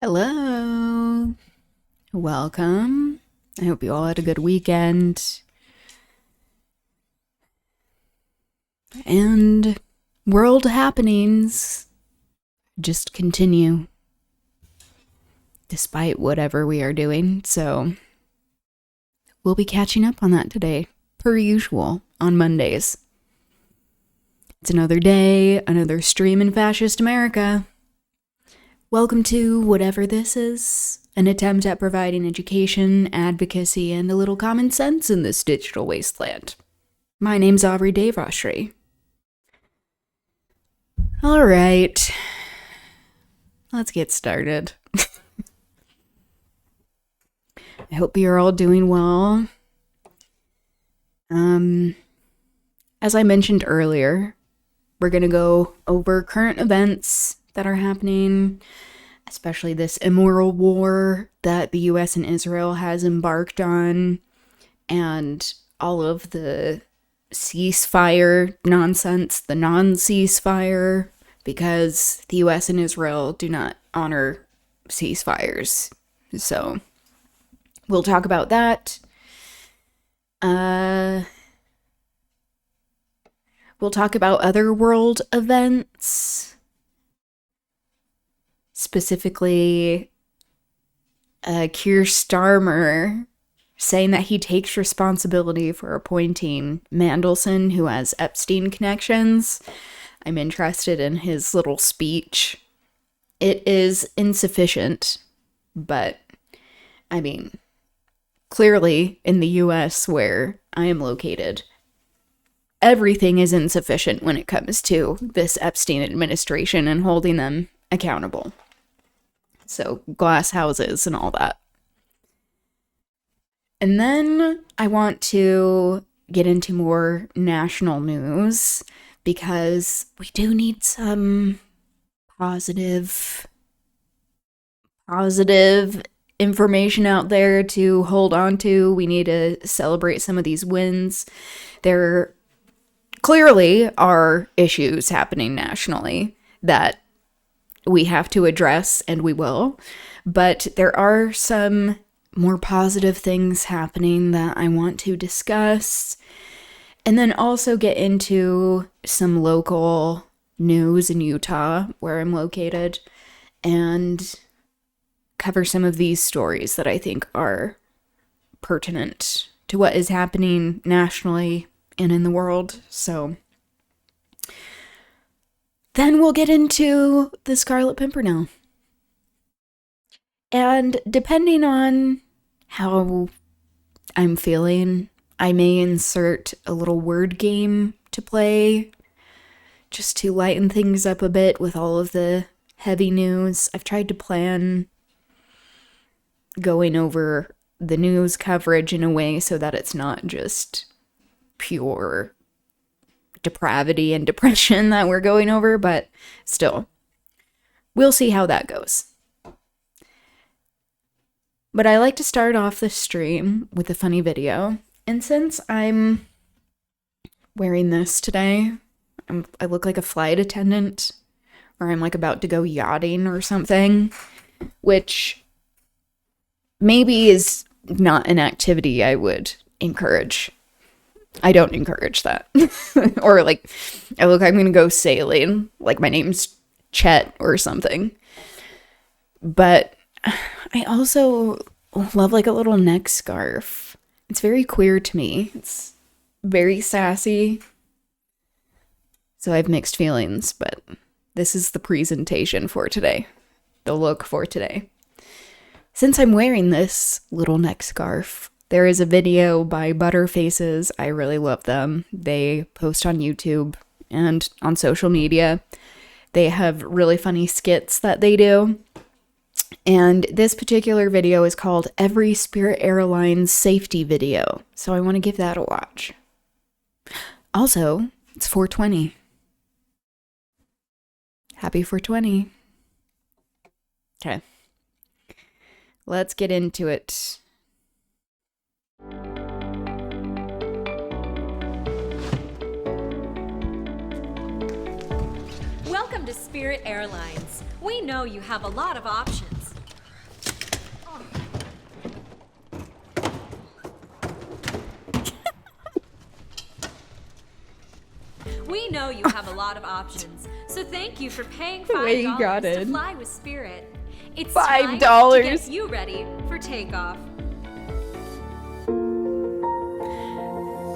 Hello. Welcome. I hope you all had a good weekend. And world happenings just continue despite whatever we are doing. So we'll be catching up on that today, per usual, on Mondays. It's another day, another stream in fascist America. Welcome to whatever this is, an attempt at providing education, advocacy, and a little common sense in this digital wasteland. My name's Aubri Devashrayee. All right, let's get started. I hope you're all doing well. As I mentioned earlier, we're going to go over current events that are happening, especially this immoral war that the US and Israel has embarked on, and all of the ceasefire nonsense, the non-ceasefire, because the US and Israel do not honor ceasefires. So we'll talk about that. We'll talk about other world events. Specifically, Keir Starmer saying that he takes responsibility for appointing Mandelson, who has Epstein connections. I'm interested in his little speech. It is insufficient, but, I mean, clearly in the US where I am located, everything is insufficient when it comes to this Epstein administration and holding them accountable. So, glass houses and all that. And then I want to get into more national news because we do need some positive information out there to hold on to. We need to celebrate some of these wins. There clearly are issues happening nationally that we have to address, and we will. But there are some more positive things happening that I want to discuss. And then also get into some local news in Utah, where I'm located, and cover some of these stories that I think are pertinent to what is happening nationally and in the world. So then we'll get into the Scarlet Pimpernel. And depending on how I'm feeling, I may insert a little word game to play just to lighten things up a bit with all of the heavy news. I've tried to plan going over the news coverage in a way so that it's not just pure depravity and depression that we're going over, but still, we'll see how that goes. But I like to start off the stream with a funny video, and since I'm wearing this today, I look like a flight attendant, or I'm like about to go yachting or something, which maybe is not an activity I would encourage. I don't encourage that. Or like, I'm gonna go sailing, like my name's Chet or something. But I also love like a little neck scarf. It's very queer to me. It's very sassy. So I have mixed feelings, but this is the presentation for today. The look for today. Since I'm wearing this little neck scarf, there is a video by Butterfaces. I really love them. They post on YouTube and on social media. They have really funny skits that they do. And this particular video is called Every Spirit Airlines Safety Video. So I want to give that a watch. Also, it's 420. Happy 420. Okay. Let's get into it. Welcome to Spirit Airlines. We know you have a lot of options. We know you have a lot of options, so thank you for paying The way you got $5 to it. fly with Spirit. It's $5. time to get you ready for takeoff.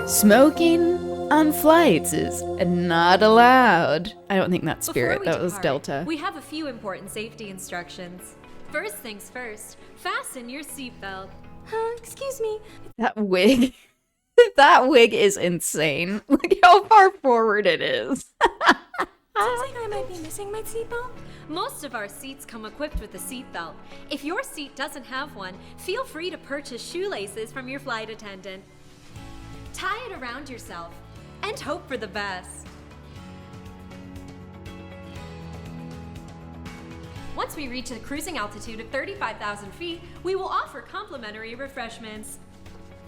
Smoking on flights is not allowed. I don't think that's Spirit. Before we That was depart, Delta. We have a few important safety instructions. First things first, fasten your seatbelt. Excuse me. That wig. That wig is insane. Look how far forward it is. Seems like I might be missing my seatbelt. Most of our seats come equipped with a seatbelt. If your seat doesn't have one, feel free to purchase shoelaces from your flight attendant. Tie it around yourself and hope for the best. Once we reach a cruising altitude of 35,000 feet, we will offer complimentary refreshments.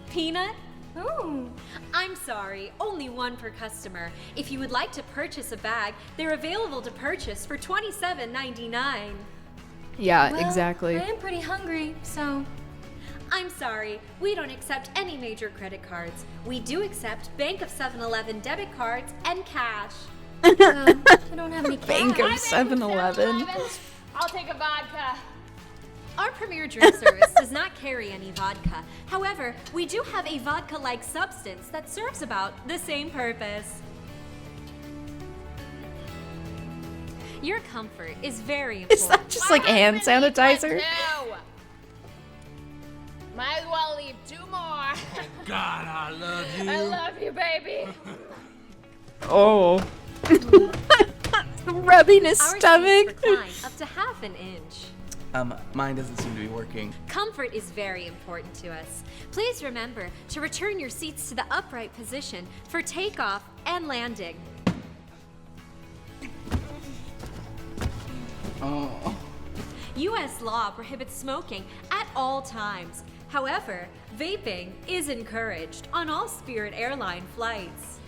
Peanut? Ooh. I'm sorry, only one per customer. If you would like to purchase a bag, they're available to purchase for $27.99. Yeah, Well, exactly. I am pretty hungry, so. I'm sorry, we don't accept any major credit cards. We do accept Bank of 7-Eleven debit cards and cash. I don't have any cash. Bank of 7-Eleven. I'll take a vodka. Our premier drink service does not carry any vodka. However, we do have a vodka-like substance that serves about the same purpose. Your comfort is very important. Is that just like hand sanitizer? Might as well leave 2 more. God, I love you. I love you, baby. Oh. Rubbing his Our stomach. seats recline up to half an inch. Mine doesn't seem to be working. Comfort is very important to us. Please remember to return your seats to the upright position for takeoff and landing. Oh. U.S. law prohibits smoking at all times. However, vaping is encouraged on all Spirit airline flights.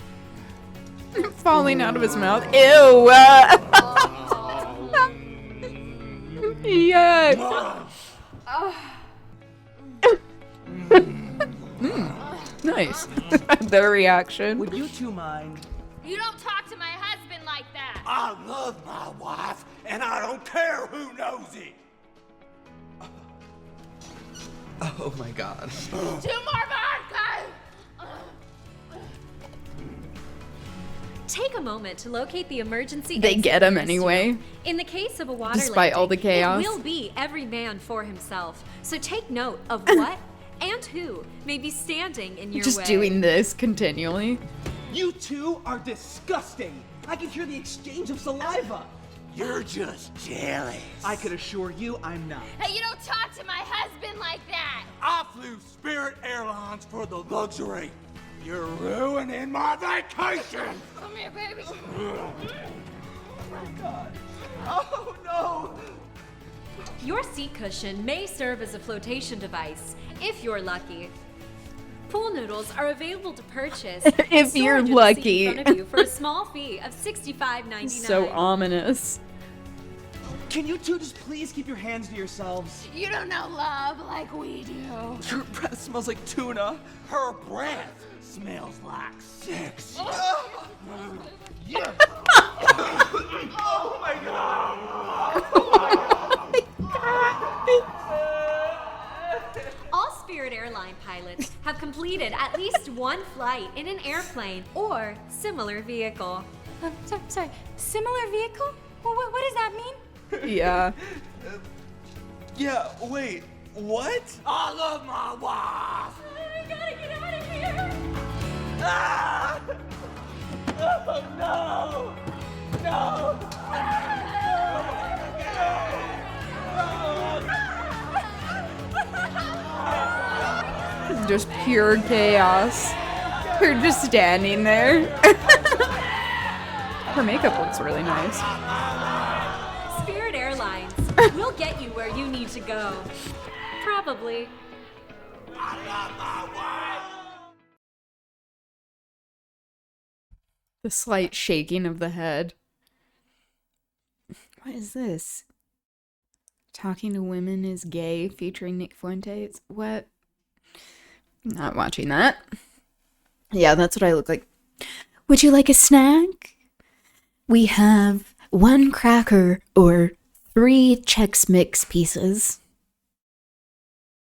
Falling out of his mouth. Ew. Yuck. Nice. The reaction. Would you two mind? You don't talk to my husband like that. I love my wife, and I don't care who knows it. Oh my god. 2 more vodkas. Take a moment to locate the emergency They exit get him restroom. anyway. In the case of a water Despite all the landing, chaos. it will be every man for himself. So take note of what and who may be standing in your Just way. doing this continually. You two are disgusting. I can hear the exchange of saliva. You're just jealous. I could assure you I'm not. Hey, you don't talk to my husband like that. I flew Spirit Airlines for the luxury. You're ruining my vacation. Come here, baby. Oh no! Your seat cushion may serve as a flotation device, if you're lucky. Pool noodles are available to purchase If you're storage in the seat lucky. in front of you for a small fee of $65.99. So ominous. Can you two just please keep your hands to yourselves? You don't know love like we do. Your breath smells like tuna. Her breath smells like sex. All Spirit airline pilots have completed at least one flight in an airplane or similar vehicle. Sorry. Similar vehicle? What does that mean? Yeah. Yeah, wait, what? I love my wife. I gotta get out of here! Ah! Oh no! No! Just pure chaos. They're just standing there. Her makeup looks really nice. Spirit Airlines will get you where you need to go. Probably. I love my wife. The slight shaking of the head. What is this? Talking to Women is Gay featuring Nick Fuentes? What? Not watching that. Yeah, that's what I look like. Would you like a snack? we have 1 cracker or 3 Chex Mix pieces.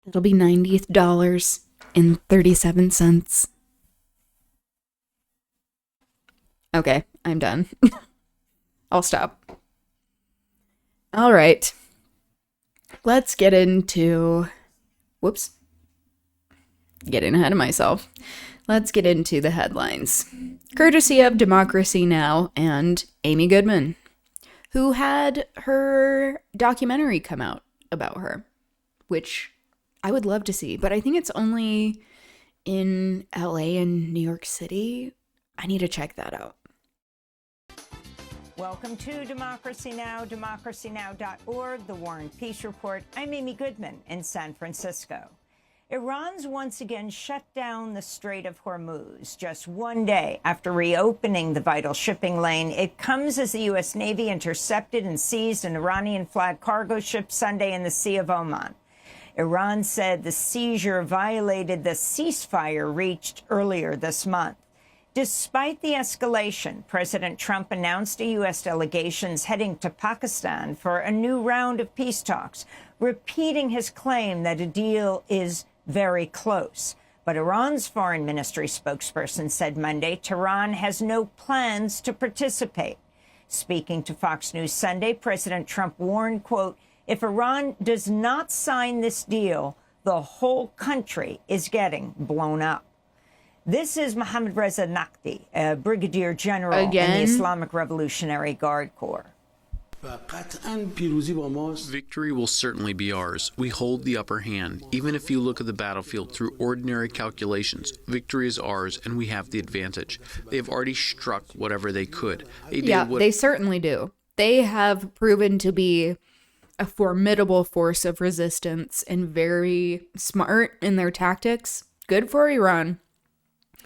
It'll be $90.37. Okay, I'm done. I'll stop. All right. Let's get into... Whoops. Getting ahead of myself. Let's get into the headlines. Courtesy of Democracy Now! And Amy Goodman, who had her documentary come out about her, which I would love to see, but I think it's only in LA and New York City. I need to check that out. Welcome to Democracy Now!, democracynow.org, The War and Peace Report. I'm Amy Goodman in San Francisco. Iran's once again shut down the Strait of Hormuz just one day after reopening the vital shipping lane. It comes as the U.S. Navy intercepted and seized an Iranian-flagged cargo ship Sunday in the Sea of Oman. Iran said the seizure violated the ceasefire reached earlier this month. Despite the escalation, President Trump announced a U.S. delegation's heading to Pakistan for a new round of peace talks, repeating his claim that a deal is very close. But Iran's foreign ministry spokesperson said Monday Tehran has no plans to participate. Speaking to Fox News Sunday, President Trump warned, quote, if Iran does not sign this deal, the whole country is getting blown up. This is Mohammad Reza Naqvi, a brigadier general in the Islamic Revolutionary Guard Corps. Victory will certainly be ours. We hold the upper hand. Even if you look at the battlefield through ordinary calculations, victory is ours and we have the advantage. They have already struck whatever they could. They certainly do. They have proven to be a formidable force of resistance and very smart in their tactics. Good for Iran,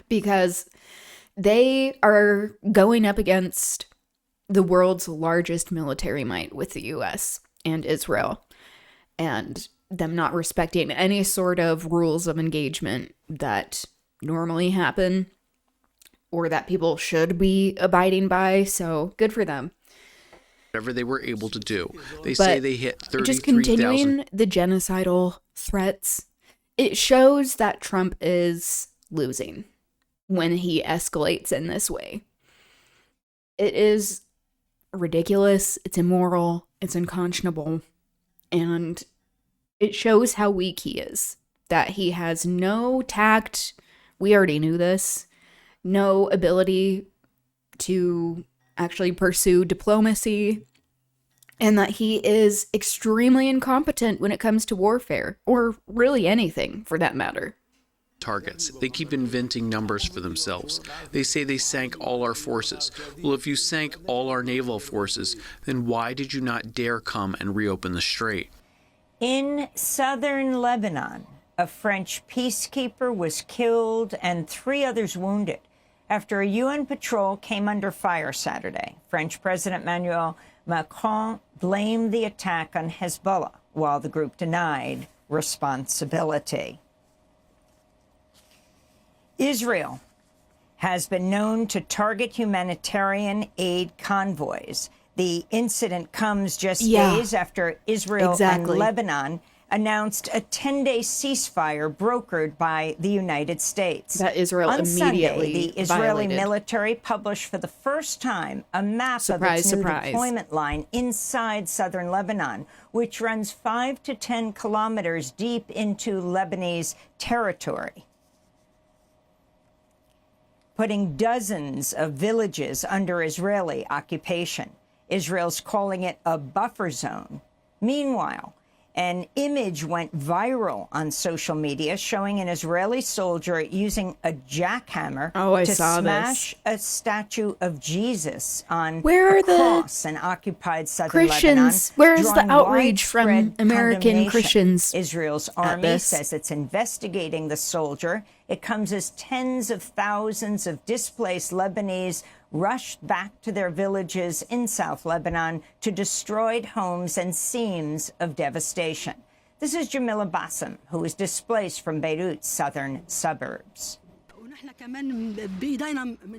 because they are going up against the world's largest military might with the US and Israel, and them not respecting any sort of rules of engagement that normally happen or that people should be abiding by. So good for them. Whatever they were able to do. They say they hit 33,000. Just continuing the genocidal threats, it shows that Trump is losing when he escalates in this way. It is ridiculous, it's immoral, it's unconscionable, and it shows how weak he is. That he has no tact, we already knew this, no ability to actually pursue diplomacy, and that he is extremely incompetent when it comes to warfare, or really anything for that matter. Targets. They keep inventing numbers for themselves. They say they sank all our forces. Well, if you sank all our naval forces, then why did you not dare come and reopen the strait? In southern Lebanon, a French peacekeeper was killed and 3 others wounded after a UN patrol came under fire Saturday. French President Emmanuel Macron blamed the attack on Hezbollah, while the group denied responsibility. Israel has been known to target humanitarian aid convoys. The incident comes just days after Israel and Lebanon announced a 10-day ceasefire brokered by the United States. That Israel on immediately Sunday, the Israeli violated. Military published for the first time a map of its new deployment line inside southern Lebanon, which runs 5 to 10 kilometers deep into Lebanese territory, putting dozens of villages under Israeli occupation. Israel's calling it a buffer zone. Meanwhile, an image went viral on social media showing an Israeli soldier using a jackhammer to smash a statue of Jesus on a cross in occupied southern Lebanon. Where is the outrage from American Christians? Israel's army says it's investigating the soldier. It comes as tens of thousands of displaced Lebanese rushed back to their villages in South Lebanon to destroyed homes and scenes of devastation. This is Jamila Bassem, who was displaced from Beirut's southern suburbs.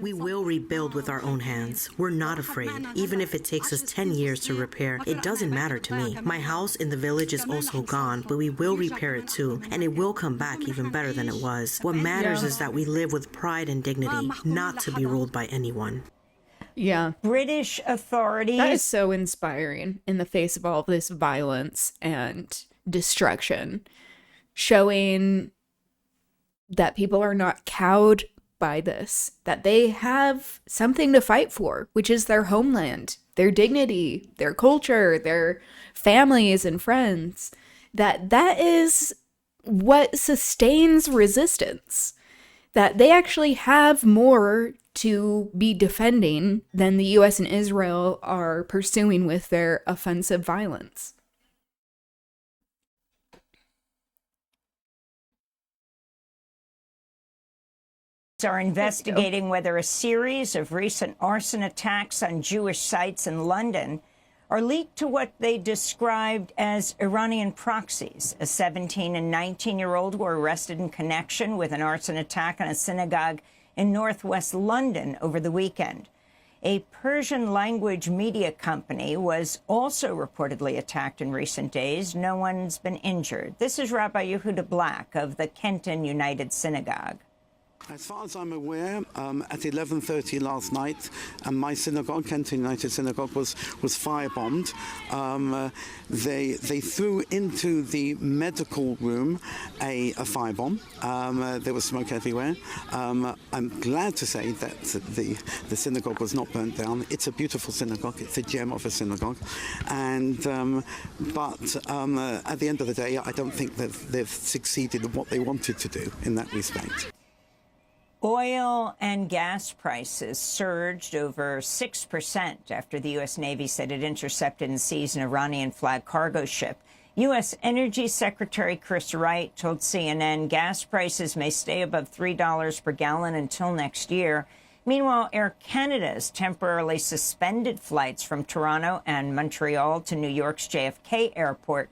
We will rebuild with our own hands. We're not afraid. Even if it takes us 10 years to repair, it doesn't matter to me. My house in the village is also gone, but we will repair it too, and it will come back even better than it was. What matters is that we live with pride and dignity, not to be ruled by anyone. Yeah. British authorities... That is so inspiring in the face of all of this violence and destruction, showing that people are not cowed by this, that they have something to fight for, which is their homeland, their dignity, their culture, their families and friends, that is what sustains resistance, that they actually have more to be defending than the US and Israel are pursuing with their offensive violence. Are investigating whether a series of recent arson attacks on Jewish sites in London are leaked to what they described as Iranian proxies. A 17 and 19-year-old were arrested in connection with an arson attack on a synagogue in northwest London over the weekend. A Persian-language media company was also reportedly attacked in recent days. No one's been injured. This is Rabbi Yehuda Black of the Kenton United Synagogue. As far as I'm aware, at 11:30 last night, my synagogue, Kenton United Synagogue, was firebombed. They threw into the medical room a firebomb. There was smoke everywhere. I'm glad to say that the synagogue was not burnt down. It's a beautiful synagogue. It's a gem of a synagogue. And but at the end of the day, I don't think that they've succeeded in what they wanted to do in that respect. Oil and gas prices surged over 6% after the U.S. Navy said it intercepted and seized an Iranian-flagged cargo ship. U.S. Energy Secretary Chris Wright told CNN gas prices may stay above $3 per gallon until next year. Meanwhile, Air Canada has temporarily suspended flights from Toronto and Montreal to New York's JFK Airport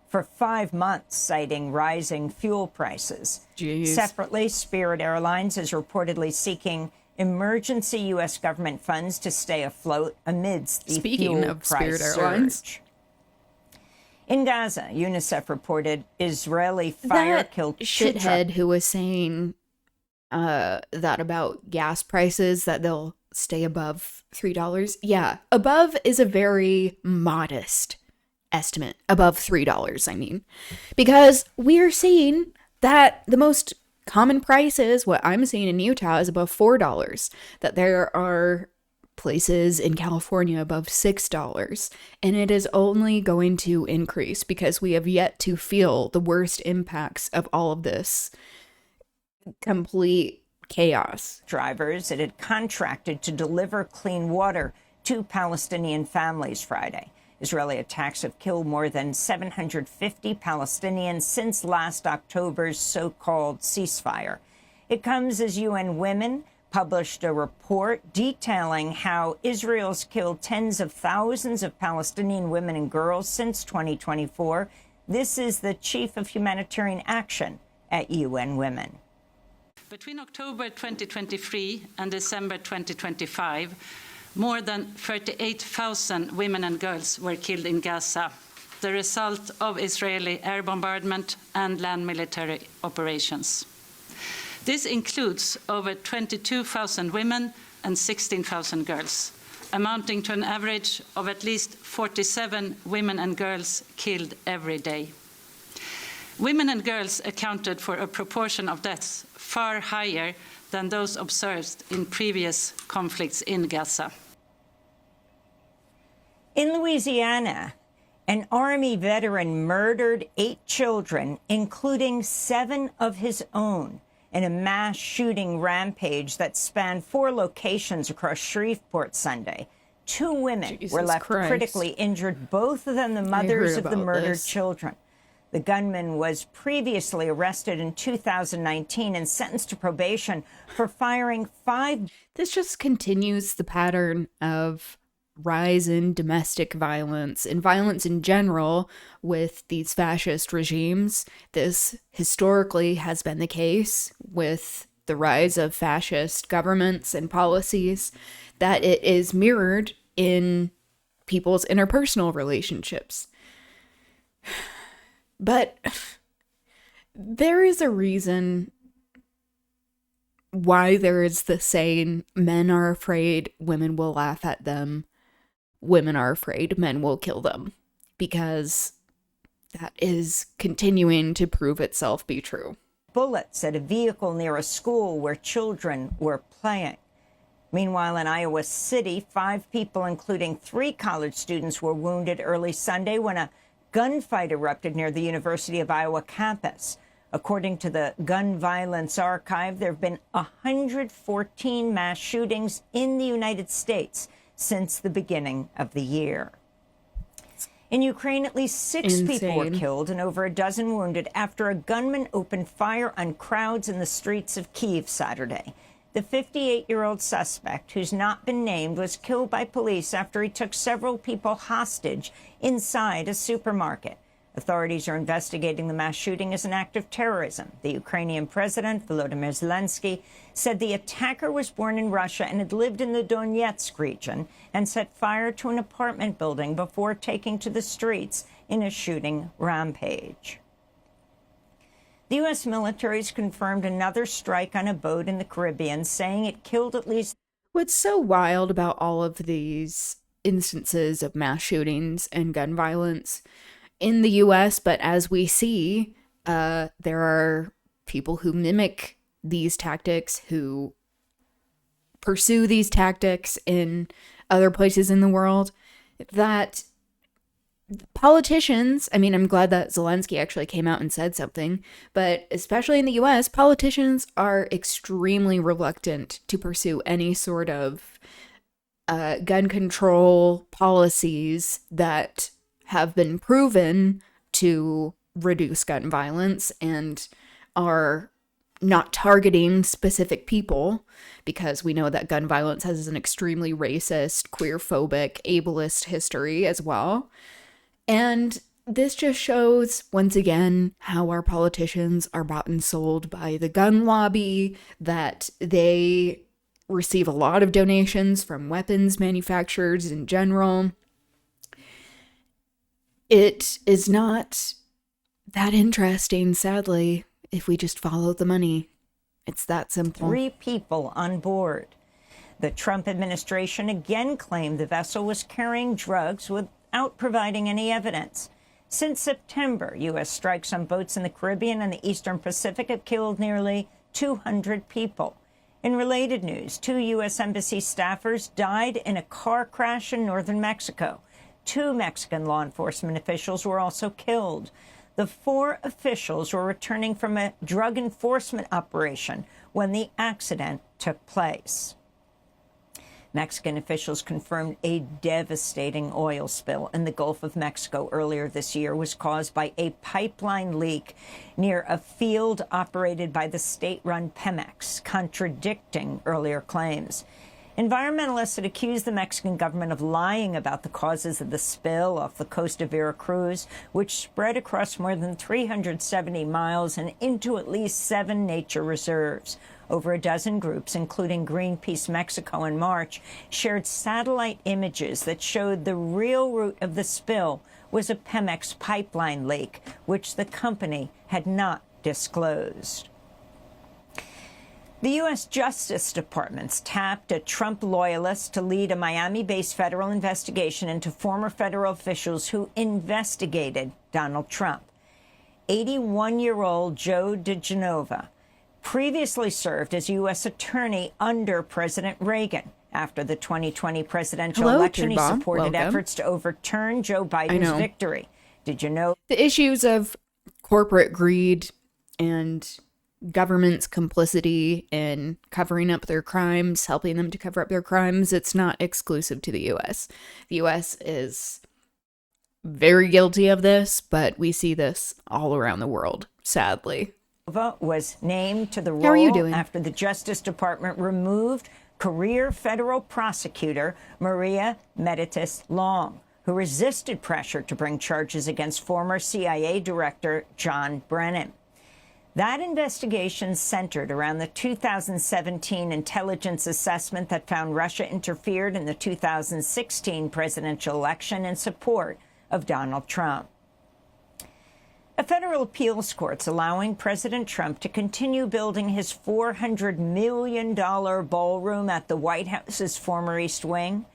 for 5 months, citing rising fuel prices. Jeez. Separately, Spirit Airlines is reportedly seeking emergency U.S. government funds to stay afloat amidst the Speaking fuel of price Spirit Airlines. surge. In Gaza, UNICEF reported Israeli fire killed shithead who was saying that about gas prices, that they'll stay above $3. Yeah, above is a very modest estimate. Above $3, I mean, because we're seeing that the most common prices, what I'm seeing in Utah, is above $4, that there are places in California above $6, and it is only going to increase because we have yet to feel the worst impacts of all of this complete chaos. Drivers it had contracted to deliver clean water to Palestinian families Friday. Israeli attacks have killed more than 750 Palestinians since last October's so-called ceasefire. It comes as UN Women published a report detailing how Israel's killed tens of thousands of Palestinian women and girls since 2024. This is the chief of humanitarian action at UN Women. Between October 2023 and December 2025, more than 38,000 women and girls were killed in Gaza, the result of Israeli air bombardment and land military operations. This includes over 22,000 women and 16,000 girls, amounting to an average of at least 47 women and girls killed every day. Women and girls accounted for a proportion of deaths far higher than those observed in previous conflicts in Gaza. In Louisiana, an Army veteran murdered 8 children, including 7 of his own, in a mass shooting rampage that spanned 4 locations across Shreveport Sunday. 2 women were left critically injured, both of them the mothers of the murdered children. The gunman was previously arrested in 2019 and sentenced to probation for firing 5. This just continues the pattern of rise in domestic violence and violence in general with these fascist regimes. This historically has been the case with the rise of fascist governments and policies, that it is mirrored in people's interpersonal relationships. But there is a reason why there is the saying, men are afraid, women will laugh at them. Women are afraid, men will kill them. Because that is continuing to prove itself be true. Bullets at a vehicle near a school where children were playing. Meanwhile, in Iowa City, 5 people, including 3 college students, were wounded early Sunday when a gunfight erupted near the University of Iowa campus. According to the Gun Violence Archive, there have been 114 mass shootings in the United States since the beginning of the year. In Ukraine, at least 6 people were killed and over a dozen wounded after a gunman opened fire on crowds in the streets of Kyiv Saturday. The 58-year-old suspect, who's not been named, was killed by police after he took several people hostage inside a supermarket. Authorities are investigating the mass shooting as an act of terrorism. The Ukrainian president, Volodymyr Zelensky, said the attacker was born in Russia and had lived in the Donetsk region and set fire to an apartment building before taking to the streets in a shooting rampage. The U.S. military has confirmed another strike on a boat in the Caribbean, saying it killed at least... What's so wild about all of these instances of mass shootings and gun violence in the U.S., but as we see, there are people who mimic these tactics, who pursue these tactics in other places in the world, that politicians, I mean, I'm glad that Zelensky actually came out and said something, but especially in the US, politicians are extremely reluctant to pursue any sort of gun control policies that have been proven to reduce gun violence and are not targeting specific people, because we know that gun violence has an extremely racist, queer-phobic, ableist history as well. And this just shows, once again, how our politicians are bought and sold by the gun lobby, that they receive a lot of donations from weapons manufacturers in general. It is not that interesting, sadly, if we just follow the money. It's that simple. 3 people on board. The Trump administration again claimed the vessel was carrying drugs without providing any evidence. Since September, U.S. strikes on boats in the Caribbean and the Eastern Pacific have killed nearly 200 people. In related news, 2 U.S. Embassy staffers died in a car crash in northern Mexico. 2 Mexican law enforcement officials were also killed. The 4 officials were returning from a drug enforcement operation when the accident took place. Mexican officials confirmed a devastating oil spill in the Gulf of Mexico earlier this year was caused by a pipeline leak near a field operated by the state-run Pemex, contradicting earlier claims. Environmentalists had accused the Mexican government of lying about the causes of the spill off the coast of Veracruz, which spread across more than 370 miles and into at least 7 nature reserves. Over a dozen groups, including Greenpeace Mexico in March, shared satellite images that showed the real root of the spill was a Pemex pipeline leak, which the company had not disclosed. The U.S. Justice Department's tapped a Trump loyalist to lead a Miami-based federal investigation into former federal officials who investigated Donald Trump. 81-year-old Joe DiGenova previously served as U.S. attorney under President Reagan. After the 2020 presidential election, he supported efforts to overturn Joe Biden's victory. Did you know the issues of corporate greed and government's complicity in covering up their crimes, helping them to cover up their crimes, it's not exclusive to the U.S. The U.S. is very guilty of this, but we see this all around the world, sadly. Was named to the role after the Justice Department removed career federal prosecutor Maria Meditis Long, who resisted pressure to bring charges against former CIA Director John Brennan. That investigation centered around the 2017 intelligence assessment that found Russia interfered in the 2016 presidential election in support of Donald Trump. A federal appeals court's allowing President Trump to continue building his $400 million ballroom at the White House's former East Wing,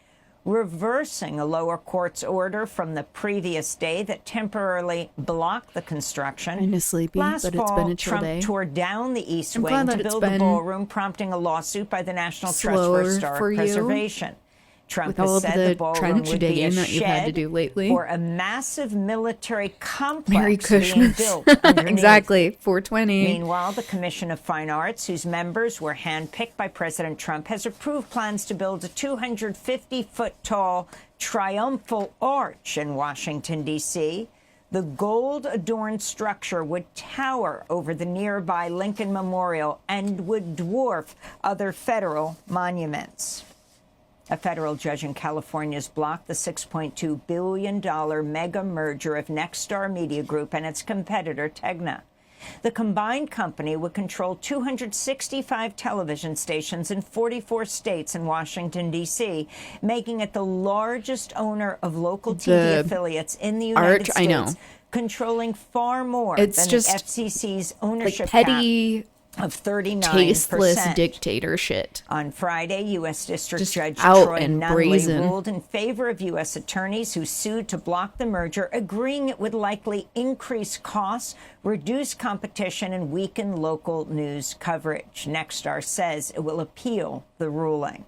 reversing a lower court's order from the previous day that temporarily blocked the construction. Kind of sleepy, Last but fall, it's been a chill Trump day. tore down the East I'm Wing glad that to it's build a been ballroom, prompting a lawsuit by the National Trust for slower Historic for you. Preservation. Trump With has all of said the the ballroom trench would be a digging that you've had to shed do lately. for a massive military complex Merry being Christmas. built underneath. Exactly, 420. Meanwhile, the Commission of Fine Arts, whose members were handpicked by President Trump, has approved plans to build a 250-foot-tall triumphal arch in Washington, D.C. The gold-adorned structure would tower over the nearby Lincoln Memorial and would dwarf other federal monuments. A federal judge in California has blocked the $6.2 billion mega merger of Nexstar Media Group and its competitor, Tegna. The combined company would control 265 television stations in 44 states and Washington, D.C., making it the largest owner of local TV affiliates in the United States, I know. controlling far more It's than just the FCC's ownership like petty, cap of 39%. tasteless dictator shit. On Friday, U.S. District Just Judge out Troy and Nunley brazen. ruled in favor of U.S. attorneys who sued to block the merger, agreeing it would likely increase costs, reduce competition, and weaken local news coverage. Nexstar says it will appeal the ruling.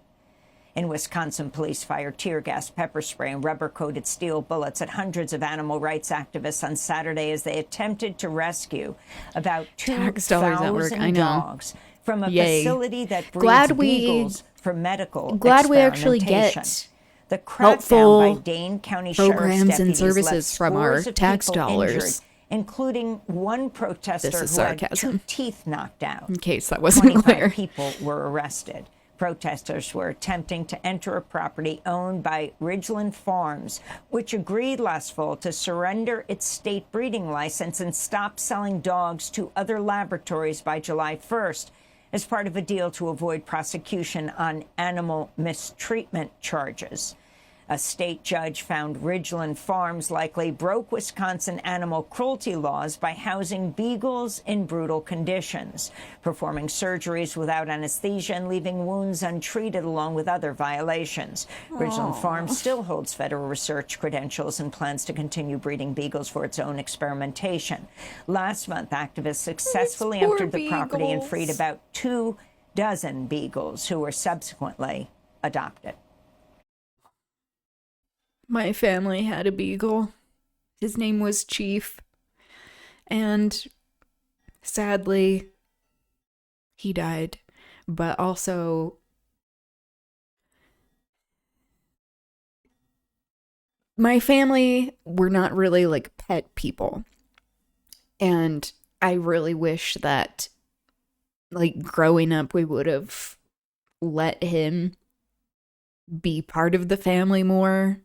In Wisconsin, police fired tear gas, pepper spray, and rubber-coated steel bullets at hundreds of animal rights activists on Saturday as they attempted to rescue about Tax dollars at work, 2,000 I know. dogs from a Yay. facility that breeds Glad we- beagles for medical Glad we actually experimentation. get The crackdown helpful by Dane County Sheriff's programs and deputies left services from our scores of tax people dollars. injured, including one protester This is who had sarcasm. 2 teeth knocked out. In case that wasn't 25 clear. people were arrested. Protesters were attempting to enter a property owned by Ridgeland Farms, which agreed last fall to surrender its state breeding license and stop selling dogs to other laboratories by July 1st as part of a deal to avoid prosecution on animal mistreatment charges. A state judge found Ridgeland Farms likely broke Wisconsin animal cruelty laws by housing beagles in brutal conditions, performing surgeries without anesthesia, and leaving wounds untreated, along with other violations. Ridgeland Farms still holds federal research credentials and plans to continue breeding beagles for its own experimentation. Last month, activists successfully poor entered the property and beagles. freed about 24 beagles, who were subsequently adopted. My family had a beagle. His name was Chief. And sadly, he died. But also, my family were not really like pet people. And I really wish that, like, growing up, we would have let him be part of the family more.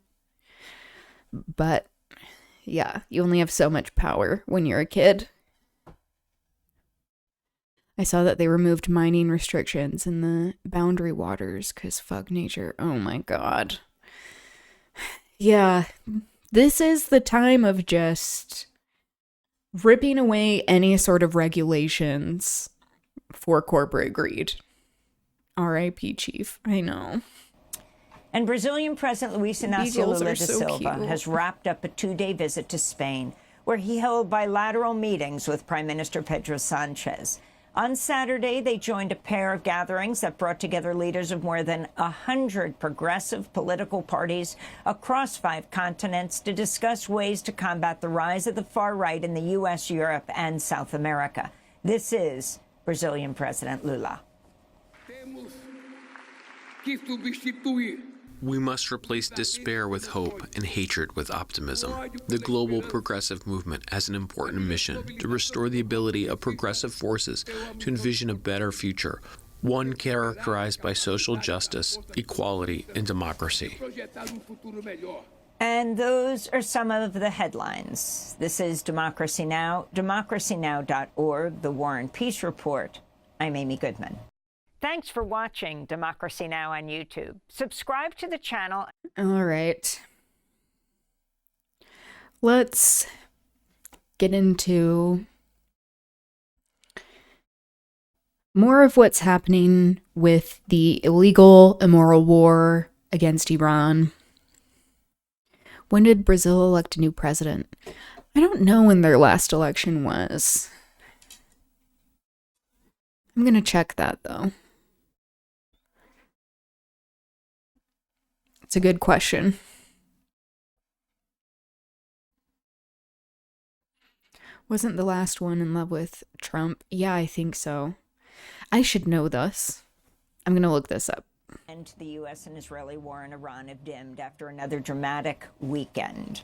But yeah, you only have so much power when you're a kid. I saw that they removed mining restrictions in the boundary waters because fuck nature. Oh my god. Yeah, this is the time of just ripping away any sort of regulations for corporate greed. R.I.P. Chief. I know. And Brazilian President Luiz Inácio Beagles Lula are da so Silva cute. has wrapped up a 2-day visit to Spain, where he held bilateral meetings with Prime Minister Pedro Sánchez. On Saturday, they joined a pair of gatherings that brought together leaders of more than 100 progressive political parties across 5 continents to discuss ways to combat the rise of the far right in the U.S., Europe, and South America. This is Brazilian President Lula. We must replace despair with hope and hatred with optimism. The global progressive movement has an important mission to restore the ability of progressive forces to envision a better future, one characterized by social justice, equality, and democracy. And those are some of the headlines. This is Democracy Now!, democracynow.org, The War and Peace Report. I'm Amy Goodman. Thanks for watching Democracy Now! On YouTube. Subscribe to the channel. All right. Let's get into more of what's happening with the illegal, immoral war against Iran. When did Brazil elect a new president? I don't know when their last election was. I'm gonna check that, though. It's a good question. Wasn't the last one in love with Trump? Yeah, I think so. I should know this. I'm gonna look this up. And the U.S. and Israeli war in Iran have dimmed after another dramatic weekend.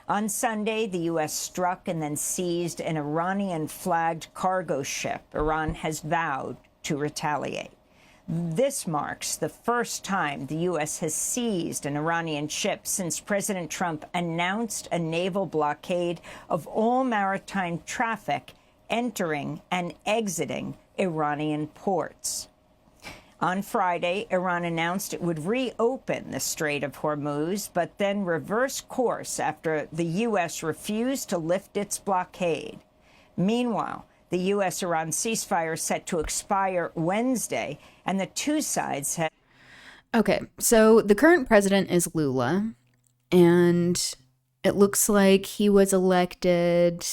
On Sunday, the U.S. struck and then seized an Iranian-flagged cargo ship. Iran has vowed to retaliate. This marks the first time the U.S. has seized an Iranian ship since President Trump announced a naval blockade of all maritime traffic entering and exiting Iranian ports. On Friday, Iran announced it would reopen the Strait of Hormuz, but then reverse course after the U.S. refused to lift its blockade. Meanwhile, the U.S.-Iran ceasefire set to expire Wednesday, and the two sides have... Okay, so the current president is Lula, and it looks like he was elected...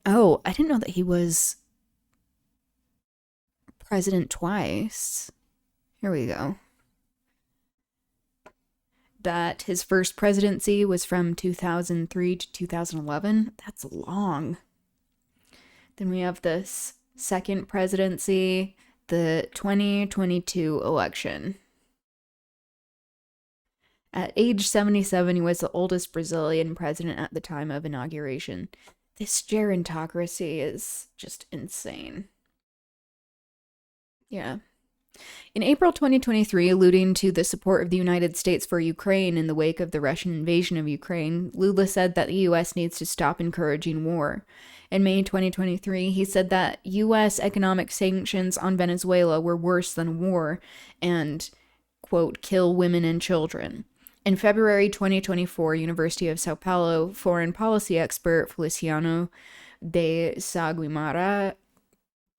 Oh, I didn't know that he was president twice. Here we go. That his first presidency was from 2003 to 2011. That's long. Then we have this second presidency, the 2022 election. At age 77, he was the oldest Brazilian president at the time of inauguration. This gerontocracy is just insane. Yeah. In April 2023, alluding to the support of the United States for Ukraine in the wake of the Russian invasion of Ukraine, Lula said that the U.S. needs to stop encouraging war. In May 2023, he said that U.S. economic sanctions on Venezuela were worse than war and, quote, kill women and children. In February 2024, University of Sao Paulo foreign policy expert Feliciano de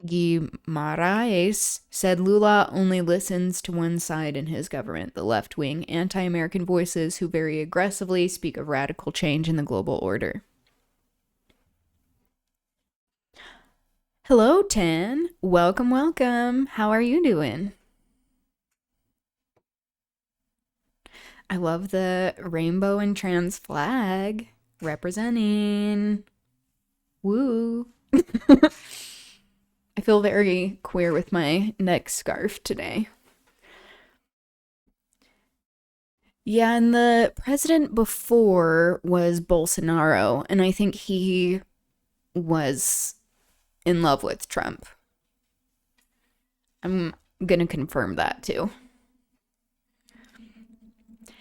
Guimaraes said Lula only listens to one side in his government, the left-wing anti-American voices who very aggressively speak of radical change in the global order. Hello, Tan. Welcome, welcome. How are you doing? I love the rainbow and trans flag representing. Woo. I feel very queer with my neck scarf today. Yeah, and the president before was Bolsonaro, and I think he was in love with Trump. I'm gonna confirm that too.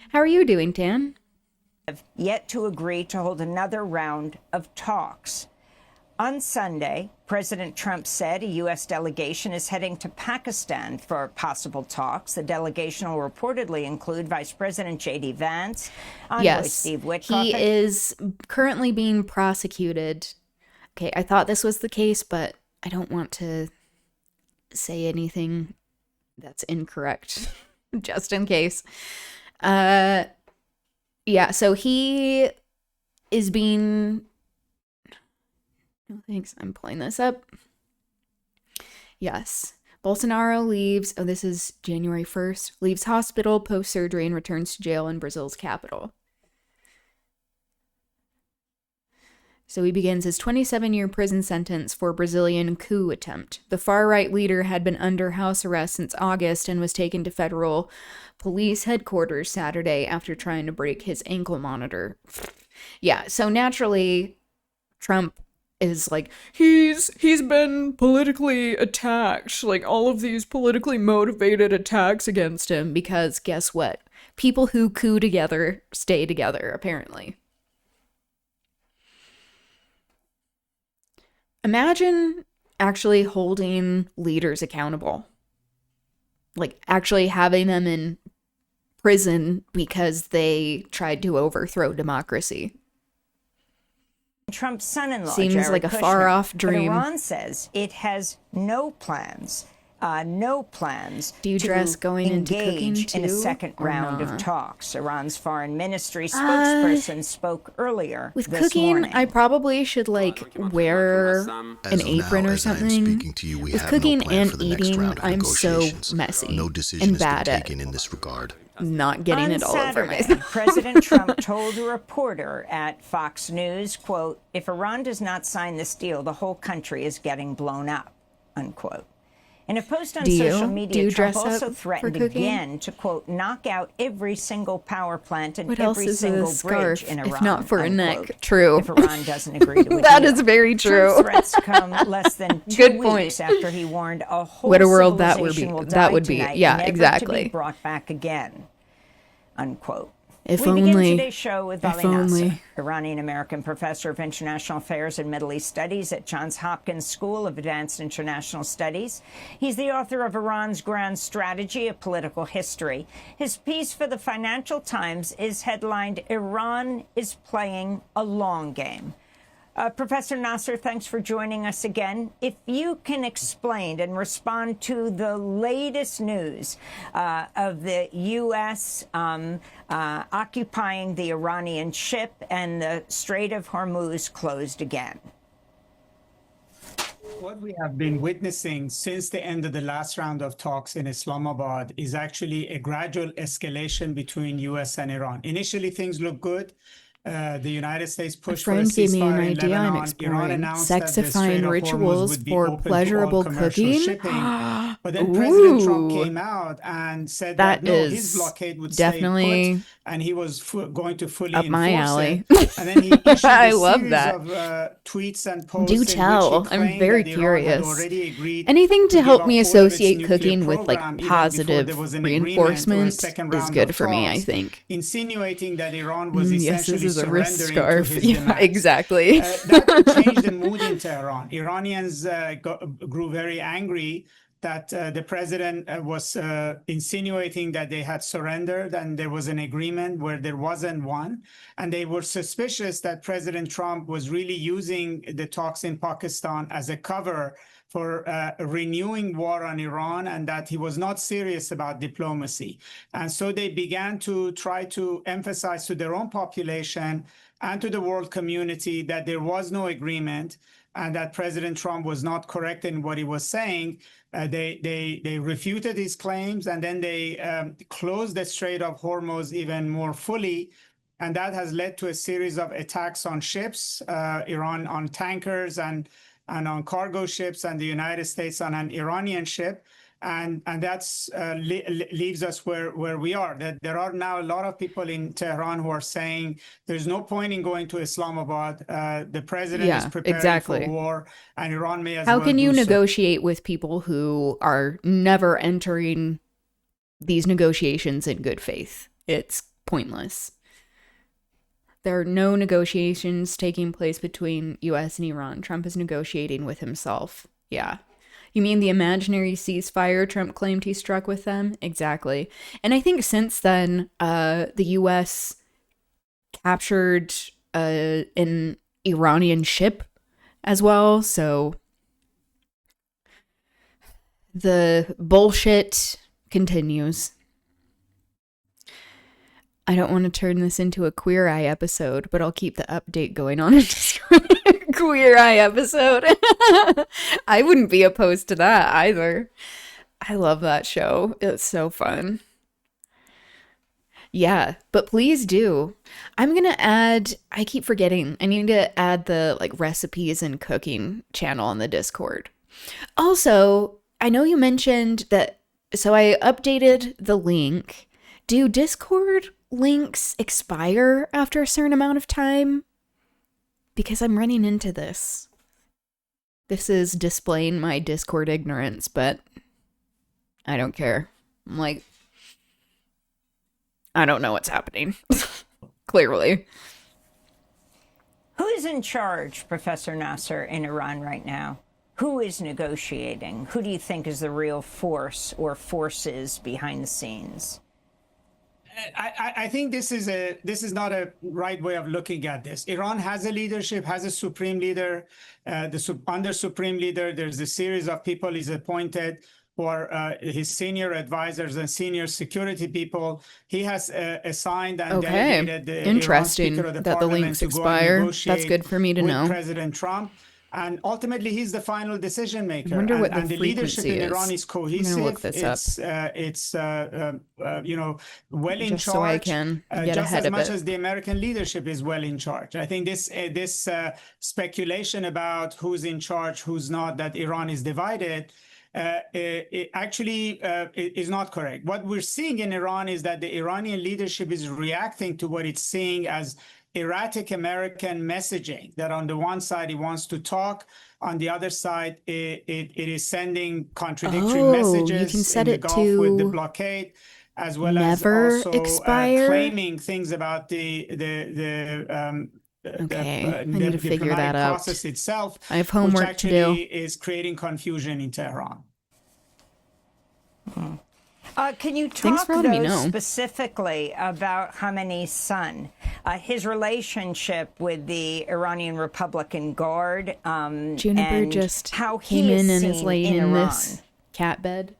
How are you doing, Tan? Have yet to agree to hold another round of talks. On Sunday, President Trump said a U.S. delegation is heading to Pakistan for possible talks. The delegation will reportedly include Vice President J.D. Vance, Envoy Steve Witkoff. He is currently being prosecuted. Okay, I thought this was the case, but I don't want to say anything that's incorrect, just in case. Yeah, so he is being... No thanks, I'm pulling this up. Yes. Bolsonaro leaves, oh, this is January 1st, leaves hospital post-surgery and returns to jail in Brazil's capital. So he begins his 27-year prison sentence for Brazilian coup attempt. The far-right leader had been under house arrest since August and was taken to federal police headquarters Saturday after trying to break his ankle monitor. Yeah, so naturally, Trump is like, he's been politically attacked, like all of these politically motivated attacks against him, because guess what? people who coup together stay together, apparently. Imagine actually holding leaders accountable. Like actually having them in prison because they tried to overthrow democracy. Trump's son-in-law, Seems Jared like a Kushner. far-off But dream. Iran says it has no plans Do you dress going into cooking engage in a too, second or round not? of talks. Iran's foreign ministry spokesperson spoke earlier With this cooking, morning. I probably should like wear an apron or something. With cooking and eating, I'm so messy No decision and has been bad at taken in this regard. not getting On it all over Saturday, myself. President Trump told a reporter at Fox News, quote, "If Iran does not sign this deal, the whole country is getting blown up," unquote. In a post on Do you? social Do media, you Trump dress up also for threatened cooking? again to, quote, knock out every single power plant and What else every is single a bridge scarf in if Iran, not for a unquote, neck? True. if Iran doesn't agree to a That deal. is very true. Trump's threats come less than 2 Good weeks point. after he warned a whole What a world that would be. civilization will That die would be. tonight, Yeah, never exactly. to be brought back again, unquote. If We begin only. today's show with If Vali Nasser, only. Iranian-American professor of international affairs and Middle East studies at Johns Hopkins School of Advanced International Studies. He's the author of Iran's Grand Strategy, A Political History. His piece for the Financial Times is headlined, "Iran is Playing a Long Game." Professor Nasser, thanks for joining us again. If you can explain and respond to the latest news of the U.S. Occupying the Iranian ship and the Strait of Hormuz closed again. What we have been witnessing since the end of the last round of talks in Islamabad is actually a gradual escalation between U.S. and Iran. Initially, things look good. The United States pushed for a friend gave me an ceasefire in idea I'm Lebanon. Iran exploring. announced that the Strait Sexifying of Hormuz rituals would be for open to all pleasurable commercial cooking? shipping. But then President Trump Ooh. came out and said That that no, his is blockade would definitely stay put, and he was going to fully up my enforce alley. it. And then he issued I a love series that. of tweets and posts Do in which he tell. I'm claimed very that Iran had curious. already agreed Anything to give help up me all of its associate nuclear cooking with like program even positive before there was an agreement or a reinforcement second is round good of for me, I talks, think. insinuating that Iran was Yes, this essentially is a wrist surrendering scarf. to his Yeah, demands. exactly. That changed the mood in Tehran. Iranians grew very angry that the president was insinuating that they had surrendered and there was an agreement where there wasn't one. And they were suspicious that President Trump was really using the talks in Pakistan as a cover for renewing war on Iran, and that he was not serious about diplomacy. And so they began to try to emphasize to their own population and to the world community that there was no agreement and that President Trump was not correct in what he was saying. They refuted his claims, and then they closed the Strait of Hormuz even more fully. And that has led to a series of attacks on ships, Iran on tankers and on cargo ships, and the United States on an Iranian ship. And that's leaves us where we are. That there are now a lot of people in Tehran who are saying there's no point in going to Islamabad. The president is preparing for war, and Iran may as well. How can you do so. negotiate with people who are never entering these negotiations in good faith? It's pointless. There are no negotiations taking place between US and Iran. Trump is negotiating with himself. Yeah. You mean the imaginary ceasefire Trump claimed he struck with them? Exactly. And I think since then, the US captured an Iranian ship as well. So the bullshit continues. I don't want to turn this into a Queer Eye episode, but I'll keep the update going on. Queer Eye episode. I wouldn't be opposed to that either. I love that show. It's so fun. Yeah, but please do. I'm going to add, I keep forgetting, I need to add the like recipes and cooking channel on the Discord. Also, I know you mentioned that, so I updated the link. Do Discord links expire after a certain amount of time? Because I'm running into this. This is displaying my Discord ignorance, but I don't care. I'm like, I don't know what's happening. Clearly. Who is in charge, Professor Nasser, in Iran right now? Who is negotiating? Who do you think is the real force or forces behind the scenes? I think this is not a right way of looking at this. Iran has a leadership, has a supreme leader. Under supreme leader, there's a series of people he's appointed or his senior advisors and senior security people. He has assigned and delegated the Interesting Iran Speaker of the that the Parliament links to go and expire. negotiate That's good for me to with know. President Trump. And ultimately, he's the final decision maker. I wonder what and the the leadership frequency in Iran is. is cohesive. I'm gonna look this It's well in Just charge. so I can get just ahead as of much it. as the American leadership is well in charge. I think this speculation about who's in charge, who's not, that Iran is divided, it actually is not correct. What we're seeing in Iran is that the Iranian leadership is reacting to what it's seeing as erratic American messaging, that on the one side, it wants to talk, on the other side, it is sending contradictory messages. You can set in it the Gulf with the to blockade, as well never as also expire. claiming things about the I need to figure diplomatic that out. process itself. I have homework which to actually do. is creating confusion in Tehran. Can you Thanks talk, for letting me though, know. specifically about Khamenei's son, his relationship with the Iranian Republican Guard, Juniper and just how he came in is and is seen laying in Iran? this cat bed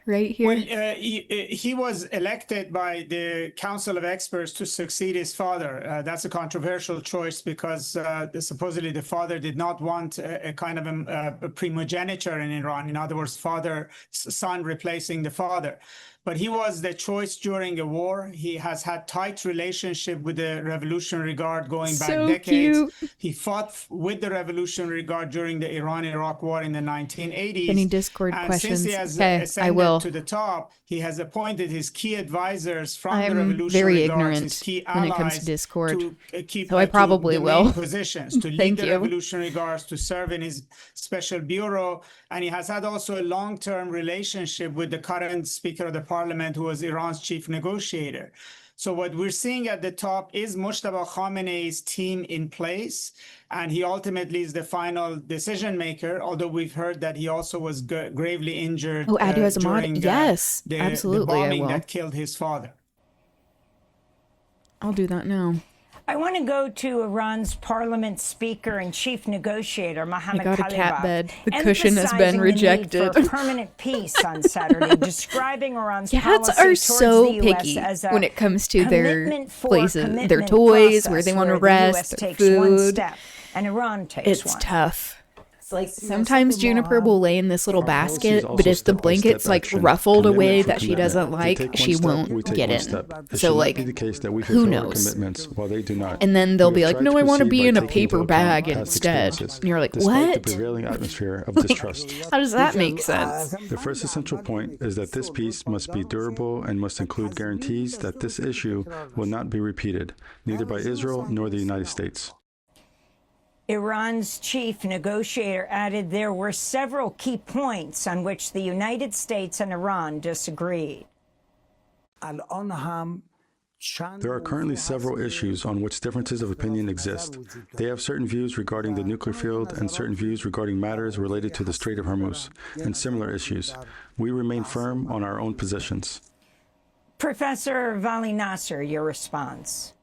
right here. Well, he was elected by the Council of Experts to succeed his father. That's a controversial choice because supposedly the father did not want a kind of a primogeniture in Iran. In other words, son replacing the father. But he was the choice during a war. He has had tight relationship with the Revolutionary Guard going back So decades. cute. He fought with the Revolutionary Guard during the Iran-Iraq War in the 1980s. Any Discord and questions? Since he has Okay, I ascended will. to the top, he has appointed his key advisors from the I'm Revolutionary very Guards, his ignorant key when it comes allies, to Discord, to keep so I probably to the will. main positions, to lead Thank the you. Revolutionary Guards, to serve in his special bureau. And he has had also a long-term relationship with the current Speaker of the Parliament, who was Iran's chief negotiator. So what we're seeing at the top is Mojtaba Khamenei's team in place, and he ultimately is the final decision maker, although we've heard that he also was gravely injured Oh, add you as a mod? during Yes, the absolutely, I bombing will. that killed his father. I'll do that now. I want to go to Iran's parliament speaker and chief negotiator, Mohammad got a cat Khalibaf, bed. The cushion has been emphasizing the need rejected. for permanent peace on Saturday, describing Iran's Cats policy are towards so the US picky as a when it comes to their commitment for places, their commitment toys, where process they want to where the rest, US their takes one food. step and Iran takes It's one. tough. Sometimes Juniper will lay in this little basket, also but if the step-by-step blanket's like action, ruffled commitment away for that she commitment. doesn't They like, take one she step, we won't take get one in. step. It So should like, not be the case that we who fulfill our knows? commitments while they do not. And then they'll We be have like, tried no, I want to proceed be by in a taking into paper account bag past instead. experiences, And you're like, despite what? the prevailing atmosphere of distrust. How does that make sense? The first essential point is that this peace must be durable and must include guarantees that this issue will not be repeated, neither by Israel nor the United States. Iran's chief negotiator added there were several key points on which the United States and Iran disagreed. There are currently several issues on which differences of opinion exist. They have certain views regarding the nuclear field and certain views regarding matters related to the Strait of Hormuz and similar issues. We remain firm on our own positions. Professor Vali Nasser, your response.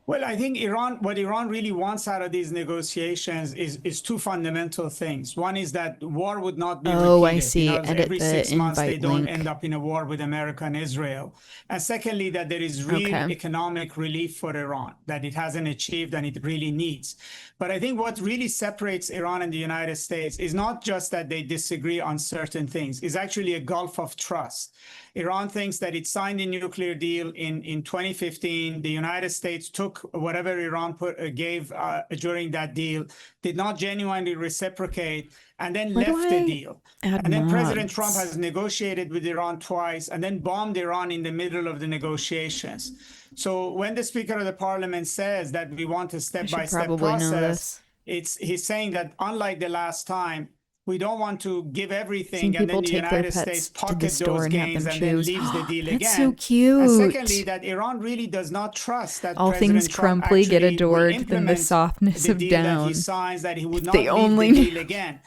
Well, I think what Iran really wants out of these negotiations is two fundamental things. One is that war would not be repeated. Oh, I see. You know, Edit every the 6 months they invite don't link. end up in a war with America and Israel. And secondly, that there is real Okay. economic relief for Iran that it hasn't achieved and it really needs. But I think what really separates Iran and the United States is not just that they disagree on certain things. It's actually a gulf of trust. Iran thinks that it signed a nuclear deal in 2015. The United States took whatever Iran gave during that deal, did not genuinely reciprocate, and then Where do left the I deal. add And then President mods? Trump has negotiated with Iran twice and then bombed Iran in the middle of the negotiations. So when the Speaker of the Parliament says that we want a step-by-step probably know process, this. he's saying that unlike the last time, we don't want to give everything, Seen and then people the take their United pets States to the pocket store those and have gains them and then choose. leaves the deal That's again. so cute. And secondly, that Iran really does not trust that All President things Trump crumply get actually will adored than the implement softness the of deal down. that he signs, that he would If not they leave only the knew. deal again.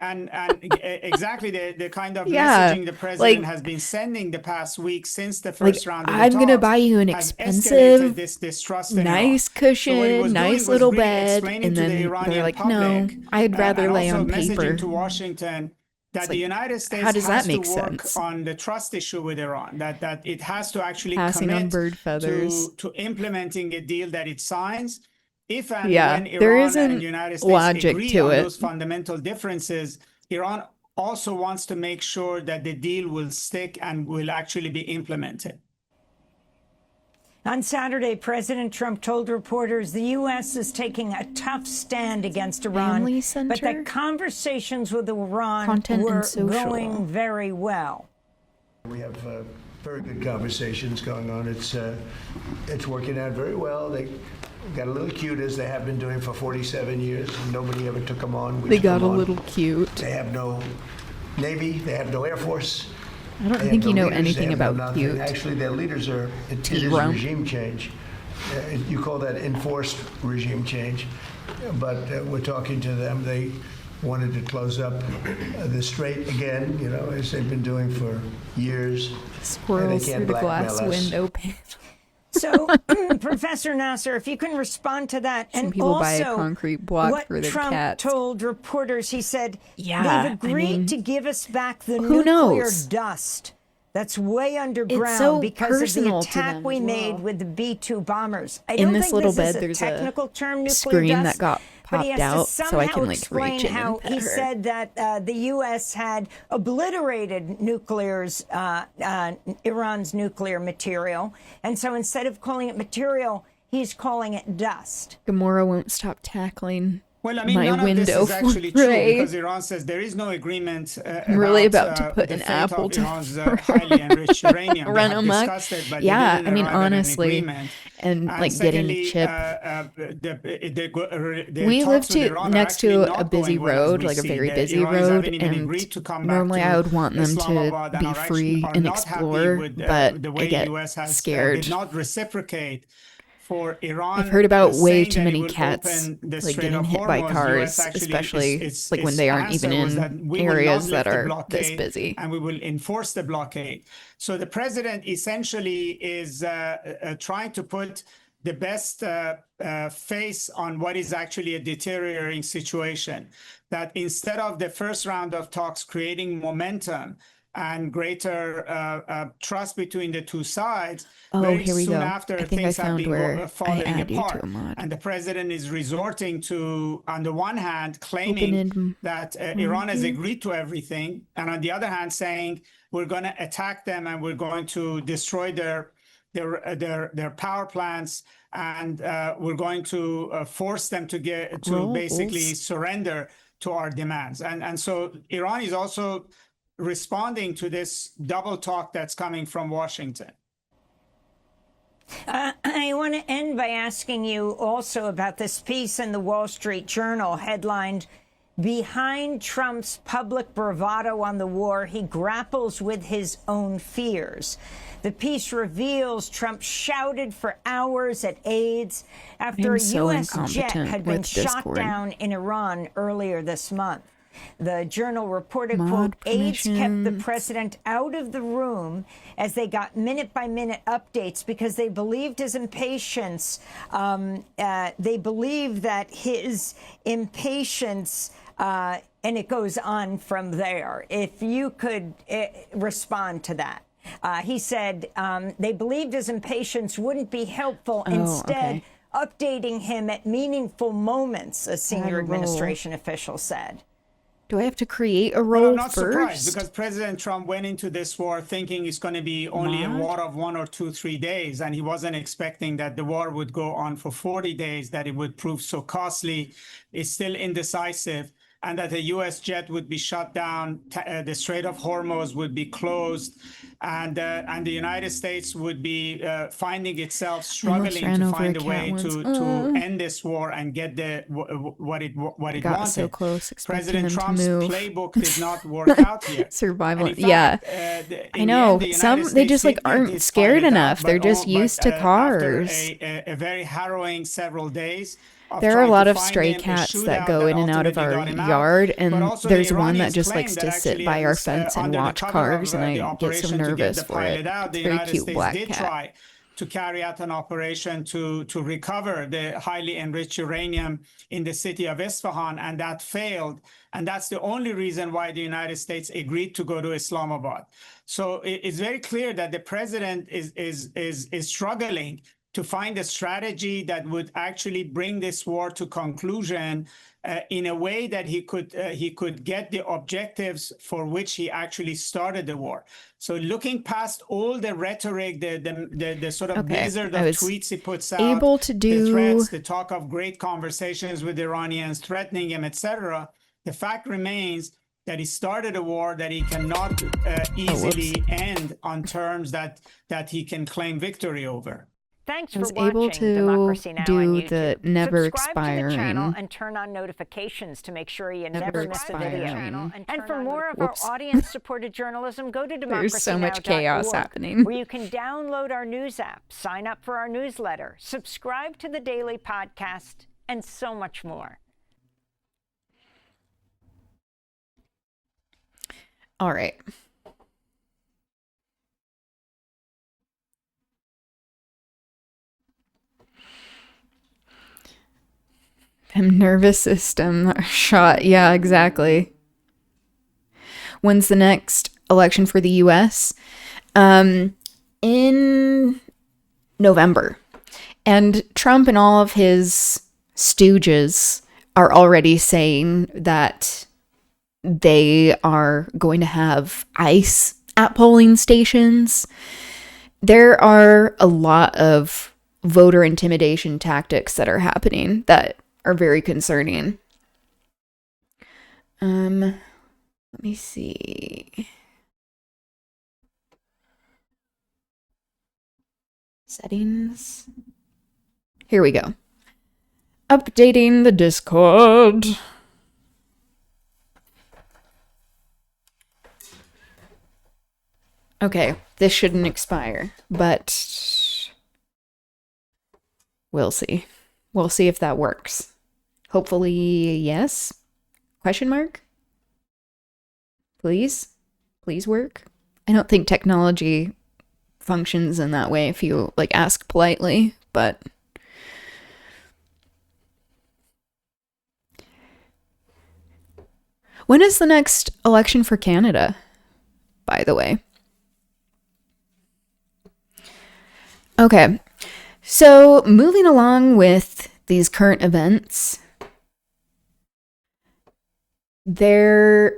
And exactly the kind of Yeah, messaging the president like- has been sending the past week since the Like, first round of the I'm gonna talks buy you an has expensive, escalated this distrust in Iran. nice So what he cushion, was nice doing was little really bed, explaining and to the then Iranian they're like, no, public, I'd rather and lay also on messaging paper. to Washington that It's the like, United States how does has that make to work sense? on the trust issue with Iran, that it has to actually Passing on commit bird feathers. to implementing a deal that it signs. If and Yeah, when there Iran isn't and the United States logic agree to on it. those fundamental differences, Iran also wants to make sure that the deal will stick and will actually be implemented. On Saturday, President Trump told reporters the U.S. is taking a tough stand against Iran, Family but center? that conversations with Iran Content and were social. going very well. We have very good conversations going on. It's working out very well. They got a little cute, as they have been doing for 47 years. And nobody ever took them on. They got a little cute. They have no Navy. They have no Air Force. I don't They think have you no know leaders, anything they have no about nothing. cute. Actually, their leaders are, it is T-Rump. regime change. You call that enforced regime change. But we're talking to them. They wanted to close up the strait again, you know, as they've been doing for years. Squirrels can't through the glass blackmail us. window pane. So, Professor Nasser, if you can respond to that, Some and people also buy a concrete block what for their Trump cats. told reporters, he said, Yeah, they've agreed I mean, to give us back the who nuclear knows? dust that's way underground so because of the personal to attack them we as made well. with the B-2 bombers. I In don't this think little this bed, is a there's a technical term, nuclear screen dust, that got but he popped has to out, so I can, somehow like, explain reach in and how pet he her. said that the U.S. had obliterated Iran's nuclear material, and so instead of calling it material, he's calling it dust. Gamora won't stop tackling Well, I mean, my none of this window is actually for true Ray. because Iran says there is no agreement I'm really about to put the an fate apple of to Iran's highly enriched uranium. They run have amok. discussed it, but Yeah, they didn't I mean, arrive at an honestly, agreement. and like secondly, getting Chip. the We live talks with Iran are next actually to not a busy going well, as road, we like a see. very The busy Iranians road, haven't even and agreed to come back normally to I would want them Islamabad to and be are free actually and not happy explore, with, but the I way get the US has scared. did not reciprocate for Iran. I've heard about way saying too that it many would cats open the like Strait getting of hit by Hormuz. cars, US actually especially its like when they aren't even answer was that in we will not areas lift that the are this blockade busy. and we will enforce the blockade. So the president essentially is trying to put the best face on what is actually a deteriorating situation. That instead of the first round of talks creating momentum and greater trust between the two sides, Oh, very here we soon go. after I think I things have found been where I falling add you to apart. a mod. And the president is resorting to, on the one hand, Open claiming in that Iran has Mhm. agreed to everything, and on the other hand, saying we're going to attack them and we're going to destroy their power plants, and we're going to force them to basically surrender to our demands. And so Iran is also responding to this double talk that's coming from Washington. I want to end by asking you also about this piece in the Wall Street Journal headlined, "Behind Trump's public bravado on the war, he grapples with his own fears." The piece reveals Trump shouted for hours at aides after a so U.S. jet incompetent had been with shot Discord. down in Iran earlier this month. The Journal reported, Mod quote, aides kept the permissions. president out of the room as they got minute-by-minute updates because they believed his impatience. They believed that his impatience, and it goes on from there. If you could respond to that. He said they believed his impatience wouldn't be helpful. Oh, Instead, okay. updating him at meaningful moments, a senior Add a role. administration official said. Do I have to create a Well, role I'm not surprised first? because President Trump went into this war thinking it's going to be only a Mod? war of 1 or 2, 3 days, and he wasn't expecting that the war would go on for 40 days, that it would prove so costly. It's still indecisive. and that a U.S. jet would be shut down, the Strait of Hormuz would be closed, and the United States would be finding itself struggling to find a way to end this war and get what it wanted. Got so close, expecting President them Trump's to move. playbook did not work out here. Survival. And in fact, I know. the Some United they just States like aren't scared enough. They're just used to cars. After a very harrowing several days. There are a lot of stray cats that go in and out of our yard, and there's one that just likes to sit by our fence and watch cars, and I get so nervous for it. It's a very cute black cat. To carry out an operation to recover the highly enriched uranium in the city of Isfahan, and that failed. And that's the only reason why the United States agreed to go to Islamabad. So it's very clear that the president is struggling to find a strategy that would actually bring this war to conclusion in a way that he could get the objectives for which he actually started the war. So looking past all the rhetoric, the sort of blizzard of tweets he puts out, able to do the threats, the talk of great conversations with Iranians, threatening him, etc., the fact remains that he started a war that he cannot easily end on terms that he can claim victory over. Thanks I was for able watching to Democracy Now! do On the YouTube. never Subscribe to the channel expiring. and turn on notifications to make sure you Never never miss a video. expiring. And for more of Whoops. our audience-supported journalism, go to There's so much democracynow.org, chaos happening. where you can download our news app, sign up for our newsletter, subscribe to the daily podcast, and so much more. All right. Them nervous system shot. Yeah, exactly. When's the next election for the US? In November. And Trump and all of his stooges are already saying that they are going to have ICE at polling stations. There are a lot of voter intimidation tactics that are happening that are very concerning. Let me see. Settings. Here we go. Updating the Discord. Okay, this shouldn't expire, but we'll see. We'll see if that works. Hopefully, yes? Question mark? Please? Please work? I don't think technology functions in that way if you, like, ask politely, but... When is the next election for Canada, by the way? Okay, so moving along with these current events, there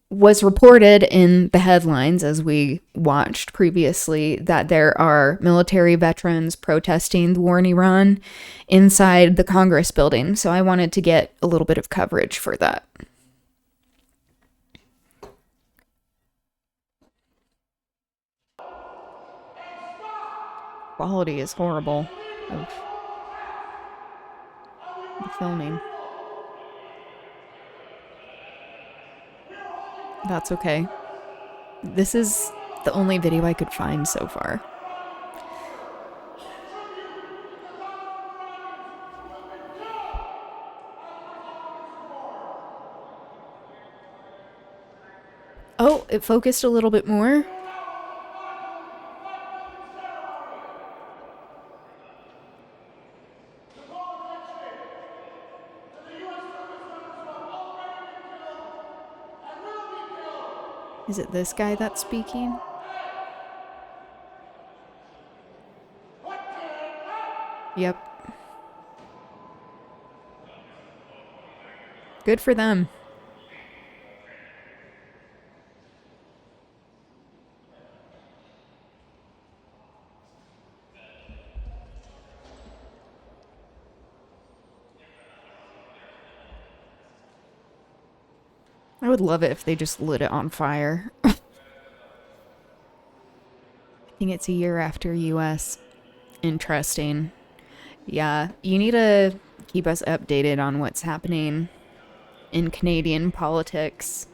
was reported in the headlines, as we watched previously, that there are military veterans protesting the war in Iran inside the Congress building. So I wanted to get a little bit of coverage for that. Quality is horrible of the filming. That's okay. This is the only video I could find so far. Oh, it focused a little bit more. Is it this guy that's speaking? Yep. Good for them. I would love it if they just lit it on fire. I think it's a year after US. Interesting. Yeah, you need to keep us updated on what's happening in Canadian politics.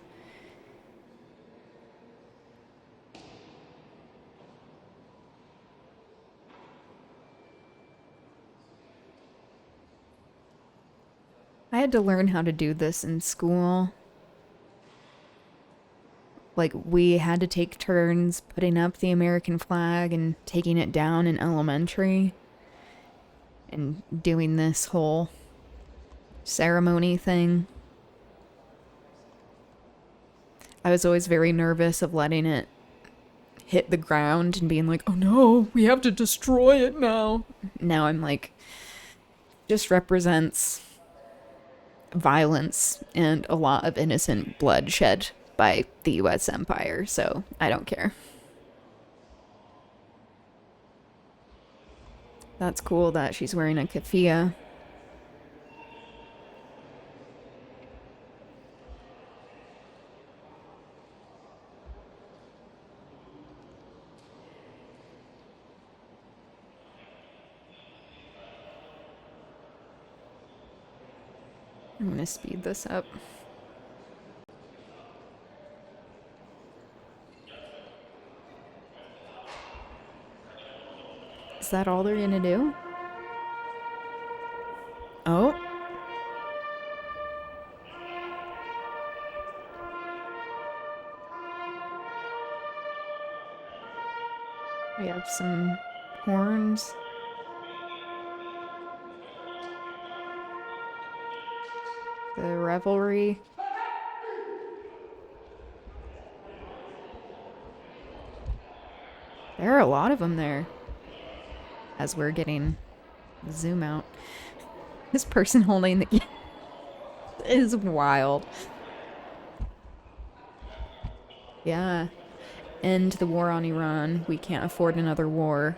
I had to learn how to do this in school. Like, we had to take turns putting up the American flag and taking it down in elementary. And doing this whole ceremony thing. I was always very nervous of letting it hit the ground and being like, oh no, we have to destroy it now. Now I'm like, just represents violence and a lot of innocent bloodshed by the US Empire, so I don't care. That's cool that she's wearing a keffiyeh. I'm gonna speed this up. Is that all they're gonna do? Oh. We have some horns. The revelry. There are a lot of them there. As we're getting zoom out. This person holding the is wild. Yeah. End the war on Iran. We can't afford another war.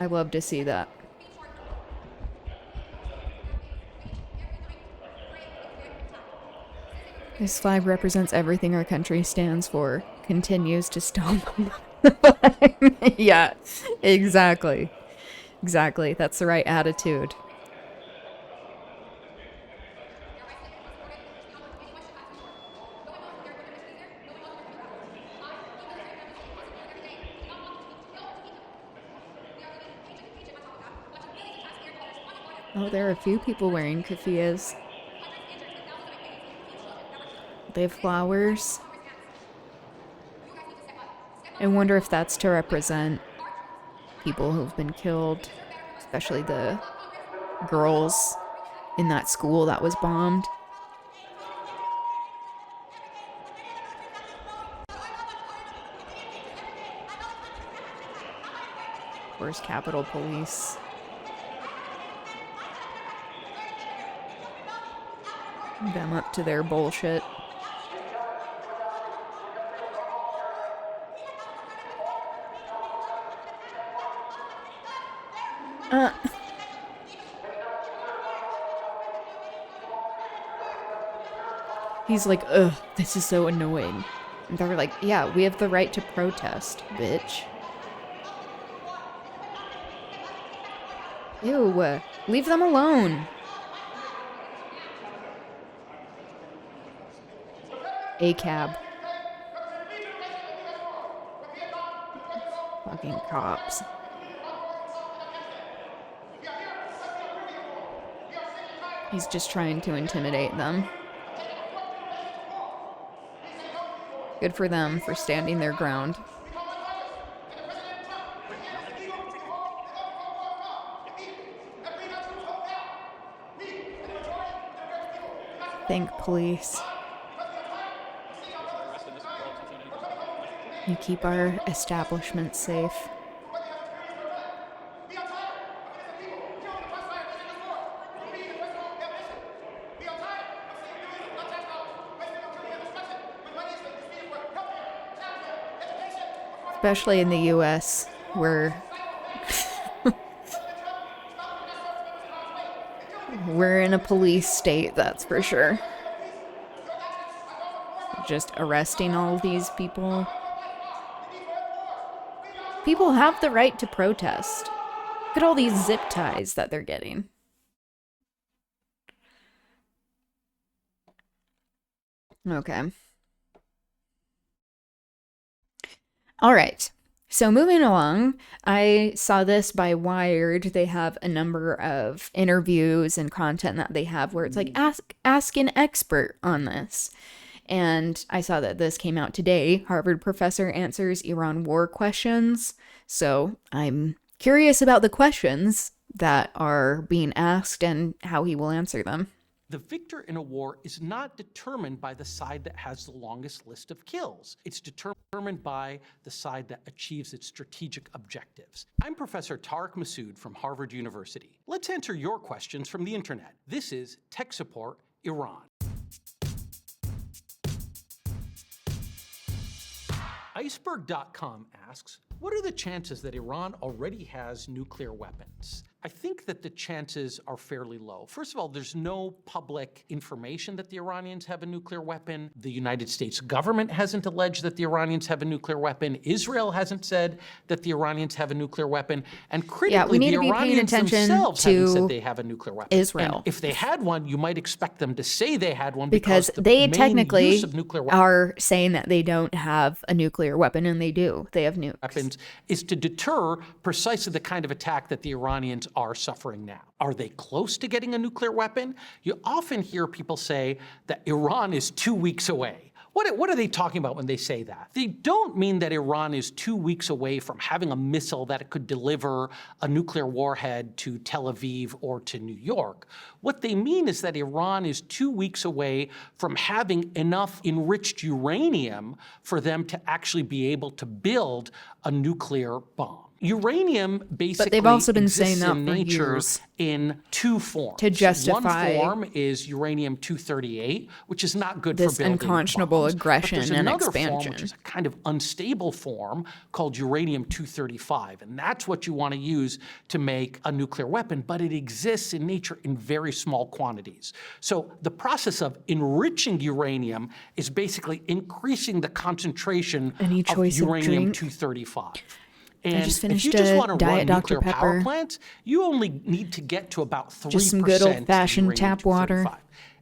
I love to see that. This flag represents everything our country stands for. Continues to stomp on the flag. Yeah, exactly. Exactly. That's the right attitude. Oh, there are a few people wearing keffiyehs. They have flowers. I wonder if that's to represent people who've been killed, especially the girls in that school that was bombed. Where's Capitol Police? Them up to their bullshit. He's like, ugh, this is so annoying. And they're like, yeah, we have the right to protest, bitch. Ew, leave them alone. A cab. Fucking cops. He's just trying to intimidate them. Good for them for standing their ground. Thank police. You keep our establishment safe. Especially in the US, where we're in a police state, that's for sure. just arresting all of these people. People have the right to protest. Look at all these zip ties that they're getting. Okay. All right. So moving along, I saw this by Wired. They have a number of interviews and content that they have where it's like, ask an expert on this. And I saw that this came out today. Harvard professor answers Iran war questions. So I'm curious about the questions that are being asked and how he will answer them. The victor in a war is not determined by the side that has the longest list of kills. It's determined by the side that achieves its strategic objectives. I'm Professor Tariq Masood from Harvard University. Let's answer your questions from the internet. This is Tech Support Iran. Iceberg.com asks, what are the chances that Iran already has nuclear weapons? I think that the chances are fairly low. First of all, there's no public information that the Iranians have a nuclear weapon. The United States government hasn't alleged that the Iranians have a nuclear weapon. Israel hasn't said that the Iranians have a nuclear weapon. And critically, we need the to be paying Iranians attention themselves to haven't said they have a nuclear weapon. Israel. And if they had one, you might expect them to say they had one because the they main technically use of nuclear weapons are saying that they don't have a nuclear weapon, and they do. They have nukes. Is to deter precisely the kind of attack that the Iranians are suffering now. Are they close to getting a nuclear weapon? You often hear people say that Iran is 2 weeks away. What are they talking about when they say that? They don't mean that Iran is 2 weeks away from having a missile that could deliver a nuclear warhead to Tel Aviv or to New York. What they mean is that Iran is 2 weeks away from having enough enriched uranium for them to actually be able to build a nuclear bomb. Uranium basically but they've also been exists saying that in for nature years. In two forms. To justify one form is uranium-238, which is not good this for building unconscionable bombs. aggression but there's and another expansion. form, which is a kind of unstable form called uranium-235, and that's what you want to use to make a nuclear weapon, but it exists in nature in very small quantities. So the process of enriching uranium is basically increasing the concentration of uranium-235. And I just finished if you just a want to run Diet Dr. nuclear power Pepper. plants, you only need to get to about 3% Just some good old-fashioned tap water.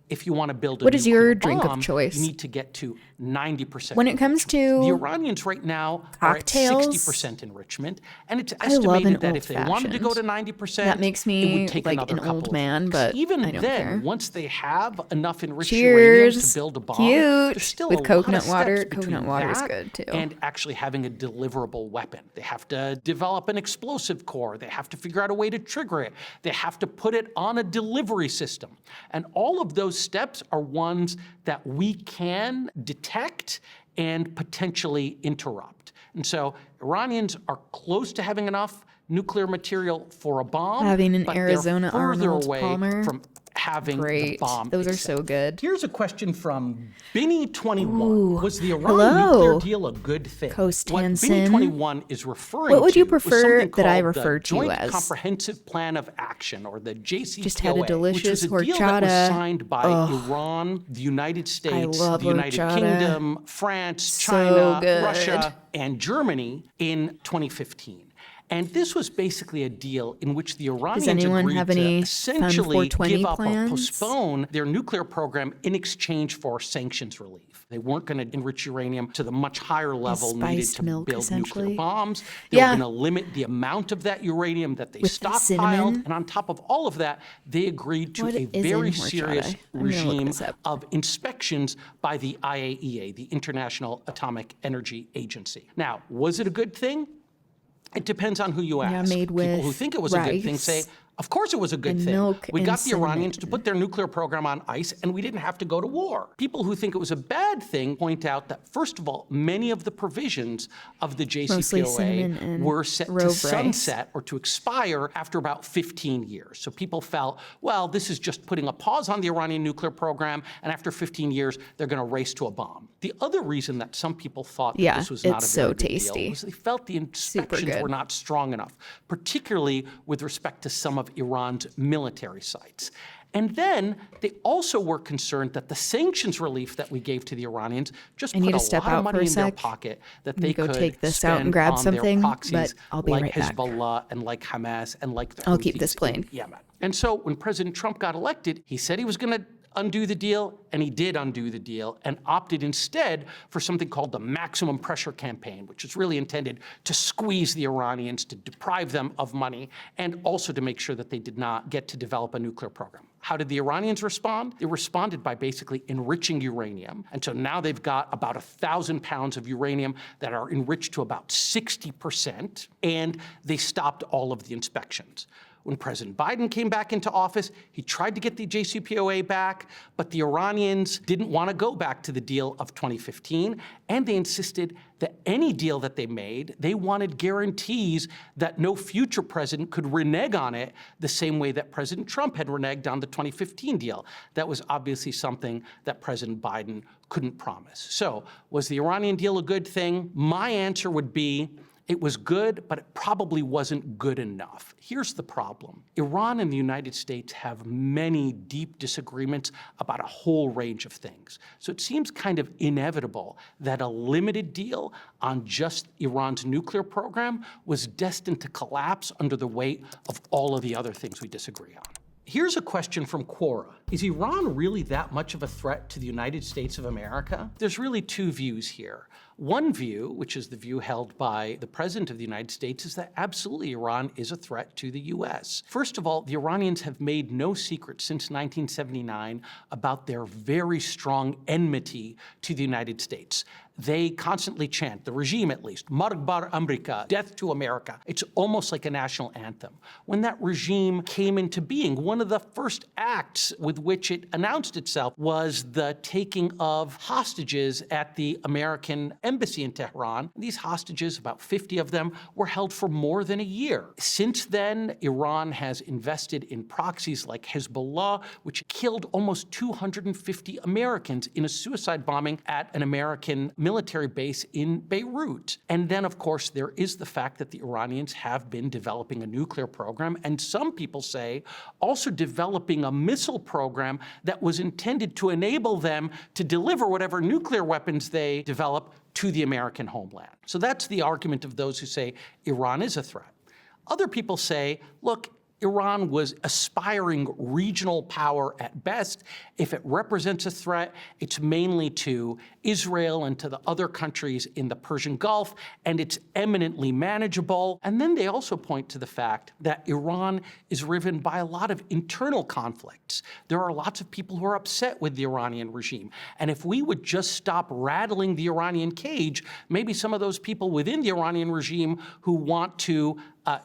If you want to build a What is nuclear your drink of bomb, choice? you need to get to 90%. When it comes to the Iranians right now cocktails, are at 60% enrichment, and it's I love an estimated that if they wanted to go to 90%, that makes it me would take like another an couple old of man, weeks. but even I don't then, care. once they have enough enriched uranium Cheers. to build a bomb, Cute. there's still With a coconut lot of water. steps between Coconut water is that good, too. and actually having a deliverable weapon. They have to develop an explosive core. They have to figure out a way to trigger it. They have to put it on a delivery system. And all of those steps are ones that we can detect and potentially interrupt. And so Iranians are close to having enough nuclear material for a bomb, Having an but Arizona they're further Arnold away Palmer. from having the Great. bomb. Those are so good. Here's a question from Binny21. Ooh. Was the Iran Hello. nuclear deal a good thing? What Costanson. Binny21 is referring What would you to was prefer something that I called refer the to you Joint as? Comprehensive Plan of Action, or the JCPOA, Just had a delicious which was a deal that was horchata. signed by Ugh. Iran, the United States, love the United horchata. Kingdom, France, So China, good. Russia, and Germany in 2015. And this was basically a deal in which the Iranians anyone agreed have to any fun essentially 420 give up or plans? postpone their nuclear program in exchange for sanctions relief. They weren't going to enrich uranium to the much higher level needed spiced to milk, build nuclear essentially. bombs. They Yeah. were going to limit the amount of that uranium that they With the stockpiled. cinnamon. And on top of all of that, they agreed to What a is very in serious horchata? I'm gonna look regime this up. of inspections by the IAEA, the International Atomic Energy Agency. Now, was it a good thing? It depends on who you ask. made People who with think it was a good thing rice say, of course it was a good and thing. milk We and got the Iranians to cinnamon. put their nuclear program on ice, and we didn't have to go to war. People who think it was a bad thing point out that, first of all, many of the provisions of the Mostly cinnamon JCPOA and were set to rove rice. sunset or to expire after about 15 years. So people felt, well, this is just putting a pause on the Iranian nuclear program, and after 15 years, they're going to race to a bomb. The other reason that some people thought that Yeah, this was not a it's very so good deal tasty. was they felt the inspections good. were not strong enough, particularly with respect to some of Iran's military sites. And then they also were concerned that the sanctions relief that we gave to the Iranians just I need put to a step lot out of for money a in their sec. pocket that I'm they gonna go could take this out and spend grab on something, their but proxies I'll be like right back. Hezbollah and like Hamas and like the I'll keep this Houthis playing. in Yemen. And so when President Trump got elected, he said he was going to undo the deal, and he did undo the deal and opted instead for something called the maximum pressure campaign, which is really intended to squeeze the Iranians, to deprive them of money, and also to make sure that they did not get to develop a nuclear program. How did the Iranians respond? They responded by basically enriching uranium. And so now they've got about 1,000 pounds of uranium that are enriched to about 60%, and they stopped all of the inspections. When President Biden came back into office, he tried to get the JCPOA back, but the Iranians didn't want to go back to the deal of 2015, and they insisted that any deal that they made, they wanted guarantees that no future president could renege on it the same way that President Trump had reneged on the 2015 deal. That was obviously something that President Biden couldn't promise. So, was the Iranian deal a good thing? My answer would be, it was good, but it probably wasn't good enough. Here's the problem. Iran and the United States have many deep disagreements about a whole range of things. So it seems kind of inevitable that a limited deal on just Iran's nuclear program was destined to collapse under the weight of all of the other things we disagree on. Here's a question from Quora. Is Iran really that much of a threat to the United States of America? There's really two views here. One view, which is the view held by the President of the United States, is that absolutely Iran is a threat to the U.S. First of all, the Iranians have made no secret since 1979 about their very strong enmity to the United States. They constantly chant, the regime at least, Marg bar Amrika, death to America. It's almost like a national anthem. When that regime came into being, one of the first acts with which it announced itself was the taking of hostages at the American embassy in Tehran. These hostages, about 50 of them, were held for more than a year. Since then, Iran has invested in proxies like Hezbollah, which killed almost 250 Americans in a suicide bombing at an American military base in Beirut. And then, of course, there is the fact that the Iranians have been developing a nuclear program, and some people say also developing a missile program that was intended to enable them to deliver whatever nuclear weapons they develop to the American homeland. So that's the argument of those who say Iran is a threat. Other people say, look, Iran was aspiring regional power at best. If it represents a threat, it's mainly to Israel and to the other countries in the Persian Gulf, and it's eminently manageable. And then they also point to the fact that Iran is riven by a lot of internal conflicts. There are lots of people who are upset with the Iranian regime. And if we would just stop rattling the Iranian cage, maybe some of those people within the Iranian regime who want to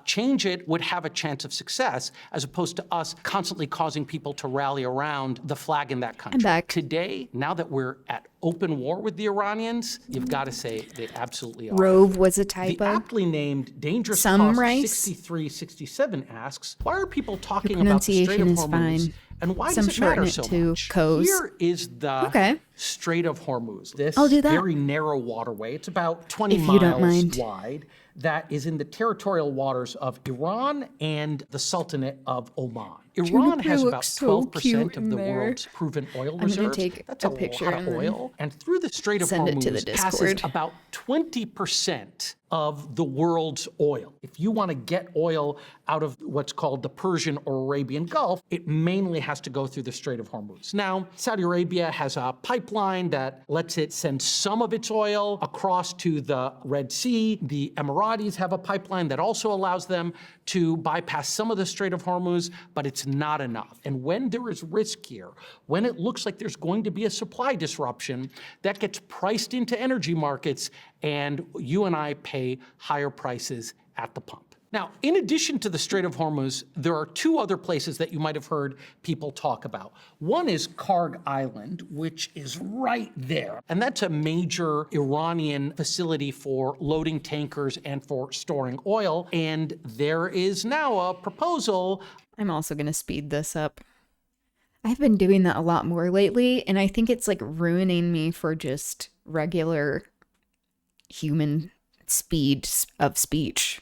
change it would have a chance of success, as opposed to us constantly causing people to rally around the flag in that country. I'm back. Today, now that we're at open war with the Iranians, you've got to say they absolutely are. Rove was a typo. The aptly named Dangerous Some Cost rice. 6367 asks, why are people talking Your about the Strait of pronunciation is Hormuz? fine. And why Some does it matter shorten it so to much? Coes. Here is the Strait of Hormuz. This I'll do that. very narrow waterway. It's about 20 If you don't miles mind. wide. That is in the territorial waters of Iran and the Sultanate of Oman. Iran Juniper has looks about so 12% cute of in the there. world's proven oil I'm gonna reserves. take That's a a picture lot of and then oil. And through the Strait of send it to the Hormuz passes Discord. about 20% of the world's oil. If you want to get oil out of what's called the Persian or Arabian Gulf, it mainly has to go through the Strait of Hormuz. Now, Saudi Arabia has a pipeline that lets it send some of its oil across to the Red Sea. The Emiratis have a pipeline that also allows them to bypass some of the Strait of Hormuz, but it's not enough. And when there is risk here, when it looks like there's going to be a supply disruption, that gets priced into energy markets, and you and I pay higher prices at the pump. Now, in addition to the Strait of Hormuz, there are two other places that you might have heard people talk about. One is Karg Island, which is right there. And that's a major Iranian facility for loading tankers and for storing oil. And there is now a proposal. I'm also going to speed this up. I've been doing that a lot more lately, and I think it's like ruining me for just regular human speed of speech.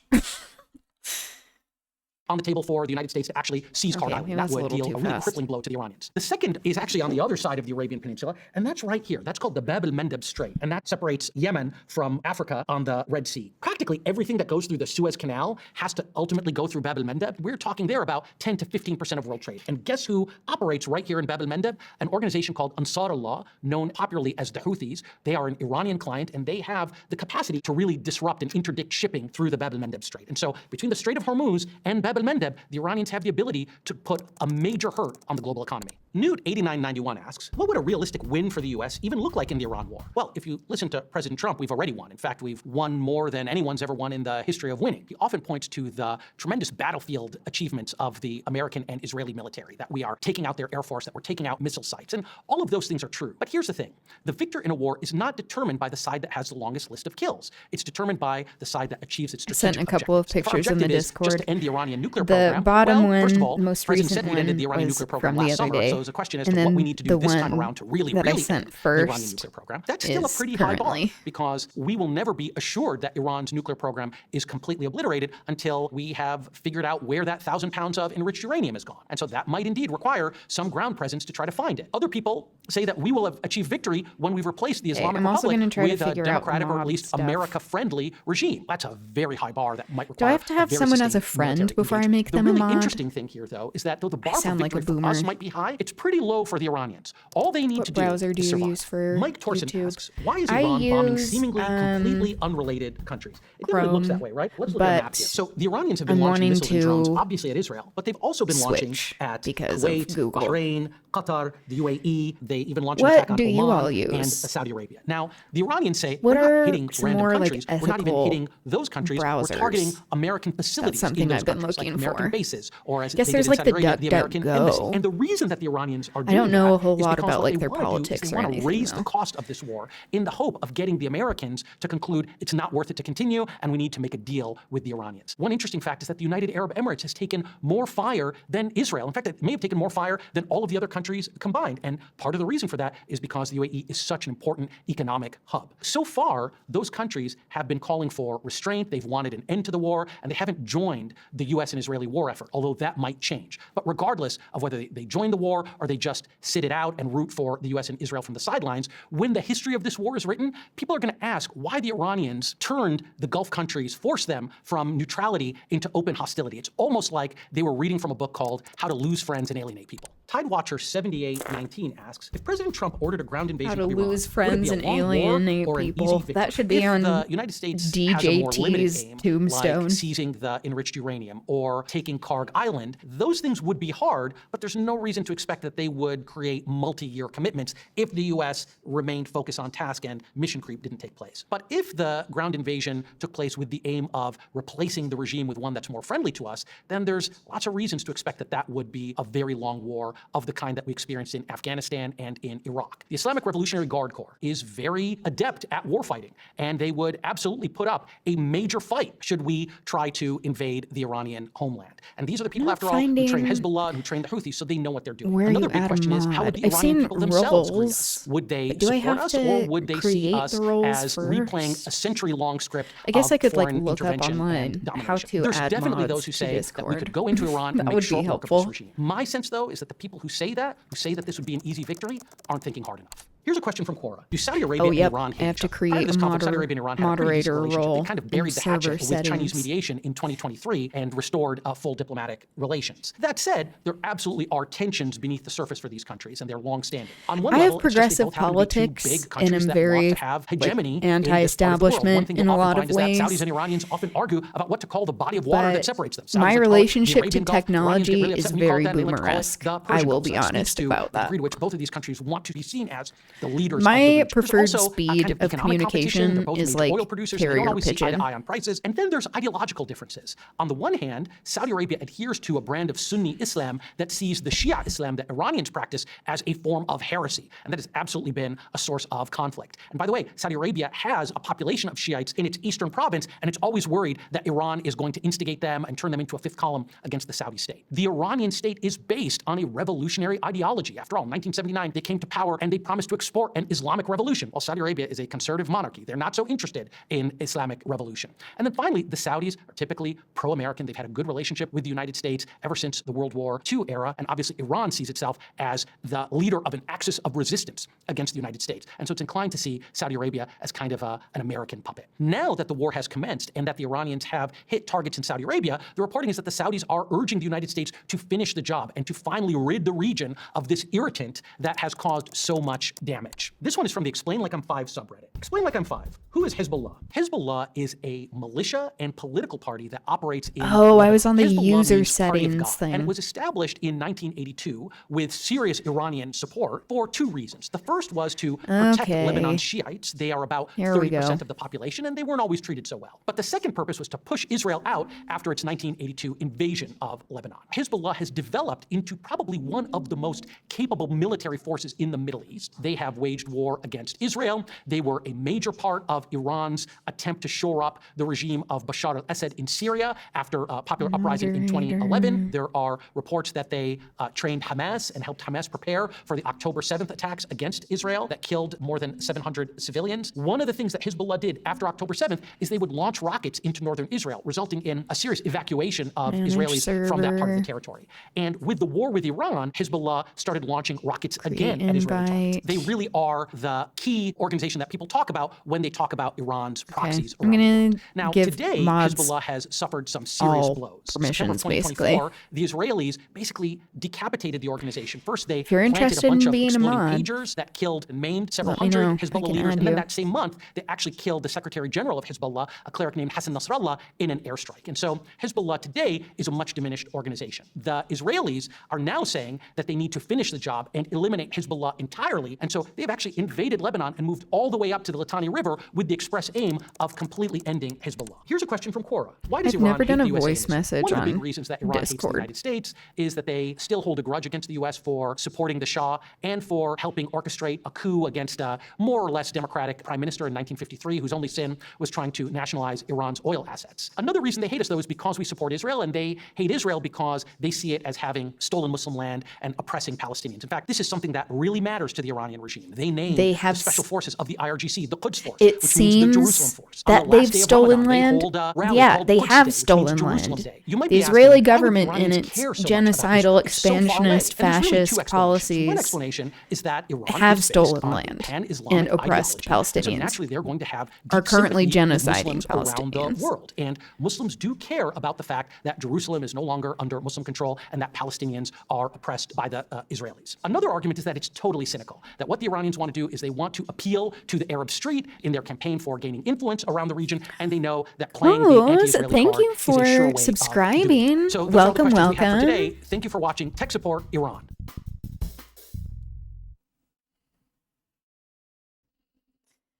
on the table for the United States to actually seize Kharg Island. That would deal a really crippling blow to the Iranians. The second is actually on the other side of the Arabian Peninsula, and that's right here. That's called the Bab el-Mandeb Strait, and that separates Yemen from Africa on the Red Sea. Practically everything that goes through the Suez Canal has to ultimately go through Bab el-Mandeb. We're talking there about 10 to 15% of world trade. And guess who operates right here in Bab el-Mandeb? An organization called Ansar Allah, known popularly as the Houthis. They are an Iranian client, and they have the capacity to really disrupt and interdict shipping through the Bab el-Mandeb Strait. And so between the Strait of Hormuz and Bab el-Mandeb, the Iranians have the ability to put a major hurt on the global economy. Newt8991 asks, what would a realistic win for the U.S. even look like in the Iran war? Well, if you listen to President Trump, we've already won. In fact, we've won more than anyone's ever won in the history of winning. He often points to the tremendous battlefield achievements of the American and Israeli military, that we are taking out their air force, that we're taking out missile sites, and all of those things are true. But here's the thing. The victor in a war is not determined by the side that has the longest list of kills. It's determined by the side that achieves its strategic objectives. I sent a couple of pictures in the Discord. Just to end the Iranian nuclear the program. Bottom well, one, first of all, most President recent said we ended the Iranian was nuclear program from the last other summer. day. So the question is And to what then we need to do the this time one around to really that I end sent the first Iranian nuclear program. That's still a is pretty high bar currently. because we will never be assured that Iran's nuclear program is completely obliterated until we have figured out where that 1,000 pounds of enriched uranium is gone. And so that might indeed require some ground presence to try to find it. Other people say that we will have achieved victory when we've replaced the Islamic I'm also Republic gonna try to with a figure out democratic or at mob least stuff. America-friendly regime. That's a very high bar that might Do require I have to have a very someone as a sustained friend military before I engagement. make them the a really mod? interesting thing here, though, is that though the bar for sound like a victory for us boomer. might be high, it's pretty low for the Iranians. All they need What to do browser do is you survive. use for Mike Torson YouTube? asks, why is I Iran bombing use, seemingly completely unrelated countries? It never Chrome, looks that way, right? Let's look at a map but here. So the Iranians have been I'm launching wanting missiles and drones, to obviously at Israel, but they've also been launching switch at because of Kuwait, Google. Bahrain, Qatar, the UAE. They even launched an What attack on do you Oman all and use? Saudi Arabia. Now, the Iranians say, What we're are not hitting some random more, like, countries. We're not even ethical hitting those countries. browsers? We're targeting American facilities something in those I've been countries, looking like American for. bases, or as Guess they there's, did in like, Saudi the Arabia, the American DuckDuckGo. embassy. And the reason that the Iranians are I doing don't know that a whole is lot because about, what like, they their wanna do is politics they or want to anything, raise though. the cost of this war in the hope of getting the Americans to conclude it's not worth it to continue and we need to make a deal with the Iranians. One interesting fact is that the United Arab Emirates has taken more fire than Israel. In fact, it may have taken more fire than all of the other countries combined. And part of the reason for that is because the UAE is such an important economic hub. So far, those countries have been calling for restraint. They've wanted an end to the war, and they haven't joined the U.S. and Israeli war effort, although that might change. But regardless of whether they join the war or they just sit it out and root for the U.S. and Israel from the sidelines, when the history of this war is written, people are going to ask why the Iranians turned the Gulf countries, forced them from neutrality into open hostility. It's almost like they were reading from a book called How to Lose Friends and Alienate People. Tidewatcher7819 asks, if President Trump ordered a ground invasion How to of Iran, lose would it friends be a and long war alienate or an easy people? victory? That should be If on the United States has a more limited DJT's aim, tombstone. like seizing the enriched uranium or taking Kharg Island, those things would be hard, but there's no reason to expect that they would create multi-year commitments if the U.S. remained focused on task and mission creep didn't take place. But if the ground invasion took place with the aim of replacing the regime with one that's more friendly to us, then there's lots of reasons to expect that that would be a very long war of the kind that we experienced in Afghanistan and in Iraq. The Islamic Revolutionary Guard Corps is very adept at warfighting, and they would absolutely put up a major fight should we try to invade the Iranian homeland. And these are the people, after all, who train Hezbollah, who train the Houthis, so they know what they're doing. Where Another you big add a question is, how would the mod? I've Iranian seen people themselves greet roles, us? Would they but do I support have us, to or would they see create us the roles as replaying first? a century-long script I guess of I could, like, foreign look up intervention online and domination? how to There's add definitely mods those who to say that we Discord. could go into Iran That and make would be short work of helpful. this regime. My sense, though, is that the people who say that this would be an easy victory, aren't thinking hard enough. Here's a question from Quora. Do Saudi Arabia Oh, yep. and Iran hate I have each to other? create Prior to this a conflict, Saudi Arabia and Iran had a pretty decent moderator relationship. role They kind of in buried the hatchet server with Chinese settings. mediation in 2023 and restored full diplomatic relations. That said, there absolutely are tensions beneath the surface for these countries, and they're long-standing. On one I level, have it's just they progressive both happen to be two politics, big and countries I'm that very, want to have hegemony like, in this part of the world. One anti-establishment thing in you'll a often lot find of is that ways. Saudis and Iranians often argue about what to call the body of water that But separates them. Saudis my like to call it the relationship Arabian to Gulf. Iranians get technology really upset is when we call it very that, and they like to call it boomer-esque. the I Persian will Gulf. be So that speaks honest to about the that. degree to which both of these countries want to be seen as the leaders My of the region. There's preferred also a speed kind of economic competition. communication They're both is major like oil producers. They don't carrier always see eye pigeon. to eye on prices. And then there's ideological differences. On the one hand, Saudi Arabia adheres to a brand of Sunni Islam that sees the Shia Islam that Iranians practice as a form of heresy. And that has absolutely been a source of conflict. And by the way, Saudi Arabia has a population of Shiites in its eastern province, and it's always worried that Iran is going to instigate them and turn them into a fifth column against the Saudi state. The Iranian state is based on a revolutionary ideology. After all, in 1979, they came to power and they promised to export an Islamic revolution, while Saudi Arabia is a conservative monarchy. They're not so interested in Islamic revolution. And then finally, the Saudis are typically pro-American. They've had a good relationship with the United States ever since the World War II era. And obviously, Iran sees itself as the leader of an axis of resistance against the United States. And so it's inclined to see Saudi Arabia as kind of an American puppet. Now that the war has commenced and that the Iranians have hit targets in Saudi Arabia, the reporting is that the Saudis are urging the United States to finish the job and to finally rid the region of this irritant that has caused so much damage. This one is from the Explain Like I'm 5 subreddit. Explain Like I'm 5. Who is Hezbollah? Hezbollah is a militia and political party that operates in Oh, I was on the Hezbollah user means Party of settings God, thing. and it was established in 1982 with serious Iranian support for two reasons. The first was to protect Okay. Lebanon's Shiites. They are about Here we 30% go. of the population, and they weren't always treated so well. But the second purpose was to push Israel out after its 1982 invasion of Lebanon. Hezbollah has developed into probably one of the most capable military forces in the Middle East. They have waged war against Israel. They were a major part of Iran's attempt to shore up the regime of Bashar al-Assad in Syria after a popular uprising in 2011. There are reports that they trained Hamas and helped Hamas prepare for the October 7th attacks against Israel that killed more than 700 civilians. One of the things that Hezbollah did after October 7th is they would launch rockets into northern Israel, resulting in a serious evacuation of Manage Israelis from that part of the server. territory. And with the war with Iran, Hezbollah started launching rockets again at Israeli targets. invite. They really are the key organization that people talk about when they talk about Iran's proxies I'm around the gonna world. Now, give today, mods Hezbollah has suffered some serious all blows. permissions, September basically. 2024, the Israelis basically decapitated the organization. First, they If you're planted interested a bunch in of being a exploding mod, pagers that killed and maimed several let me know. hundred I Hezbollah can leaders. add And then you. that same month, they actually killed the Secretary General of Hezbollah, a cleric named Hassan Nasrallah, in an airstrike. And so Hezbollah today is a much diminished organization. The Israelis are now saying that they need to finish the job and eliminate Hezbollah entirely. And so they've actually invaded Lebanon and moved all the way up to the Litani River with the express aim of completely ending Hezbollah. Here's a question from Quora. Why does I've Iran never hate done the a USA? voice message One of the big on reasons that Iran hates the Discord. United States is that they still hold a grudge against the U.S. for supporting the Shah and for helping orchestrate a coup against a more or less democratic prime minister in 1953 whose only sin was trying to nationalize Iran's oil assets. Another reason they hate us, though, is because we support Israel, and they hate Israel because they see it as having stolen Muslim land and oppressing Palestinians. In fact, this is something that really matters to the Iranian regime. They name They the have special forces of the IRGC, the Quds Force, It which means the Jerusalem seems Force. On that the last they've day of stolen Ramadan, they land. hold a rally Yeah, called they Quds have Day, which stolen means Jerusalem land. Day. You might The be asking, Israeli why would the government Iranians and its care so much about genocidal, Israel? It's so far away. expansionist, And there's really two fascist explanations. One policies explanation is that Iran have is based stolen on land pan-Islamic and oppressed ideology. And so Palestinians, naturally, they're going to have are deep currently sympathy with genociding Muslims around the Palestinians. world. And Muslims do care about the fact that Jerusalem is no longer under Muslim control and that Palestinians are oppressed by the Israelis. Another argument is that it's totally cynical, that what the Iranians want to do is they want to appeal to the Arab street in their campaign for gaining influence around the region, and they know that playing the anti-Israeli thank card you is a sure way for of doing it. subscribing. So those are all the Welcome, questions we have for welcome. today. Thank you for watching Tech Support Iran.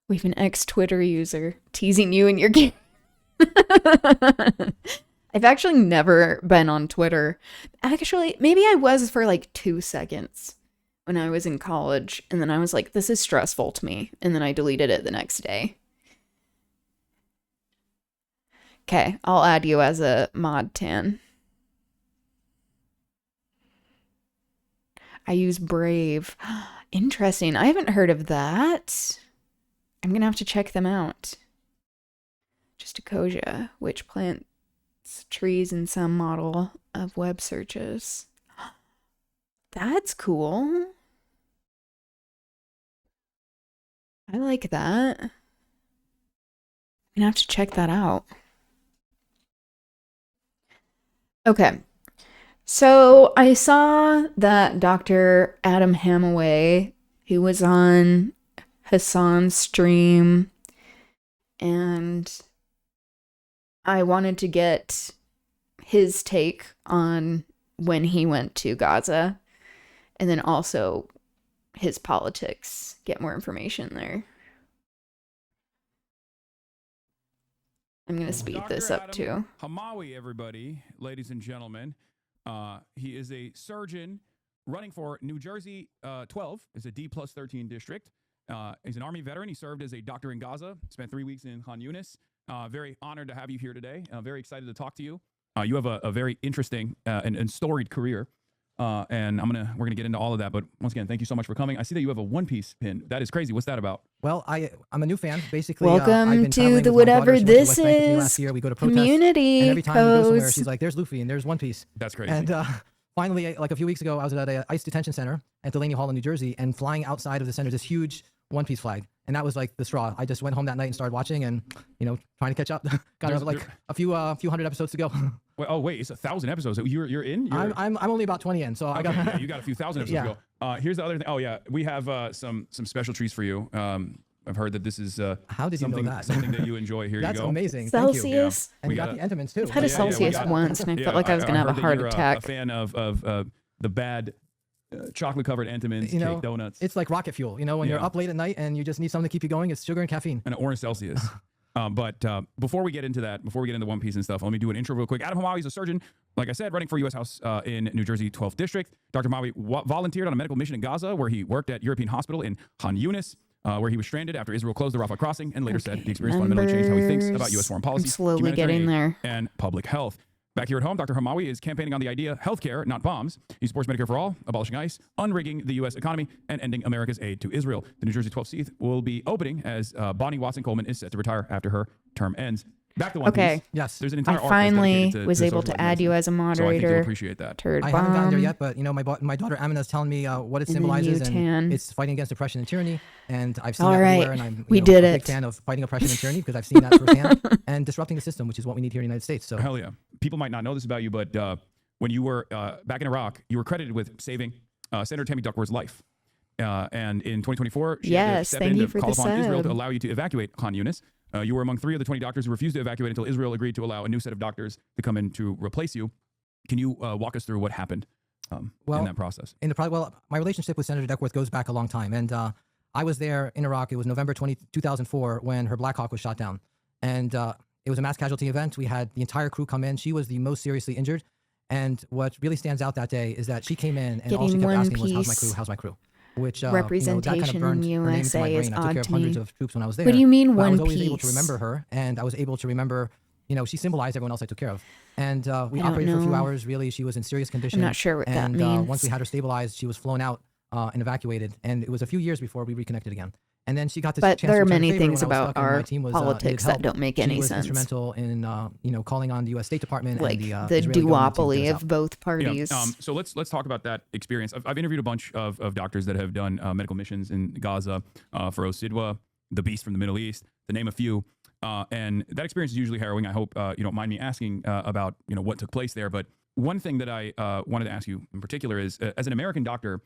We have an ex-Twitter user teasing you and your game. I've actually never been on Twitter. Actually, maybe I was for like 2 seconds when I was in college, and then I was like, this is stressful to me, and then I deleted it the next day. Okay, I'll add you as a mod 10. I use Brave. Interesting. I haven't heard of that. I'm gonna have to check them out. Justicosia, which plants trees in some model of web searches. That's cool. I like that. I'm gonna have to check that out. Okay. So I saw that Dr. Adam Hamaway, who was on Hassan's stream, and I wanted to get his take on when he went to Gaza, and then also his politics, get more information there. I'm going to speed this up too. Hamawi, everybody, ladies and gentlemen. He is a surgeon running for New Jersey 12. It's a D+13 district. He's an Army veteran. He served as a doctor in Gaza, spent 3 weeks in Khan Yunis. Very honored to have you here today. Very excited to talk to you. You have a very interesting and storied career. and we're gonna get into all of that. But once again, thank you so much for coming. I see that you have a One Piece pin. That is crazy. What's that about? Well, I'm a new fan. Basically, Welcome I've been to traveling the with my whatever daughter. She went to this West Bank with me is last year. We go to protests, community and every time we go somewhere, pose. she's like, "There's Luffy and there's One Piece." That's crazy. And finally, like a few weeks ago, I was at an ICE detention center at Delaney Hall in New Jersey, and flying outside of the center, this huge One Piece flag, and that was like the straw. I just went home that night and started watching, and trying to catch up. Got like a few hundred episodes to go. Wait, it's 1,000 episodes. You're in? I'm only about 20 in, so I got. Yeah, you got a few thousand episodes to go. Here's the other thing. Oh yeah, we have some special treats for you. I've heard that this is how did you know that? Something that you enjoy. Here That's you go. amazing. Celsius. Thank you. Yeah. And We we got got the Entenmann's too. I've had a Celsius once, and I felt like I was going to have a heard that heart you're attack. A fan of the bad chocolate-covered Entenmann's cake donuts. It's like rocket fuel. When you're up late at night and you just need something to keep you going, it's sugar and caffeine. And an orange Celsius. But before we get into that, before we get into One Piece and stuff, let me do an intro real quick. Adam Hamawi is a surgeon, like I said, running for U.S. House in New Jersey 12th District. Dr. Hamawi volunteered on a medical mission in Gaza, where he worked at European Hospital in Khan Yunis, where he was stranded after Israel closed the Rafah crossing, and later said the experience fundamentally changed how he thinks about U.S. foreign policy, I'm slowly getting there. and public health. Back here at home, Dr. Hamawi is campaigning on the idea healthcare, not bombs. He supports Medicare for all, abolishing ICE, unrigging the U.S. economy, and ending America's aid to Israel. The New Jersey 12th seat will be opening as Bonnie Watson-Coleman is set to retire after her term ends. Back to One Piece. Yes. There's an entire I arc that's finally dedicated was able social to add you as a So I think moderator. you'll appreciate that. Turd I haven't gotten there bomb. yet, but my daughter Amina's telling me what it And then symbolizes, you tan. and it's fighting against oppression and tyranny. And I've seen All that right. everywhere, and I'm We a did big it. fan of fighting oppression and tyranny because I've seen that firsthand and disrupting the system, which is what we need here in the United States. So Hell yeah. People might not know this about you, but when you were back in Iraq, you were credited with saving Senator Tammy Duckworth's life. And in 2024, she had to Yes, step thank in you to for call the upon Israel to sub. allow you to evacuate Khan Yunis. You were among 3 of the 20 doctors who refused to evacuate until Israel agreed to allow a new set of doctors to come in to replace you. Can you walk us through what happened in that process? My relationship with Senator Duckworth goes back a long time, and I was there in Iraq. It was November 2004 when her Black Hawk was shot down, and it was a mass casualty event. We had the entire crew come in. She was the most seriously injured, and what really stands out that day is that she came in and all she Getting kept One asking was, Piece How's my crew? Which representation that kind of burned in her name into my USA is brain. I took odd care of to hundreds me. of troops when I was there. What do you mean but I One was always able to Piece? remember her, and I was able to remember, she symbolized everyone else I took care of. And we I don't operated for a few know. hours. Really, she was in serious condition. I'm not sure what that and, means. once we had her stabilized, she was flown out and evacuated. And it was a few years before we reconnected again. And then she got this But chance there to are return many favor things when I was about stuck and our my team was, politics needed that help. don't make She any was sense. instrumental in calling on the U.S. State Department Like and the Israeli government to get duopoly us of out. both parties. So let's talk about that experience. I've interviewed a bunch of doctors that have done medical missions in Gaza for Sidwa, the Beast from the Middle East, to name a few. And that experience is usually harrowing. I hope you don't mind me asking about what took place there. But one thing that I wanted to ask you in particular is, as an American doctor,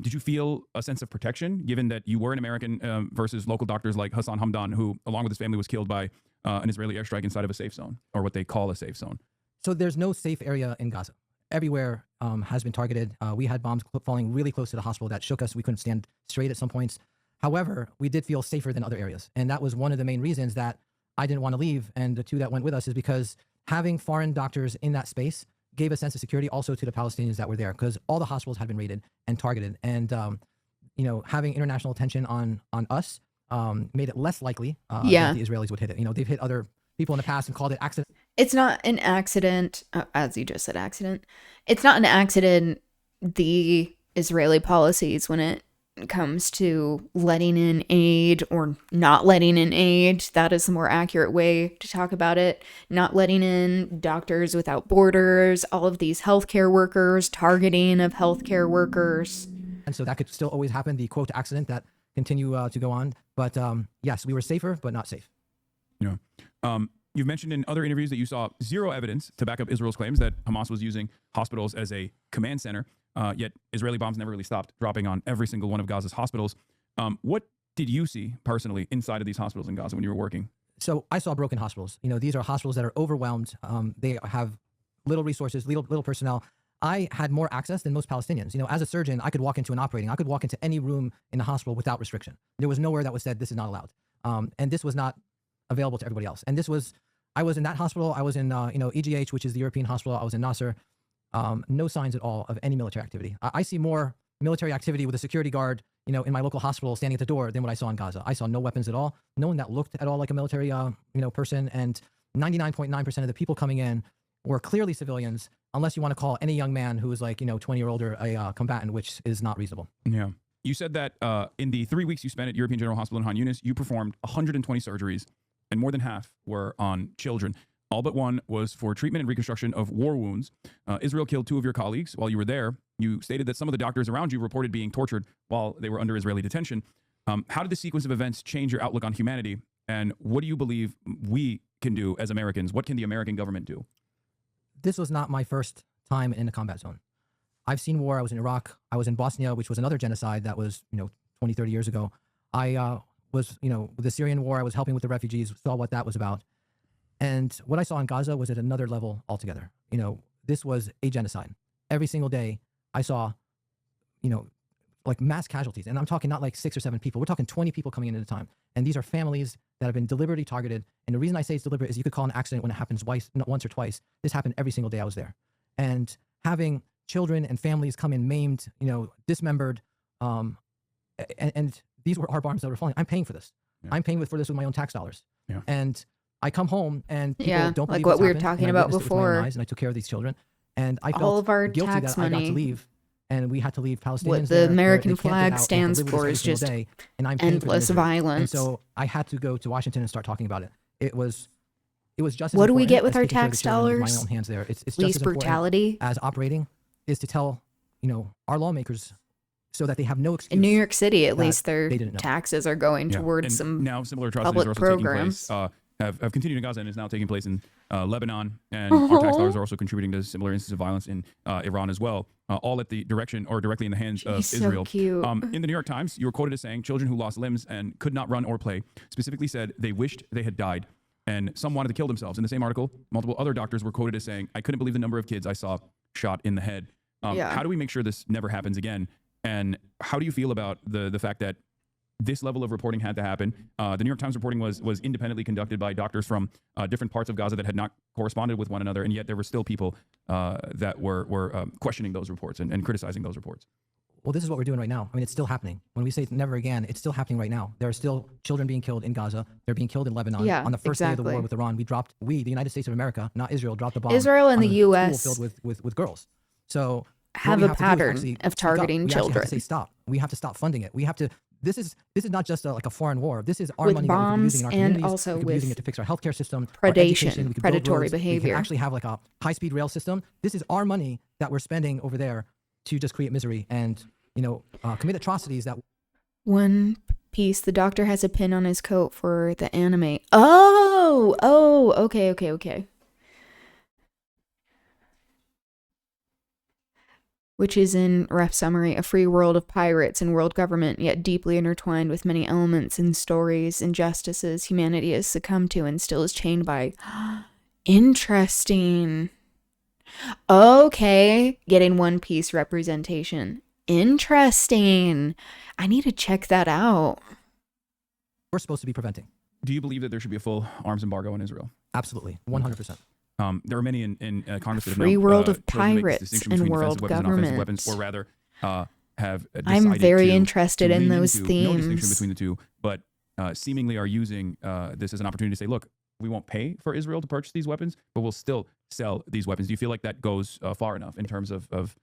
did you feel a sense of protection, given that you were an American versus local doctors like Hassan Hamdan, who, along with his family, was killed by an Israeli airstrike inside of a safe zone, or what they call a safe zone? So there's no safe area in Gaza. Everywhere has been targeted. We had bombs falling really close to the hospital that shook us. We couldn't stand straight at some points. However, we did feel safer than other areas. And that was one of the main reasons that I didn't want to leave. And the 2 that went with us is because having foreign doctors in that space gave a sense of security also to the Palestinians that were there, because all the hospitals had been raided and targeted. And, having international attention on us made it less likely that the Israelis would hit it. They've hit other people in the past and called it accident. It's not an accident, as you just said, accident. It's not an accident, the Israeli policies when it comes to letting in aid or not letting in aid. That is the more accurate way to talk about it. Not letting in Doctors Without Borders, all of these healthcare workers, targeting of healthcare workers. And so that could still always happen, the quote accident that continue to go on. But yes, we were safer, but not safe. You've mentioned in other interviews that you saw zero evidence to back up Israel's claims that Hamas was using hospitals as a command center, yet Israeli bombs never really stopped dropping on every single one of Gaza's hospitals. What did you see personally inside of these hospitals in Gaza when you were working? So I saw broken hospitals. These are hospitals that are overwhelmed. They have little resources, little personnel. I had more access than most Palestinians. As a surgeon, I could walk into an operating. I could walk into any room in the hospital without restriction. There was nowhere that was said this is not allowed. And this was not available to everybody else. And I was in that hospital. I was in, EGH, which is the European hospital. I was in Nasser. No signs at all of any military activity. I see more military activity with a security guard, in my local hospital standing at the door than what I saw in Gaza. I saw no weapons at all. No one that looked at all like a military, person. And 99.9% of the people coming in were clearly civilians unless you want to call any young man who is like, 20 or older a combatant, which is not reasonable. Yeah. You said that in the 3 weeks you spent at European General Hospital in Han Yunis, you performed 120 surgeries, and more than half were on children. All but one was for treatment and reconstruction of war wounds. Israel killed 2 of your colleagues while you were there. You stated that some of the doctors around you reported being tortured while they were under Israeli detention. How did the sequence of events change your outlook on humanity? And what do you believe we can do as Americans? What can the American government do? This was not my first time in a combat zone. I've seen war. I was in Iraq. I was in Bosnia, which was another genocide that was, 20, 30 years ago. I was, with the Syrian war, I was helping with the refugees, saw what that was about. And what I saw in Gaza was at another level altogether. This was a genocide. Every single day I saw, like mass casualties. And I'm talking not like 6 or 7 people. We're talking 20 people coming in at a time. And these are families that have been deliberately targeted. And the reason I say it's deliberate is you could call an accident when it happens once or twice. This happened every single day I was there. And having children and families come in maimed, dismembered, and these were our bombs that were falling. I'm paying for this. Yeah. I'm paying for this with my own tax dollars. Yeah. And I come home and people don't believe like what we were happened, talking and I about witnessed it with my own before. eyes, and I took care of these children. And I felt All of our guilty tax that I got money. to leave. And we had to leave Palestinians. What the there, American they can't get flag out, they stands have to live with for this is every just single day, and I'm paying for the endless misery. violence. And so I had to go to Washington and start talking about it. It was just as What do we important get with as our taking care of the tax children with dollars? my own hands there. It's Police just as important brutality. as operating is to tell, our lawmakers so that they have no excuse. In New York City, at that least their they didn't know. taxes are going Yeah. towards And some now similar atrocities public are also programs. taking place. Have continued in Gaza and is now taking place in Lebanon. And our tax dollars are also contributing to similar instances of violence in Iran as well, all at the direction or directly in the hands of He's so Israel. cute. In the New York Times, you were quoted as saying, children who lost limbs and could not run or play specifically said they wished they had died. And some wanted to kill themselves. In the same article, multiple other doctors were quoted as saying, I couldn't believe the number of kids I saw shot in the head. Yeah. How do we make sure this never happens again? And how do you feel about the fact that this level of reporting had to happen? The New York Times reporting was independently conducted by doctors from different parts of Gaza that had not corresponded with one another, and yet there were still people that were questioning those reports and criticizing those reports. Well, this is what we're doing right now. I mean, it's still happening. When we say never again, it's still happening right now. There are still children being killed in Gaza. They're being killed in Lebanon. Yeah, on the first day of the war exactly. with Iran, the United States of America, not Israel, dropped a bomb. Israel and on the a school US filled with girls. So have what we a have to do is pattern actually of speak up. targeting We actually children. have to say stop. We have to stop funding it. We have to. This is not just like a foreign war. This is our With money that we could be bombs using in our and communities. also we could be using with it to fix our healthcare system, predation, our education. We could build predatory roads. We behavior. could actually have like a high-speed rail system. This is our money that we're spending over there to just create misery and commit atrocities that. One Piece. The doctor has a pin on his coat for the anime. Oh, okay. Which is in rough summary, a free world of pirates and world government, yet deeply intertwined with many elements and stories, injustices humanity has succumbed to and still is chained by. Interesting. Okay, getting One Piece representation. Interesting. I need to check that out. We're supposed to be preventing. Do you believe that there should be a full arms embargo in Israel? Absolutely, 100%. There are many in Congress that have Free now, world of chosen to make this pirates distinction and between world defensive weapons and offensive government. weapons, or rather have I'm decided very to interested in lean those into no distinction themes. between the two, but seemingly are using this as an opportunity to say, look, we won't pay for Israel to purchase these weapons, but we'll still sell these weapons. Do you feel like that goes far enough in terms of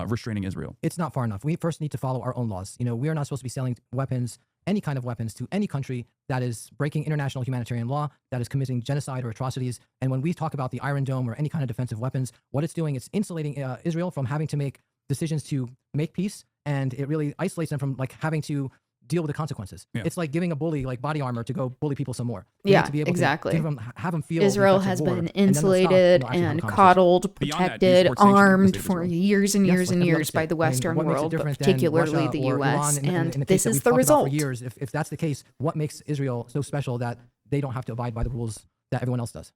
restraining Israel? It's not far enough. We first need to follow our own laws. We are not supposed to be selling weapons, any kind of weapons, to any country that is breaking international humanitarian law, that is committing genocide or atrocities. And when we talk about the Iron Dome or any kind of defensive weapons, what it's doing, it's insulating Israel from having to make decisions to make peace, and it really isolates them from having to deal with the consequences. Yeah. It's like giving a bully body armor to go bully people some more. We Yeah, need to be able exactly. to have them feel Israel the effects has of war, been and then they'll stop, insulated actually have a and conversation. coddled, Beyond that, do you protected, support sanctioning the armed state of for Israel? years and Yes, years and like every other years by state. the Western what makes it world, but different than particularly Russia the or US, Iran and in a this case that is we've the talked about result. for years. If that's the case, what makes Israel so special that they don't have to abide by the rules that everyone else does?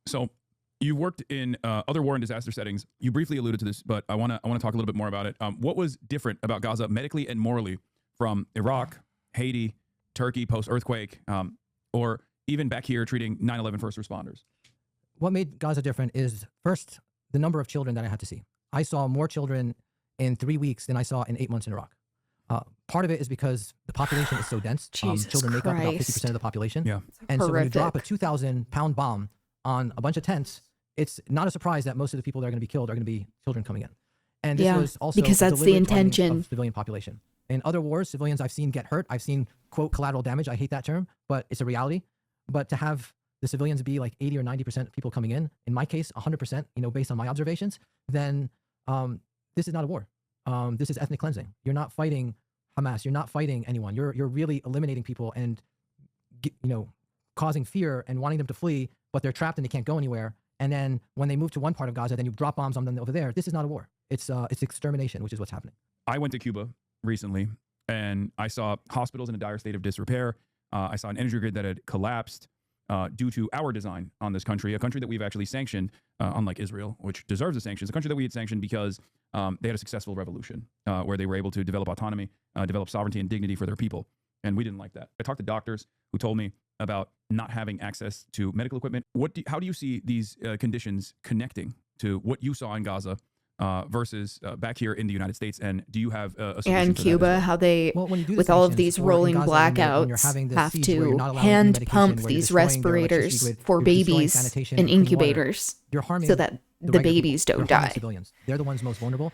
So you worked in other war and disaster settings. You briefly alluded to this, but I want to talk a little bit more about it. What was different about Gaza medically and morally from Iraq, Haiti, Turkey post-earthquake, or even back here treating 9/11 first responders? What made Gaza different is, first, the number of children that I had to see. I saw more children in 3 weeks than I saw in 8 months in Iraq. Part of it is because the population is so dense. Jesus Children make up about Christ. 50% of the population. Yeah. And so when you drop a Horrific. 2,000-pound bomb on a bunch of tents, it's not a surprise that most of the people that are going to be killed are going to be children coming in. And this was also because that's the deliberate targeting intention of civilian population. In other wars, civilians I've seen get hurt. I've seen, quote, collateral damage. I hate that term, but it's a reality. But to have the civilians be like 80 or 90% of people coming in my case, 100%, based on my observations, then this is not a war. This is ethnic cleansing. You're not fighting Hamas. You're not fighting anyone. You're really eliminating people and, causing fear and wanting them to flee, but they're trapped and they can't go anywhere. And then when they move to one part of Gaza, then you drop bombs on them over there. This is not a war. It's extermination, which is what's happening. I went to Cuba recently, and I saw hospitals in a dire state of disrepair. I saw an energy grid that had collapsed due to our design on this country, a country that we've actually sanctioned, unlike Israel, which deserves the sanctions, a country that we had sanctioned because they had a successful revolution where they were able to develop autonomy, develop sovereignty and dignity for their people. And we didn't like that. I talked to doctors who told me about not having access to medical equipment. How do you see these conditions connecting to what you saw in Gaza versus back here in the United States? And do you have a solution and for Cuba, that as well? how they, with all of these rolling blackouts, have to hand pump these respirators for babies in incubators so that the babies don't die. Civilians. They're the ones most vulnerable.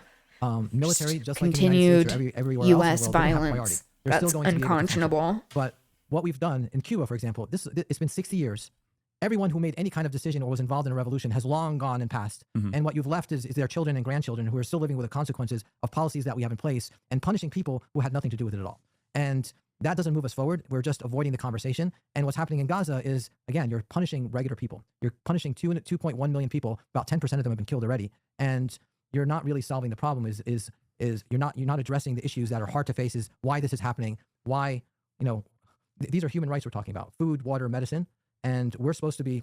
Military, just continued like the United States or everywhere U.S. else in the world, they have priority. violence. They're That's still going to be able to unconscionable. But what we've done in Cuba, for example, it's been 60 years. Everyone who made any kind of decision or was involved in a revolution has long gone and passed. And what you've left is their children and grandchildren who are still living with the consequences of policies that we have in place and punishing people who had nothing to do with it at all. And that doesn't move us forward. We're just avoiding the conversation. And what's happening in Gaza is, again, you're punishing regular people. You're punishing 2.1 million people. About 10% of them have been killed already. And you're not really solving the problem. You're not addressing the issues that are hard to face. Is why this is happening. Why, these are human rights we're talking about: food, water, medicine. And we're supposed to be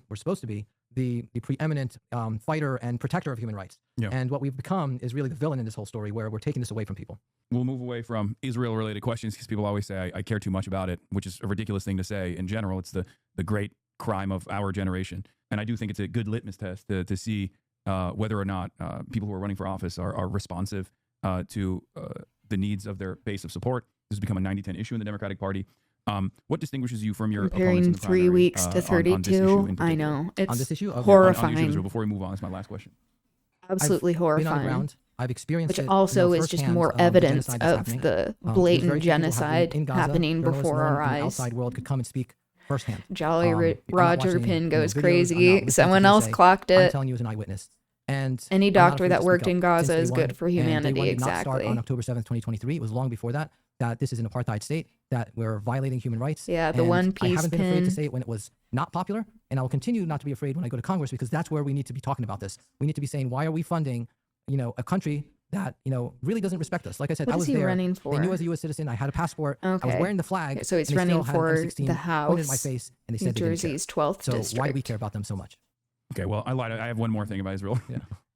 the preeminent fighter and protector of human rights. Yeah. And what we've become is really the villain in this whole story, where we're taking this away from people. We'll move away from Israel-related questions because people always say I care too much about it, which is a ridiculous thing to say in general. It's the great crime of our generation. And I do think it's a good litmus test to see whether or not people who are running for office are responsive to the needs of their base of support. This has become a 90-10 issue in the Democratic Party. What distinguishes you from your Comparing opponents in the 3 primary, weeks to 32, I know. It's on this issue, horrifying. On the issue of Israel, before we move on, that's my last question. Absolutely horrifying. Been on the ground. I've experienced which it, also is just more evidence of the blatant genocide happening before our eyes. The outside world could come and speak firsthand. Jolly Roger Pin goes videos, crazy. Someone else clocked I'm it. telling you as an eyewitness. And any doctor that worked in Gaza Since is day one, good for and day humanity. one did not start Exactly. on October 7th, 2023. It was long before that this is an apartheid state, that we're violating human rights. Yeah, the And One I Piece haven't been afraid to pin. say it when it was not popular, and I will continue not to be afraid when I go to Congress, because that's where we need to be talking about this. We need to be saying, why are we funding, a country that, really doesn't respect us? Like I said, What I is was he there. running for? They knew as a U.S. citizen, I had a passport. I was Okay. wearing the flag. Okay, so he's and they running still had an for M16 the pointed in my House, face, and they New said they didn't care. Jersey's 12th So why do we district. care about them so much? Okay, well, I lied. I have one more thing about Israel.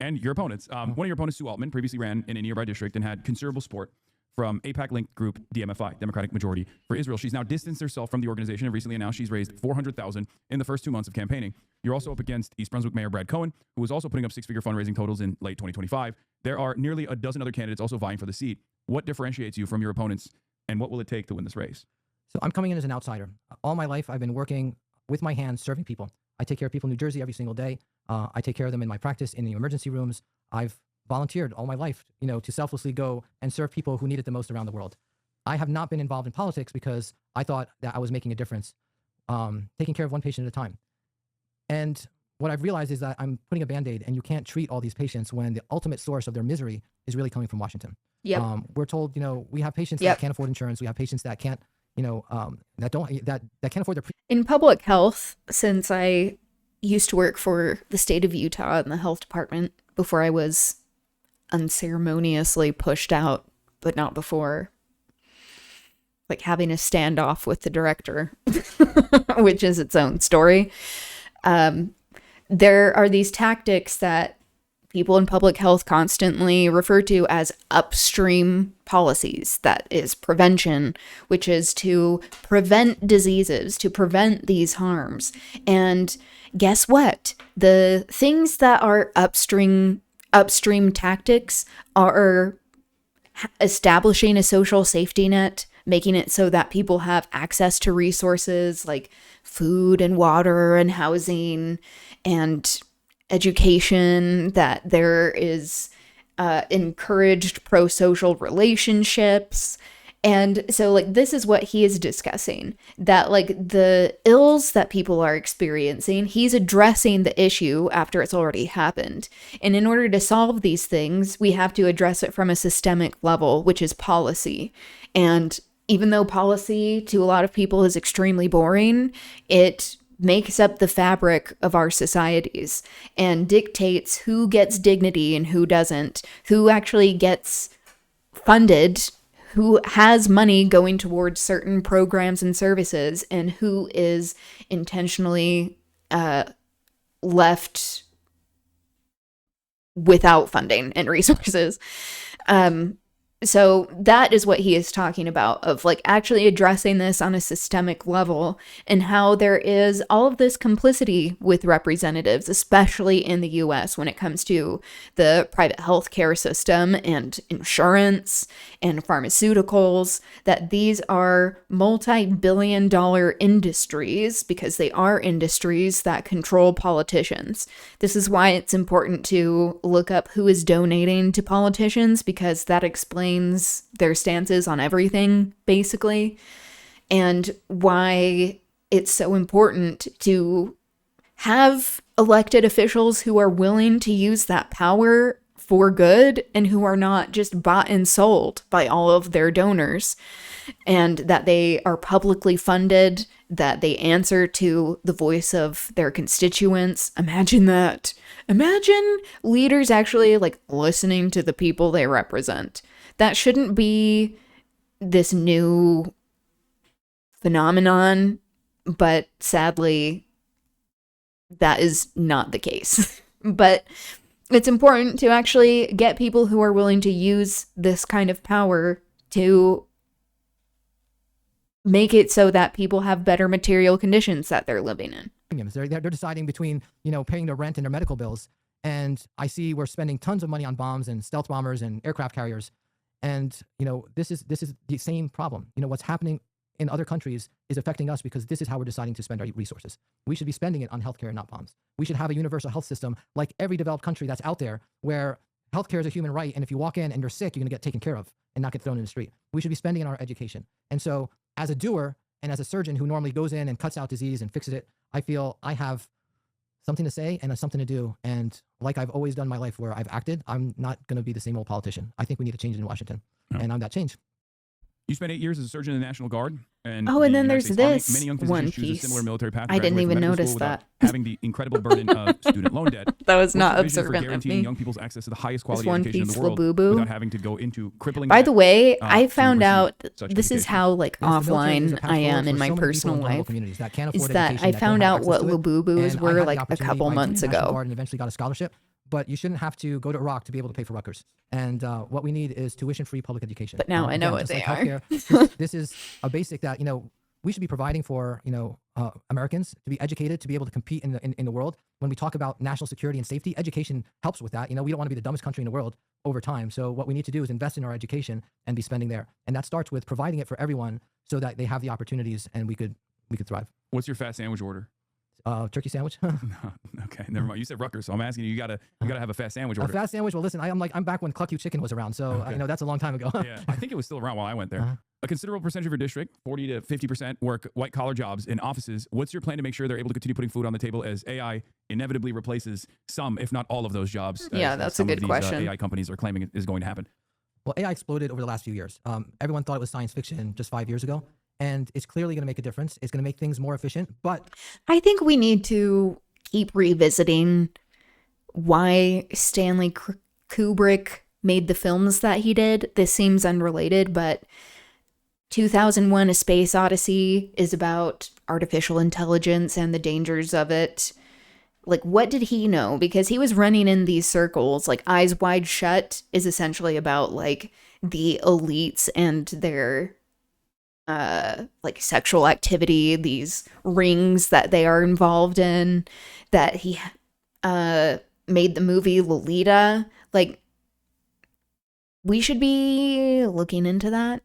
And your opponents. One of your opponents, Sue Altman, previously ran in a nearby district and had considerable support from AIPAC-linked group DMFI, Democratic Majority for Israel. She's now distanced herself from the organization and recently announced she's raised $400,000 in the first 2 months of campaigning. You're also up against East Brunswick Mayor Brad Cohen, who is also putting up six-figure fundraising totals in late 2025. There are nearly a dozen other candidates also vying for the seat. What differentiates you from your opponents, and what will it take to win this race? So I'm coming in as an outsider. All my life, I've been working with my hands, serving people. I take care of people in New Jersey every single day. I take care of them in my practice in the emergency rooms. I've volunteered all my life, to selflessly go and serve people who need it the most around the world. I have not been involved in politics because I thought that I was making a difference, taking care of one patient at a time. And what I've realized is that I'm putting a Band-Aid, and you can't treat all these patients when the ultimate source of their misery is really coming from Washington. Yep. We're told, we have patients that can't afford insurance. We have patients that can't, that can't afford their. In public health, since I used to work for the state of Utah in the health department before I was unceremoniously pushed out, but not before, like having a standoff with the director, which is its own story. There are these tactics that people in public health constantly refer to as upstream policies. That is prevention, which is to prevent diseases, to prevent these harms. And guess what? The things that are upstream tactics are establishing a social safety net, making it so that people have access to resources like food and water and housing and education, that there is encouraged pro-social relationships. And so, like, this is what he is discussing, that, like, the ills that people are experiencing, he's addressing the issue after it's already happened. And in order to solve these things, we have to address it from a systemic level, which is policy. And even though policy to a lot of people is extremely boring, it makes up the fabric of our societies and dictates who gets dignity and who doesn't, who actually gets funded, who has money going towards certain programs and services, and who is intentionally left without funding and resources. So that is what he is talking about, of like actually addressing this on a systemic level, and how there is all of this complicity with representatives, especially in the US when it comes to the private healthcare system and insurance and pharmaceuticals, that these are multi-billion-dollar industries, because they are industries that control politicians. This is why it's important to look up who is donating to politicians, because that explains their stances on everything, basically, and why it's so important to have elected officials who are willing to use that power for good and who are not just bought and sold by all of their donors, and that they are publicly funded, that they answer to the voice of their constituents. Imagine that. Imagine leaders actually like listening to the people they represent. That shouldn't be this new phenomenon, but sadly, that is not the case. But it's important to actually get people who are willing to use this kind of power to make it so that people have better material conditions that they're living in. They're deciding between, paying their rent and their medical bills. And I see we're spending tons of money on bombs and stealth bombers and aircraft carriers. And, this is the same problem. What's happening in other countries is affecting us because this is how we're deciding to spend our resources. We should be spending it on healthcare, not bombs. We should have a universal health system like every developed country that's out there, where healthcare is a human right. And if you walk in and you're sick, you're going to get taken care of and not get thrown in the street. We should be spending it on our education. And so as a doer and as a surgeon who normally goes in and cuts out disease and fixes it, I feel I have something to say and something to do. And like I've always done in my life where I've acted, I'm not going to be the same old politician. I think we need to change it in Washington. No. And I'm that change. You spent 8 years as a surgeon in the National Guard. And and then there's this many young one physicians choose piece. a similar military path. I didn't even notice without that. Having the incredible burden of student loan debt. That was not What's your vision for observant of guaranteeing me. young people's access to the highest quality This one education in piece the world Labubu. without having to go into crippling By debt, the way, I to found receive out such this is education? how like Yes, the military is a offline path I am forward in for my so many personal people in rural life. communities that can't Is afford that education, I that found don't have out what access to it. Labubus And I were had the like a opportunity, couple I joined months the National ago. Guard and eventually got a scholarship, but you shouldn't have to go to Iraq to be able to pay for Rutgers. And what we need is tuition-free public education. But now I know what just they like are. healthcare, this is a basic that we should be providing for Americans to be educated, to be able to compete in the world. When we talk about national security and safety, education helps with that. We don't want to be the dumbest country in the world over time. So what we need to do is invest in our education and be spending there. And that starts with providing it for everyone so that they have the opportunities and we could thrive. What's your fast sandwich order? Turkey sandwich. No, okay, never mind. You said Rutgers, so I'm asking you. You gotta have a fast sandwich order. A fast sandwich. Well, listen, I'm back when Cluck You Chicken was around, so Okay. that's a long time ago. Yeah, I think it was still around while I went there. A considerable percentage of your district, 40 to 50%, work white-collar jobs in offices. What's your plan to make sure they're able to continue putting food on the table as AI inevitably replaces some, if not all of those jobs? Yeah, as that's a some of good these, question. AI companies are claiming it is going to happen. Well, AI exploded over the last few years. Everyone thought it was science fiction just 5 years ago, and it's clearly going to make a difference. It's going to make things more efficient, but I think we need to keep revisiting why Stanley Kubrick made the films that he did. This seems unrelated, but 2001: A Space Odyssey is about artificial intelligence and the dangers of it. Like, what did he know? Because he was running in these circles. Like, Eyes Wide Shut is essentially about, like, the elites and their, like, sexual activity, these rings that they are involved in, that he made the movie Lolita. Like, we should be looking into that.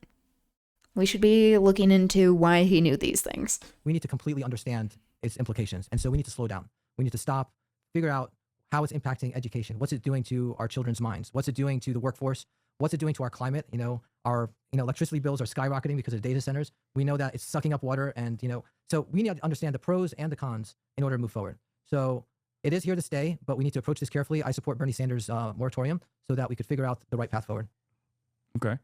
We should be looking into why he knew these things. we need to completely understand its implications. And so we need to slow down. We need to stop, figure out how it's impacting education. What's it doing to our children's minds? What's it doing to the workforce? What's it doing to our climate? Our electricity bills are skyrocketing because of data centers. We know that it's sucking up water, and so we need to understand the pros and the cons in order to move forward. So it is here to stay, but we need to approach this carefully. I support Bernie Sanders' moratorium so that we could figure out the right path forward. Okay.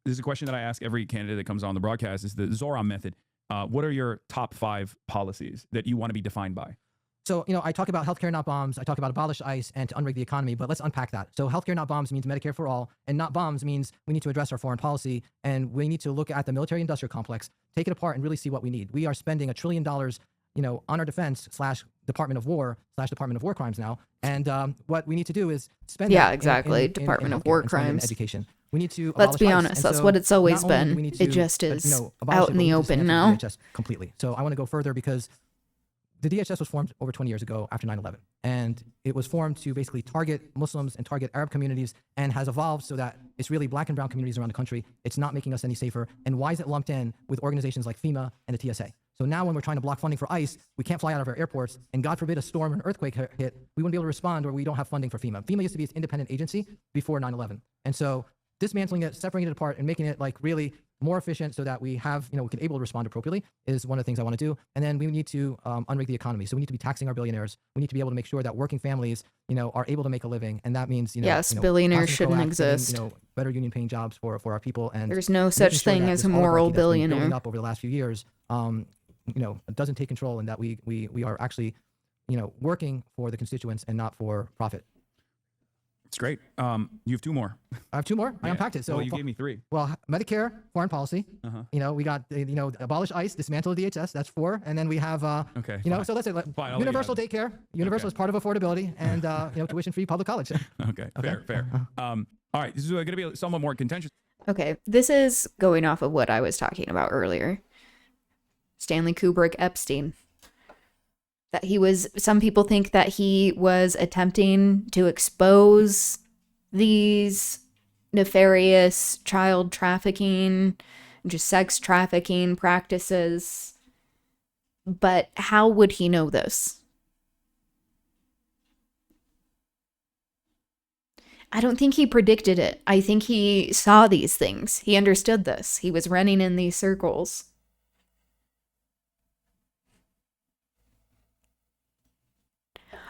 This is a question that I ask every candidate that comes on the broadcast, is the Zoran method. What are your top 5 policies that you want to be defined by? So, I talk about healthcare, not bombs. I talk about abolish ICE and to unrig the economy, but let's unpack that. So healthcare, not bombs means Medicare for all, and not bombs means we need to address our foreign policy, and we need to look at the military-industrial complex, take it apart, and really see what we need. We are spending $1 trillion, on our defense / Department of War / Department of War crimes now, and what we need to do is spend exactly. Department of War crimes, education. We need to. Let's be honest. That's what it's always been. It just is out in the open now. DHS completely. So I want to go further because the DHS was formed over 20 years ago after 9/11, and it was formed to basically target Muslims and target Arab communities, and has evolved so that it's really black and brown communities around the country. It's not making us any safer. And why is it lumped in with organizations like FEMA and the TSA? So now when we're trying to block funding for ICE, we can't fly out of our airports, and God forbid a storm or an earthquake hit, we wouldn't be able to respond, or we don't have funding for FEMA. FEMA used to be an independent agency before 9/11. And so dismantling it, separating it apart, and making it really more efficient so that we have, we can able to respond appropriately is one of the things I want to do. And then we need to unrig the economy. So we need to be taxing our billionaires. We need to be able to make sure that working families, are able to make a living. And that means, yes, billionaires shouldn't exist. Better union paying jobs for our people. And there's no such thing as a moral billionaire. Building up over the last few years, doesn't take control, and that we are actually, working for the constituents and not for profit. It's great. You have 2 more. I have 2 more. I unpacked it. So you gave me 3. Well, Medicare, foreign policy. We got abolish ICE, dismantle the DHS. That's 4, and then we have okay. So let's say universal daycare. Universal is part of affordability, and tuition-free public college. Okay. Fair. All right. This is going to be somewhat more contentious. Okay. This is going off of what I was talking about earlier. Stanley Kubrick Epstein. That some people think that he was attempting to expose these nefarious child trafficking, just sex trafficking practices. But how would he know this? I don't think he predicted it. I think he saw these things. He understood this. He was running in these circles.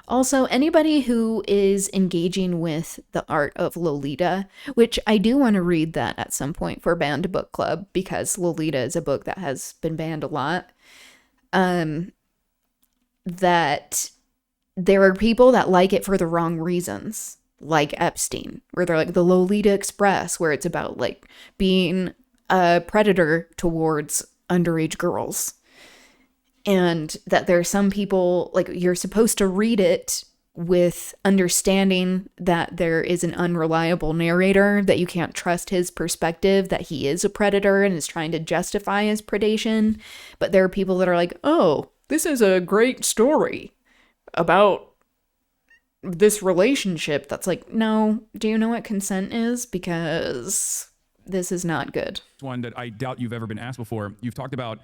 Also, anybody who is engaging with the art of Lolita, which I do want to read that at some point for Banned Book Club, because Lolita is a book that has been banned a lot, that there are people that like it for the wrong reasons, like Epstein, where they're like the Lolita Express, where it's about being a predator towards underage girls. And that there are some people, you're supposed to read it with understanding that there is an unreliable narrator, that you can't trust his perspective, that he is a predator and is trying to justify his predation. But there are people that are like, oh, this is a great story about this relationship. That's no, do you know what consent is? Because this is not good. One that I doubt you've ever been asked before. You've talked about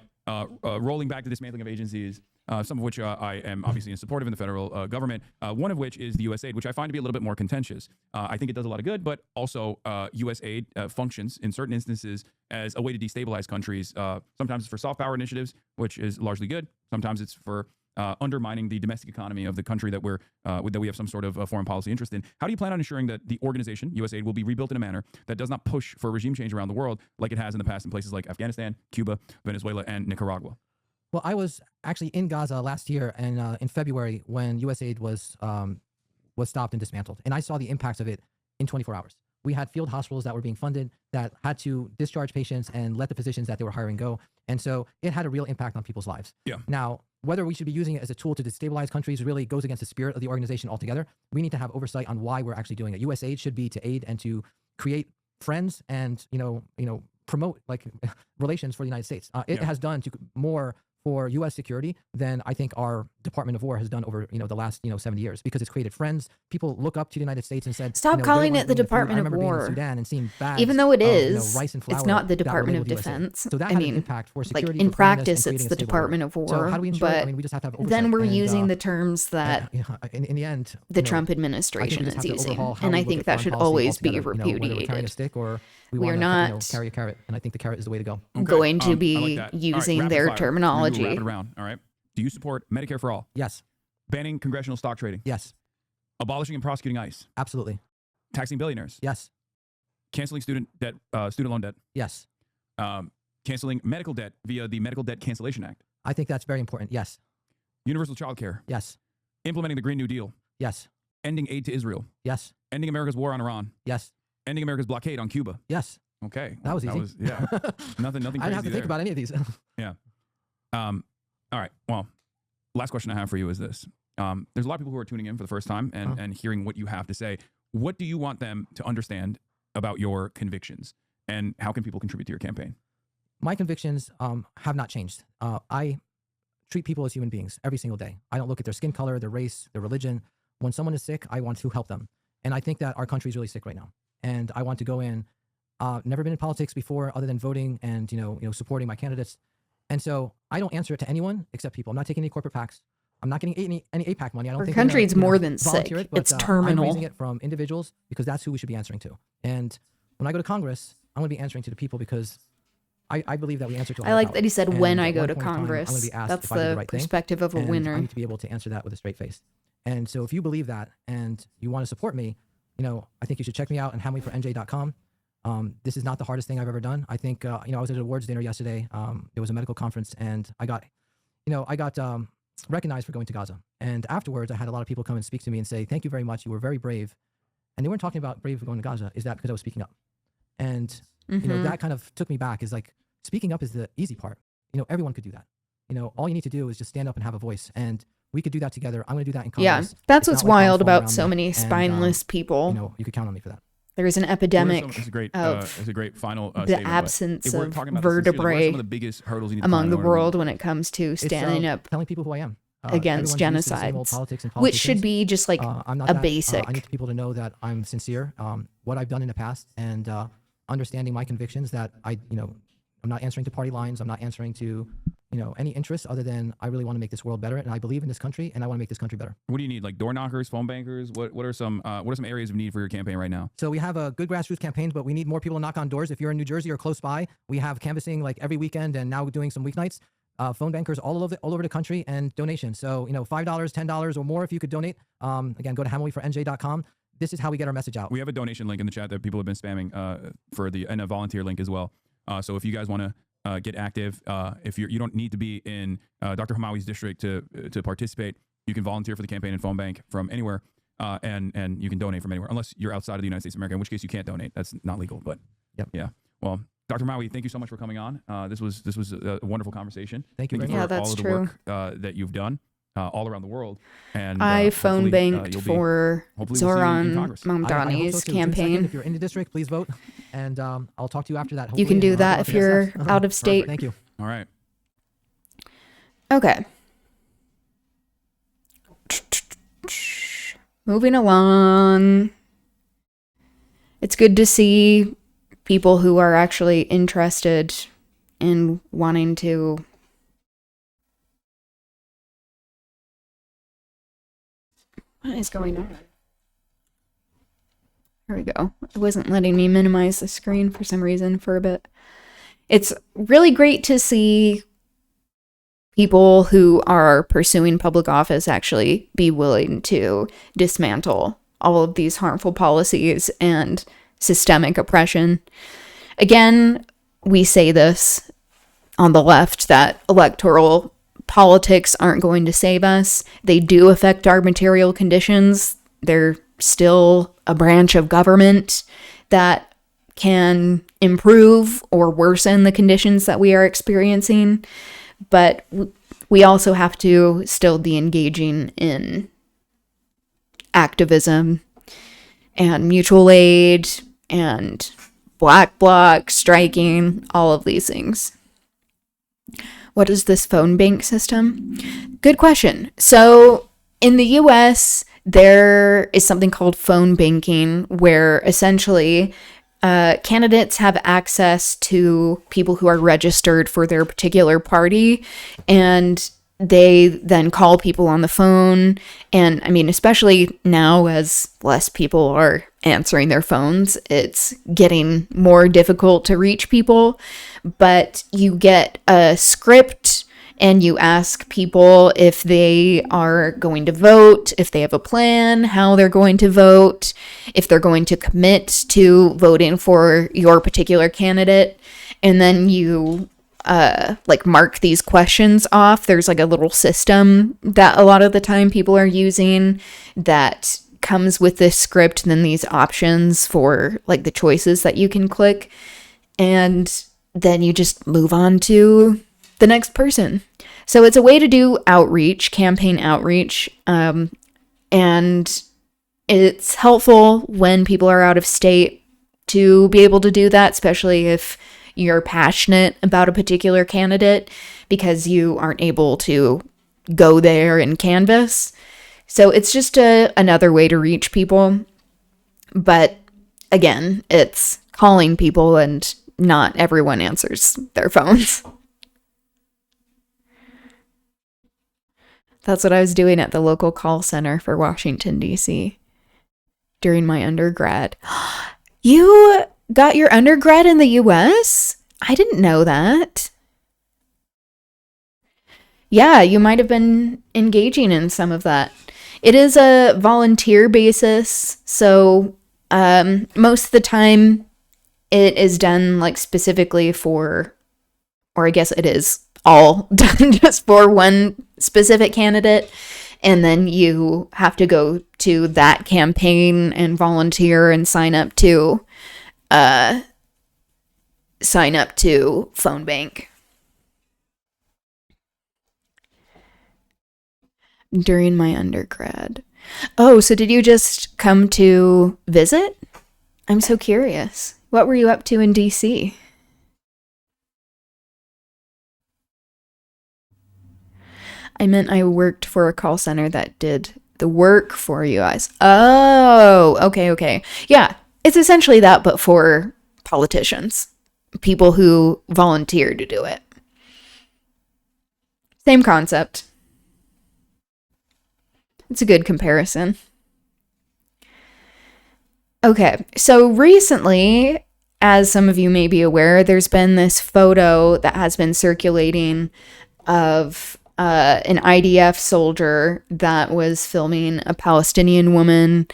rolling back the dismantling of agencies, some of which I am obviously in support of in the federal government, one of which is the USAID, which I find to be a little bit more contentious. I think it does a lot of good, but also USAID functions in certain instances as a way to destabilize countries. Sometimes it's for soft power initiatives, which is largely good. Sometimes it's for undermining the domestic economy of the country that we have some sort of foreign policy interest in. How do you plan on ensuring that the organization, USAID, will be rebuilt in a manner that does not push for regime change around the world like it has in the past in places like Afghanistan, Cuba, Venezuela, and Nicaragua? Well, I was actually in Gaza last year, and in February when USAID was stopped and dismantled, and I saw the impacts of it in 24 hours. We had field hospitals that were being funded that had to discharge patients and let the physicians that they were hiring go, and so it had a real impact on people's lives. Yeah. Now, whether we should be using it as a tool to destabilize countries really goes against the spirit of the organization altogether. We need to have oversight on why we're actually doing it. USAID should be to aid and to create friends and promote relations for the United States. It has done more for U.S. security than I think our Department of War has done over, the last, 70 years, because it's created friends. People look up to the United States and said, Stop calling it the Department of I remember being in War. Sudan and seeing bags Even though it of, is, rice and flour it's not the that were Department of labeled USA. Defense. So that I had mean, an impact for security. like in for friendliness, and practice, creating it's a the stable Department order. of War. So how do we ensure it? But I mean, we just have to have oversight. then we're and, using the terms that in the end, the Trump administration is using, and I think that should always be repudiated. Stick or we are wanna, not carry a carrot, and I think the carrot is the way to go. going to I be like that. using All right, their rapid fire. terminology. We're gonna do a rapid round. All right. Do you support Medicare for all? Yes. Banning congressional stock trading? Yes. Abolishing and prosecuting ICE? Absolutely. Taxing billionaires? Yes. Canceling student loan debt? Yes. Canceling medical debt via the Medical Debt Cancellation Act? I think that's very important. Yes. Universal child care? Yes. Implementing the Green New Deal? Yes. Ending aid to Israel? Yes. Ending America's war on Iran? Yes. Ending America's blockade on Cuba? Yes. Okay. That was easy. Yeah. nothing crazy I didn't have to think about any of these. Yeah. All right. Well, last question I have for you is this. There's a lot of people who are tuning in for the first time and hearing what you have to say. What do you want them to understand about your convictions, and how can people contribute to your campaign? My convictions have not changed. I treat people as human beings every single day. I don't look at their skin color, their race, their religion. When someone is sick, I want to help them. And I think that our country is really sick right now. And I want to go in. Never been in politics before other than voting and, supporting my candidates. And so I don't answer it to anyone except people. I'm not taking any corporate PACs. I'm not getting any APAC money. I don't Our think country's more than volunteer sick. It, but, it's terminal. I'm raising it from individuals because that's who we should be answering to. And when I go to Congress, I'm going to be answering to the people because I believe that we answer to a I higher like power. that he said, And when I at go one to point in time, I'm Congress. gonna be asked That's if I did the the right thing, perspective of a and winner. I need to be able to answer that with a straight face. And so if you believe that and you want to support me, I think you should check me out on hamleyfornj.com. This is not the hardest thing I've ever done. I think, I was at an awards dinner yesterday. There was a medical conference, and I got recognized for going to Gaza. And afterwards, I had a lot of people come and speak to me and say, thank you very much. You were very brave. And they weren't talking about brave for going to Gaza. Is that because I was speaking up? And, that kind of took me back, is like, speaking up is the easy part. Everyone could do that. All you need to do is just stand up and have a voice. And we could do that together. I'm going to do that in Congress. Yeah, that's It's what's not like wild I'm falling about around so me. many And, spineless people. You could count on me for that. There's an epidemic It's a great final the statement, but absence if we're of talking about this sincerely, what are vertebrae some of the biggest hurdles you need to among climb the in order to world when it comes to standing up telling people who I am. against Everyone's used to the same old genocides, politics and which should politicians. be just like I'm not a that. basic. I need people to know that I'm sincere. What I've done in the past, and understanding my convictions, that I'm not answering to party lines. I'm not answering to any interests other than I really want to make this world better, and I believe in this country, and I want to make this country better. What do you need? Like door knockers, phone bankers? What are some areas of need for your campaign right now? So we have a good grassroots campaign, but we need more people to knock on doors. If you're in New Jersey or close by, we have canvassing like every weekend, and now doing some weeknights. Phone bankers all over the country, and donations. So $5, $10 or more if you could donate. Again, go to hamleyfornj.com. This is how we get our message out. We have a donation link in the chat that people have been spamming and a volunteer link as well. So if you guys want to get active, if you don't need to be in Dr. Hamawi's district to participate, you can volunteer for the campaign and phone bank from anywhere, and you can donate from anywhere, unless you're outside of the United States of America, in which case you can't donate. That's not legal. But yeah. Well, Dr. Hamawi, thank you so much for coming on. This was a wonderful conversation. Thank you very for much. Yeah, all that's of the true. work that you've done all around the world. And I phone banked for hopefully we'll see you in Zoran Congress. Mamdani's June 2nd, campaign. if you're in the district, please vote, and I'll talk to you after that. You can hopefully, do and that I'll if talk to you're SF. out of state. Thank you. All right. Okay. Moving along. It's good to see people who are actually interested in wanting to What is going on? Here we go. It wasn't letting me minimize the screen for some reason for a bit. It's really great to see people who are pursuing public office actually be willing to dismantle all of these harmful policies and systemic oppression. Again, we say this on the left, that electoral politics aren't going to save us. They do affect our material conditions. They're still a branch of government that can improve or worsen the conditions that we are experiencing. But we also have to still be engaging in activism and mutual aid and black bloc striking, all of these things. What is this phone bank system? Good question. So in the US, there is something called phone banking, where essentially candidates have access to people who are registered for their particular party, and they then call people on the phone. And I mean, especially now as less people are answering their phones, it's getting more difficult to reach people. But you get a script and you ask people if they are going to vote, if they have a plan, how they're going to vote, if they're going to commit to voting for your particular candidate. And then you like mark these questions off. There's like a little system that a lot of the time people are using that comes with this script and then these options for like the choices that you can click. And then you just move on to the next person. So it's a way to do outreach, campaign outreach, and it's helpful when people are out of state to be able to do that, especially if you're passionate about a particular candidate, because you aren't able to go there and canvass. So it's just another way to reach people. But again, it's calling people and not everyone answers their phones. That's what I was doing at the local call center for Washington, D.C. during my undergrad. You got your undergrad in the U.S.? I didn't know that. Yeah, you might have been engaging in some of that. It is a volunteer basis, so most of the time it is done like specifically for, or I guess it is all done just for one specific candidate, and then you have to go to that campaign and volunteer and sign up to phone bank. During my undergrad. Oh, so did you just come to visit? I'm so curious. What were you up to in DC? I meant I worked for a call center that did the work for you guys. Oh, okay. Yeah, it's essentially that, but for politicians. People who volunteer to do it. Same concept. It's a good comparison. Okay, so recently, as some of you may be aware, there's been this photo that has been circulating of an IDF soldier that was filming a Palestinian woman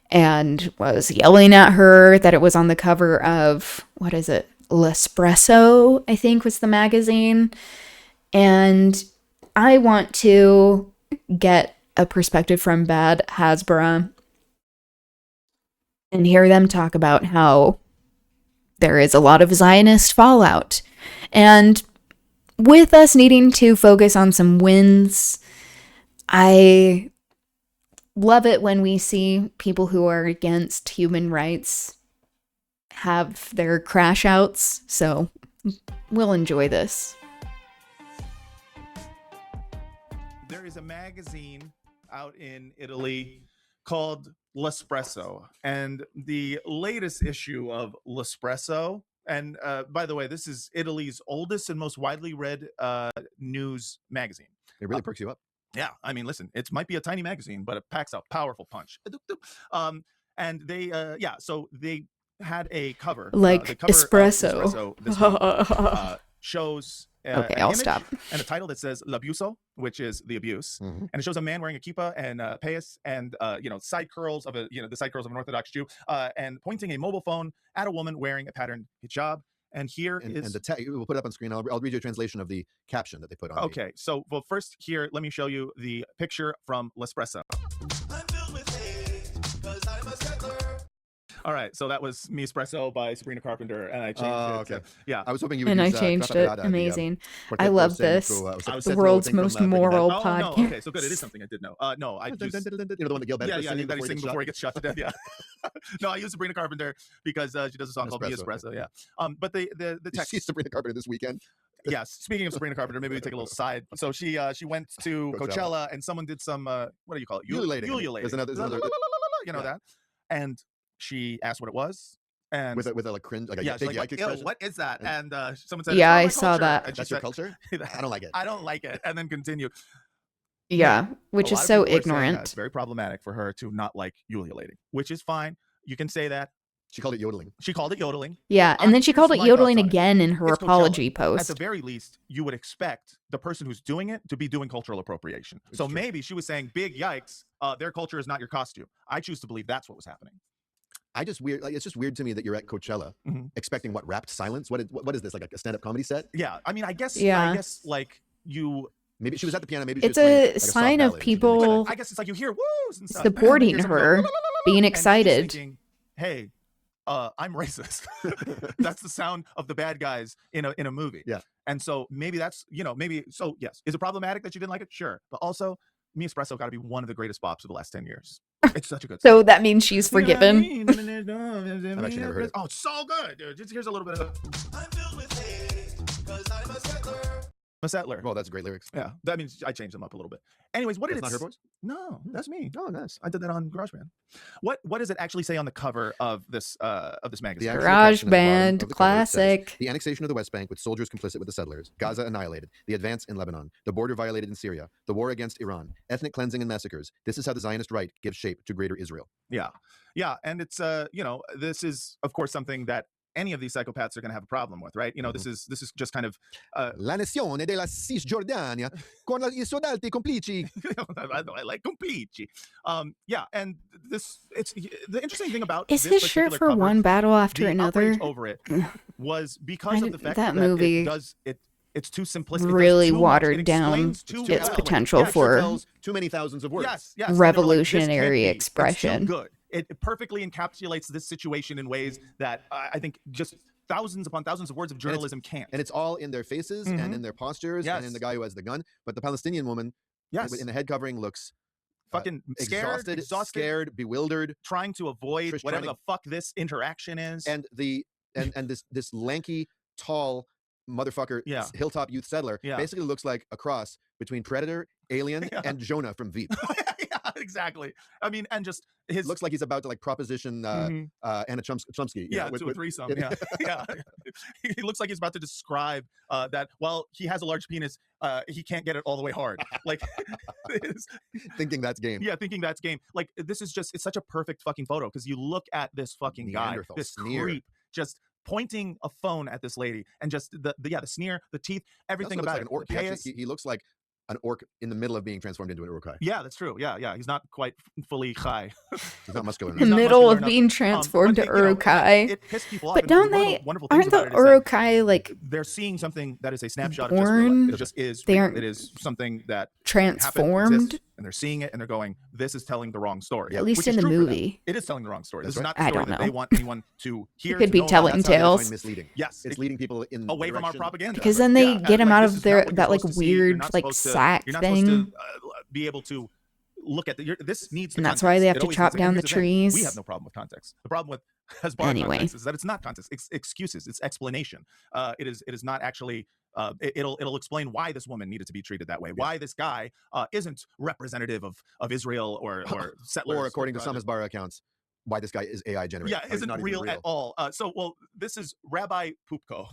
and was yelling at her, that it was on the cover of, what is it? L'Espresso, I think was the magazine. And I want to get a perspective from Bad Hasbara and hear them talk about how there is a lot of Zionist fallout. And with us needing to focus on some wins, I love it when we see people who are against human rights have their crash outs. So we'll enjoy this. There is a magazine out in Italy called L'Espresso, and the latest issue of L'Espresso, and by the way, this is Italy's oldest and most widely read news magazine. It really perks you up. Yeah, I mean, listen, it might be a tiny magazine, but it packs a powerful punch. And they, so they had a cover, like the cover espresso. Of Espresso this month, shows okay, an I'll image stop. and a title that says L'abuso, which is the abuse, and it shows a man wearing a kippah and payas and side curls of the side curls of an Orthodox Jew, and pointing a mobile phone at a woman wearing a patterned hijab. And here is and the we'll put it up on screen. I'll read you a translation of the caption that they put on. Okay, so well, first here, let me show you the picture from L'Espresso. All right, so that was Me Espresso by Sabrina Carpenter, and I changed it. Okay. Yeah, I was hoping you would and use, I changed it. Amazing. I Quartet love saying this. through, The world's most moral Oh, podcast. no, okay, so good. It is something I did know. No, I used... You know the one that Gil Bennett was singing that he sings before he gets shot to death. Yeah. No, I use Sabrina Carpenter because she does a song called Me Espresso. Yeah. But the Did text. you see Sabrina Carpenter this weekend? Yes. Speaking of Sabrina Carpenter, maybe we take a little side. So she went to Coachella, and someone did some what do you call it? Ululating. Ululating. There's another you know that. And she asked what it was. And with a like cringe, like a yeah, big like, like expression. what is that? And someone said, Yeah, it's not I my saw culture. that. And she That's your said, culture? I don't like it. I don't like it. And then continue. Yeah, which A is lot of so people are saying that ignorant. it's very problematic for her to not like ululating, which is fine. You can say that. She called it yodeling. She called it yodeling. Yeah, and then she called it Here's my yodeling thoughts on it. again in her It's Coachella. apology At post. the very least, you would expect the person who's doing it to be doing cultural appropriation. So maybe she was saying, big yikes, their culture is not your costume. I choose to believe that's what was happening. It's just weird to me that you're at Coachella expecting what, rapt silence? What is this, like a stand-up comedy set? Yeah, I mean, I guess like you... Maybe she was at the piano, maybe she It's was playing, a like, soft sign of ballad. people I guess it's like you hear woos and stuff. supporting And then you hear her, someone go, being and she's excited. thinking, hey, I'm racist. That's the sound of the bad guys in a movie. Yeah. And so maybe that's, so yes. Is it problematic that you didn't like it? Sure. But also, Mi Espresso got to be one of the greatest bops of the last 10 years. It's such a good So song. that means she's forgiven. I've actually never heard it. Oh, it's so good, dude. Just here's a little bit of a settler. Well, that's great lyrics. Yeah, that means I changed them up a little bit. Anyways, what did That's it? not her voice? No, that's me. Oh, nice. I did that on GarageBand. What does it actually say on the cover of this magazine? The actual caption at the bottom GarageBand, of the cover says, classic. the annexation of the West Bank with soldiers complicit with the settlers, Gaza annihilated, the advance in Lebanon, the border violated in Syria, the war against Iran, ethnic cleansing and massacres. This is how the Zionist right gives shape to greater Israel. Yeah, and it's this is of course something that any of these psychopaths are going to have a problem with, right? This is just kind of L'annessione della Cisgiordania con i suoi alti complici. I like complici. Yeah, and it's the interesting thing about Is this his shirt particular for cover, one battle after the another? outrage over it was because of the fact that that movie it does it. It's too simplistic. really it does too watered much. It down explains too its well. potential Yeah, for tells too many thousands of words. Yes. And revolutionary they're like, this can't be. It's too expression. good. It perfectly encapsulates this situation in ways that I think just thousands upon thousands of words of journalism can't. And it's all in their faces and in their postures and in the guy who has the gun. But the Palestinian woman in the head covering looks fucking exhausted, scared, bewildered, trying to avoid whatever the fuck this interaction is. And this lanky, tall motherfucker, hilltop youth settler, basically looks like a cross between Predator, Alien, and Jonah from Veep. Yeah, exactly. I mean, and just his looks like he's about to like proposition Anna Chomsky. Yeah, to a threesome. Yeah. He looks like he's about to describe that while he has a large penis, he can't get it all the way hard. Like thinking that's game. Yeah, thinking that's game. Like this is just it's such a perfect fucking photo because you look at this fucking guy, this creep, just pointing a phone at this lady and just the sneer, the teeth, everything about like an orc. He looks like an orc in the middle of being transformed into an urukai. Yeah, that's true. Yeah. He's not quite fully chai. He's not muscular enough. In the middle of being transformed to urukai. It pissed people off. But don't they? Aren't the urukai like? They're seeing something that is a snapshot born, of just real life. It just is. They aren't it is something that transformed. exists, and they're seeing it and they're going, "This is telling the wrong story." At least in the movie, it is telling the wrong story. This right. is not the story that they want anyone to hear. It could be telling tales. Misleading. Yes, it's leading people in away from our propaganda. Because then they get them out of their that like weird like sack thing. Be able to look at this needs, and that's why they have to chop down the trees. We have no problem with context. The problem with context is that it's not context. It's excuses. It's explanation. It is not actually. It'll explain why this woman needed to be treated that way. Why this guy isn't representative of Israel or settlers. Or according to some Hezbollah accounts, why this guy is AI generated. Yeah, isn't real at all. This is Rabbi Pupko.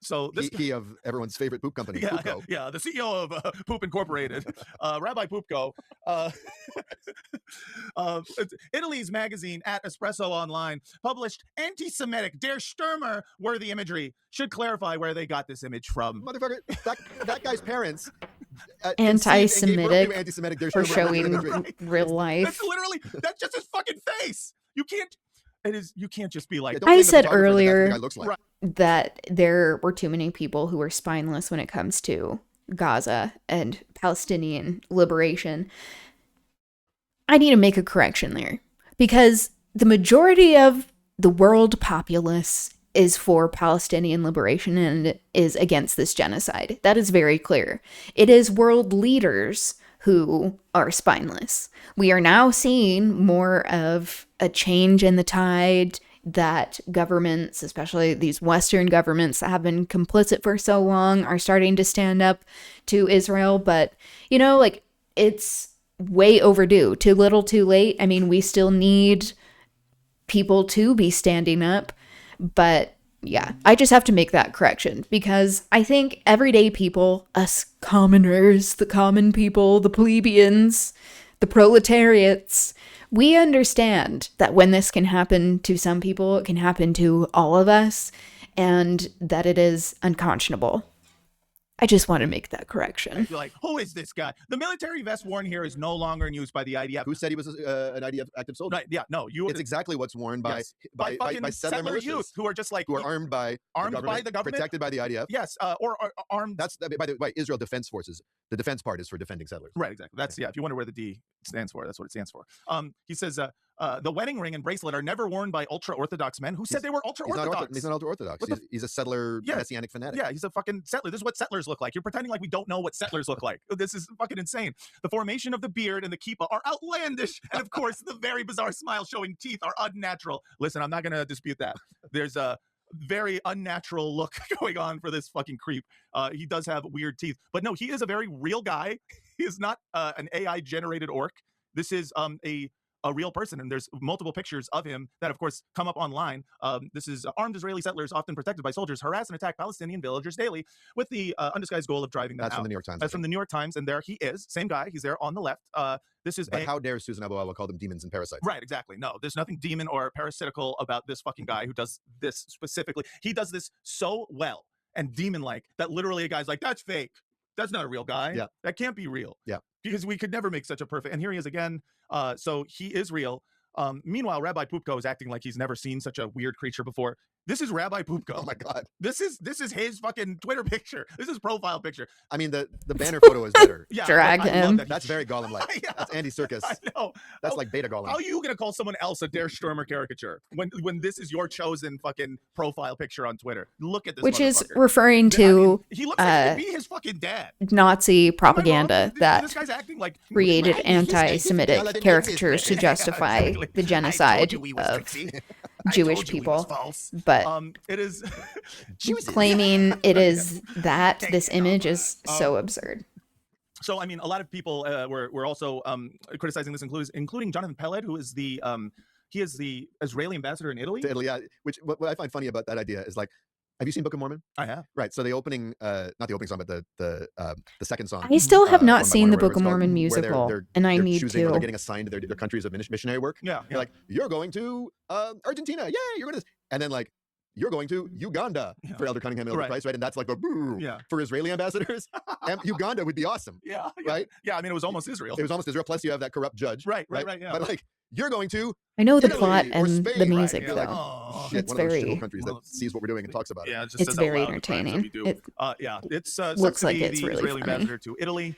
So this he of everyone's favorite poop company, Poopco. Yeah, the CEO of Poop Incorporated, Rabbi Poopco. Italy's magazine at Espresso Online published anti-Semitic Der Stürmer worthy imagery. Should clarify where they got this image from. Motherfucker, that guy's parents. Anti-Semitic for showing real life. That's just his fucking face. You can't just be like. I said earlier that there were too many people who were spineless when it comes to Gaza and Palestinian liberation. I need to make a correction there because the majority of the world populace is for Palestinian liberation and is against this genocide. That is very clear. It is world leaders who are spineless. We are now seeing more of a change in the tide that governments, especially these Western governments that have been complicit for so long, are starting to stand up to Israel. But, you know, like, it's way overdue. Too little, too late. I mean, we still need people to be standing up. But yeah, I just have to make that correction because I think everyday people, us commoners, the common people, the plebeians, the proletariats, we understand that when this can happen to some people, it can happen to all of us, and that it is unconscionable. I just want to make that correction. You're like, who is this guy? The military vest worn here is no longer in use by the IDF. Who said he was an IDF active soldier? Right, yeah, no, it's exactly what's worn by yes, by settler militias youth who are just like who are armed by the government, protected by the IDF. Yes, or armed. That's by the way, Israel Defense Forces. The defense part is for defending settlers. Right, exactly. That's yeah. If you wonder where the D stands for, that's what it stands for. He says the wedding ring and bracelet are never worn by ultra-Orthodox men. Who said they were ultra-Orthodox? He's not ultra-Orthodox. He's a settler, messianic fanatic. Yeah, he's a fucking settler. This is what settlers look like. You're pretending like we don't know what settlers look like. This is fucking insane. The formation of the beard and the kippah are outlandish. And of course, the very bizarre smile showing teeth are unnatural. Listen, I'm not going to dispute that. There's a very unnatural look going on for this fucking creep. He does have weird teeth. But no, he is a very real guy. He is not an AI-generated orc. This is a real person, and there's multiple pictures of him that, of course, come up online. This is armed Israeli settlers, often protected by soldiers, harass and attack Palestinian villagers daily with the undisguised goal of driving them out. That's from the New York Times. That's from the New York Times, and there he is. Same guy. He's there on the left. But how dare Susan Abu Awa call them demons and parasites? Right, exactly. No, there's nothing demon or parasitical about this fucking guy who does this specifically. He does this so well and demon-like that literally a guy's like, that's fake. That's not a real guy. Yeah. That can't be real. Yeah. Because we could never make such a perfect. And here he is again. So he is real. Meanwhile, Rabbi Pupko is acting like he's never seen such a weird creature before. This is Rabbi Pupko. Oh my God. This is his fucking Twitter picture. This is his profile picture. I mean, the banner photo is better. Yeah, drag him. That's very Gollum-like. Yeah. That's Andy Serkis. I know. That's like Beta Gollum. How are you gonna call someone else a Der Stürmer caricature when this is your chosen fucking profile picture on Twitter? Look at this. Which is referring to he looks like he could be his fucking dad. Nazi propaganda that this guy's acting like created anti-Semitic caricatures to justify the genocide of Jewish people. But it is claiming it is that this image is so absurd. So I mean, a lot of people were also criticizing this, including Jonathan Peled, who is the he is the Israeli ambassador in Italy. To Italy, yeah. Which what I find funny about that idea is like, have you seen Book of Mormon? I have. Right. So the opening, not the opening song, but the second song. I still have not seen the Book of Mormon musical, and I need to. They're getting assigned to their countries of missionary work. Yeah. You're like, you're going to Argentina. Yeah, you're going to, and then like, you're going to Uganda for Elder Cunningham, Elder Price, right? And that's like the for Israeli ambassadors. And Uganda would be awesome. Yeah. Right? Yeah, I mean, it was almost Israel. It was almost Israel. Plus, you have that corrupt judge. Right, yeah. But like, you're going to I know the Italy plot or and Spain, the music, right? though. Like, oh, shit, it's one of those very shitty countries that sees what we're doing and talks about it. Yeah, it just it's says very out loud the crimes that entertaining. we do. Yeah, it's looks like the it's really Israeli funny. ambassador to Italy.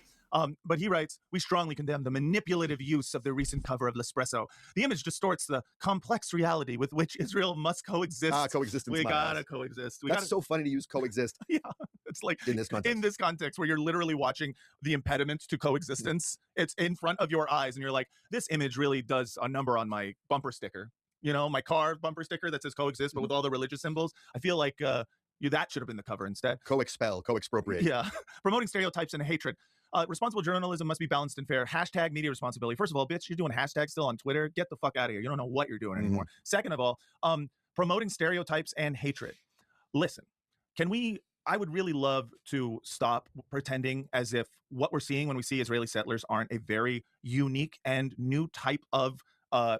But he writes, we strongly condemn the manipulative use of the recent cover of L'Espresso. The image distorts the complex reality with which Israel must coexist. Coexistence. We gotta coexist. That's so funny to use coexist. Yeah, it's like in this context where you're literally watching the impediment to coexistence. It's in front of your eyes, and you're like, this image really does a number on my bumper sticker. You know, my car bumper sticker that says coexist, but with all the religious symbols. I feel like that should have been the cover instead. Co-expel, co-expropriate. Yeah, promoting stereotypes and hatred. Responsible journalism must be balanced and fair. Hashtag media responsibility. First of all, bitch, you're doing hashtags still on Twitter. Get the fuck out of here. You don't know what you're doing anymore. Second of all, promoting stereotypes and hatred. Listen, I would really love to stop pretending as if what we're seeing when we see Israeli settlers aren't a very unique and new type of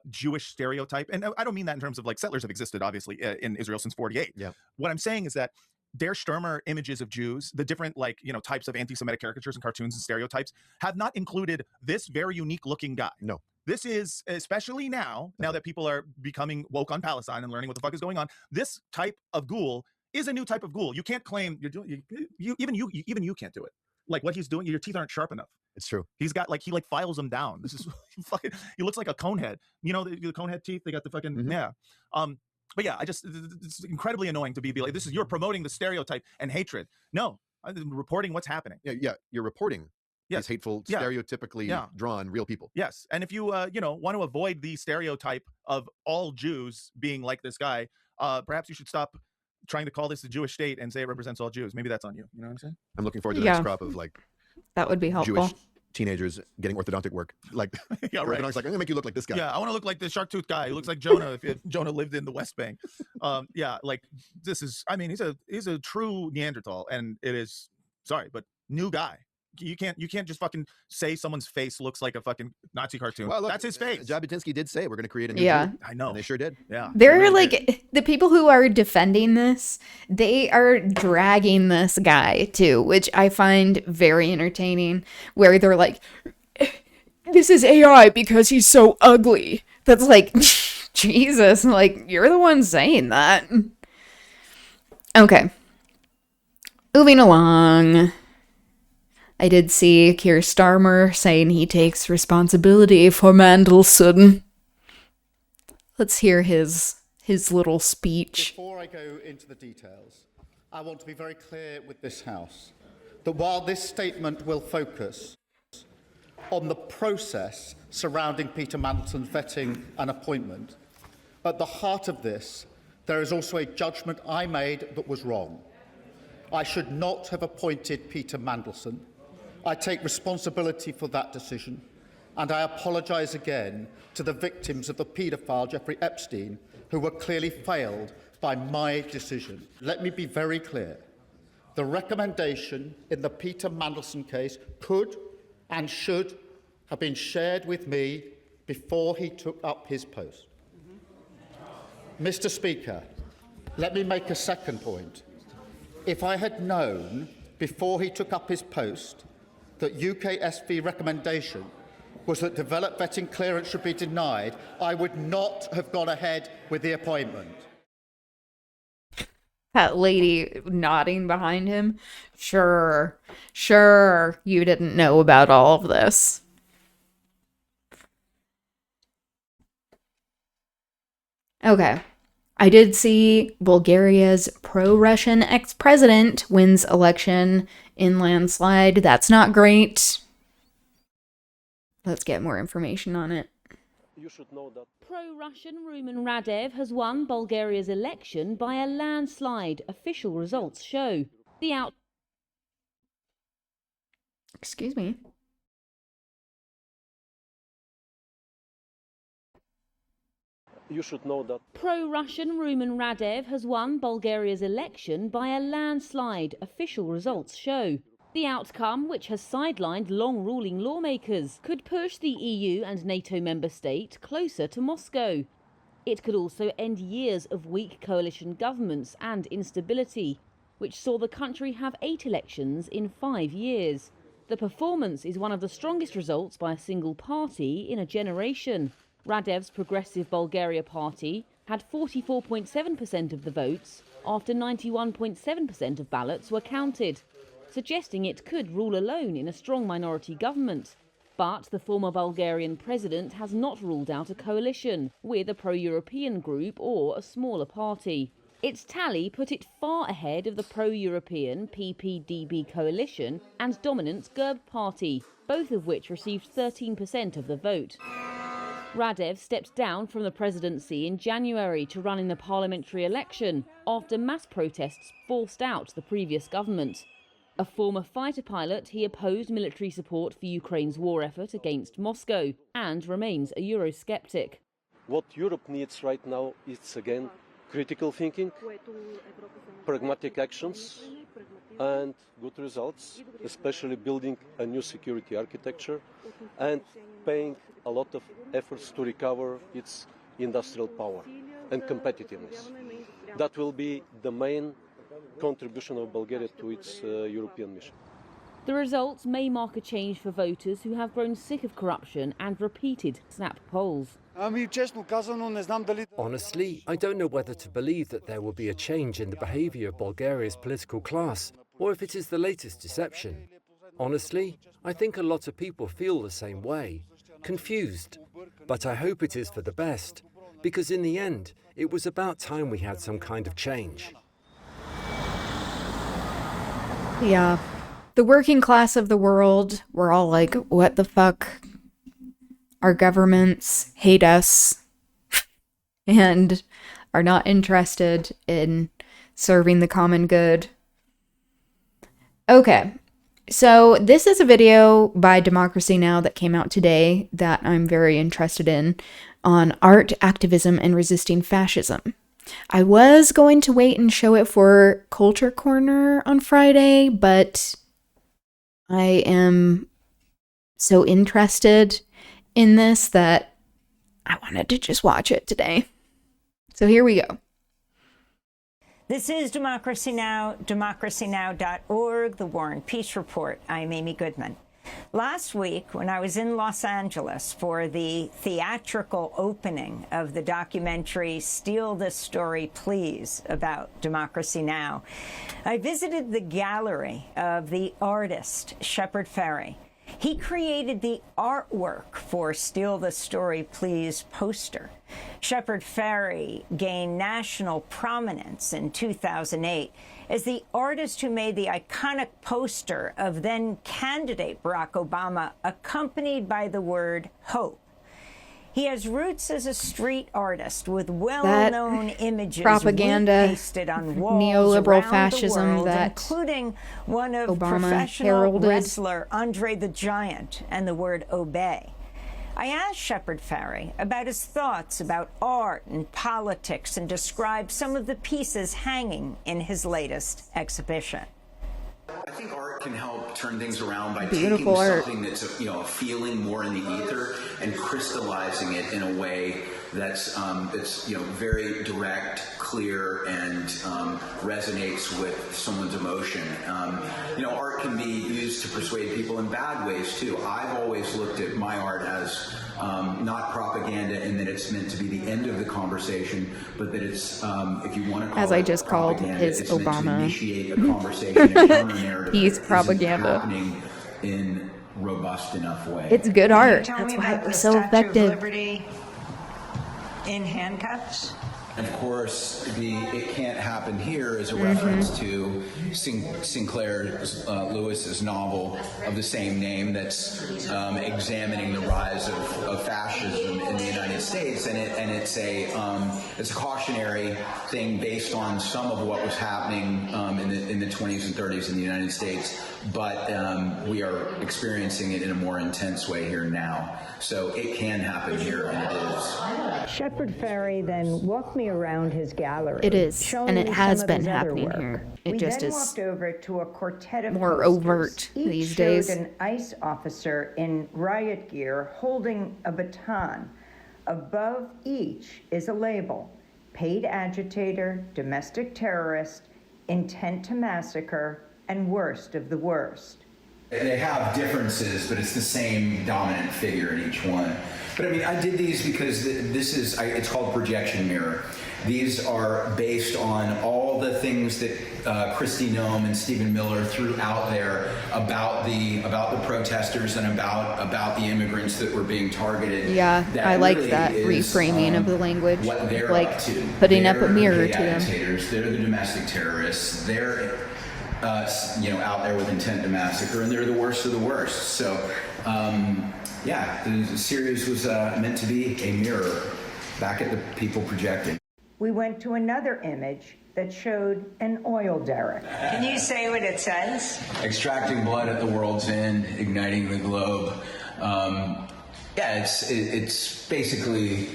Jewish stereotype. And I don't mean that in terms of like settlers have existed, obviously, in Israel since 48. Yeah. What I'm saying is that Der Stürmer images of Jews, the different types of anti-Semitic caricatures and cartoons and stereotypes have not included this very unique looking guy. No. This is, especially now that people are becoming woke on Palestine and learning what the fuck is going on, this type of ghoul is a new type of ghoul. You can't claim you're doing, even you can't do it. Like what he's doing, your teeth aren't sharp enough. It's true. He's got he files them down. This is fucking, he looks like a cone head. You know, the cone head teeth, they got the fucking, yeah. But yeah, it's incredibly annoying to be like, you're promoting the stereotype and hatred. No, I'm reporting what's happening. Yeah, you're reporting these hateful, stereotypically drawn real people. Yes, and if you want to avoid the stereotype of all Jews being like this guy, perhaps you should stop trying to call this the Jewish state and say it represents all Jews. Maybe that's on you. You know what I'm saying? I'm looking forward to the next crop of like that would be helpful. Jewish teenagers getting orthodontic work. Like, yeah, right. Orthodont's like, I'm gonna make you look like this guy. Yeah, I want to look like the shark tooth guy. He looks like Jonah if Jonah lived in the West Bank. Yeah, like this is. I mean, he's a true Neanderthal, and it is. Sorry, but new guy. You can't just fucking say someone's face looks like a fucking Nazi cartoon. Well, look, that's his face. Jabotinsky did say we're going to create a new Yeah. Jew. I know. And they sure did. Yeah. They're like the people who are defending this, they are dragging this guy too, which I find very entertaining, where they're like, this is AI because he's so ugly. That's like, Jesus, like, you're the one saying that. Okay. Moving along. I did see Keir Starmer saying he takes responsibility for Mandelson. Let's hear his little speech. Before I go into the details, I want to be very clear with this House that while this statement will focus on the process surrounding Peter Mandelson's vetting and appointment, at the heart of this, there is also a judgment I made that was wrong. I should not have appointed Peter Mandelson. I take responsibility for that decision, and I apologise again to the victims of the paedophile Jeffrey Epstein, who were clearly failed by my decision. Let me be very clear. The recommendation in the Peter Mandelson case could and should have been shared with me before he took up his post. Mr. Speaker, let me make a second point. If I had known before he took up his post that UKSV recommendation was that developed vetting clearance should be denied, I would not have gone ahead with the appointment. That lady nodding behind him. Sure, you didn't know about all of this. Okay. I did see Bulgaria's pro-Russian ex-president wins election in landslide. That's not great. Let's get more information on it. You should know that pro-Russian Rumen Radev has won Bulgaria's election by a landslide. Official results show. Excuse me. You should know that pro-Russian Rumen Radev has won Bulgaria's election by a landslide. Official results show. The outcome, which has sidelined long-ruling lawmakers, could push the EU and NATO member state closer to Moscow. It could also end years of weak coalition governments and instability, which saw the country have 8 elections in 5 years. The performance is one of the strongest results by a single party in a generation. Radev's Progressive Bulgaria Party had 44.7% of the votes after 91.7% of ballots were counted, suggesting it could rule alone in a strong minority government. But the former Bulgarian president has not ruled out a coalition with a pro-European group or a smaller party. Its tally put it far ahead of the pro-European PPDB coalition and dominant Gerb party, both of which received 13% of the vote. Radev stepped down from the presidency in January to run in the parliamentary election after mass protests forced out the previous government. A former fighter pilot, he opposed military support for Ukraine's war effort against Moscow and remains a Eurosceptic. What Europe needs right now is, again, critical thinking, pragmatic actions and good results, especially building a new security architecture and paying a lot of efforts to recover its industrial power and competitiveness. That will be the main contribution of Bulgaria to its European mission. The results may mark a change for voters who have grown sick of corruption and repeated snap polls. Honestly, I don't know whether to believe that there will be a change in the behaviour of Bulgaria's political class, or if it is the latest deception. Honestly, I think a lot of people feel the same way, confused. But I hope it is for the best, because in the end, it was about time we had some kind of change. Yeah, the working class of the world, we're all like, what the fuck? Our governments hate us and are not interested in serving the common good. Okay, so this is a video by Democracy Now! That came out today that I'm very interested in on art, activism, and resisting fascism. I was going to wait and show it for Culture Corner on Friday, but I am so interested in this that I wanted to just watch it today. So here we go. This is Democracy Now!, democracynow.org, The War and Peace Report. I'm Amy Goodman. Last week, when I was in Los Angeles for the theatrical opening of the documentary Steal This Story, Please, about Democracy Now!, I visited the gallery of the artist Shepard Fairey. He created the artwork for Steal the Story, Please poster. Shepard Fairey gained national prominence in 2008 as the artist who made the iconic poster of then-candidate Barack Obama, accompanied by the word hope. He has roots as a street artist with well-known images propaganda, pasted on walls neoliberal around fascism the world, that including one of Obama professional heralded. wrestler Andre the Giant and the word obey. I asked Shepard Fairey about his thoughts about art and politics and described some of the pieces hanging in his latest exhibition. I think art can help turn things around by Beautiful taking art. something that's a feeling more in the ether and crystallizing it in a way that's very direct, clear, and resonates with someone's emotion. Art can be used to persuade people in bad ways too. I've always looked at my art as not propaganda in that it's meant to be the end of the conversation, but that it's, if you want to call As it I just called propaganda, his it's meant to Obama initiate a conversation, a counter-narrative He's that isn't propaganda. happening in robust enough way. It's good art. Tell That's me why about it the was so Statue of effective. Liberty in handcuffs. Of course, it can't happen here is a reference to Sinclair Lewis's novel of the same name that's examining the rise of fascism in the United States, and it's a cautionary thing based on some of what was happening in the 20s and 30s in the United States, but we are experiencing it in a more intense way here now. So it can happen here, and it is. Shepard Fairey then walked me around his gallery. It is, showing and it me has some of been his other happening work. here. It We just then is walked over to a quartet of more posters. overt Each these showed days. an ICE officer in riot gear holding a baton. Above each is a label: paid agitator, domestic terrorist, intent to massacre, and worst of the worst. They have differences, but it's the same dominant figure in each one. But I did these because it's called projection mirror. These are based on all the things that Kristi Noem and Stephen Miller threw out there about the protesters and about the immigrants that were being targeted. Yeah, That I like really that is, reframing of the language. what they're Like up to. putting up a They're mirror paid to them. agitators, they're the domestic terrorists. They're out there with intent to massacre, and they're the worst of the worst. So, the series was meant to be a mirror back at the people projecting. We went to another image that showed an oil derrick. Can you say what it says? Extracting blood at the world's end, igniting the globe. It's basically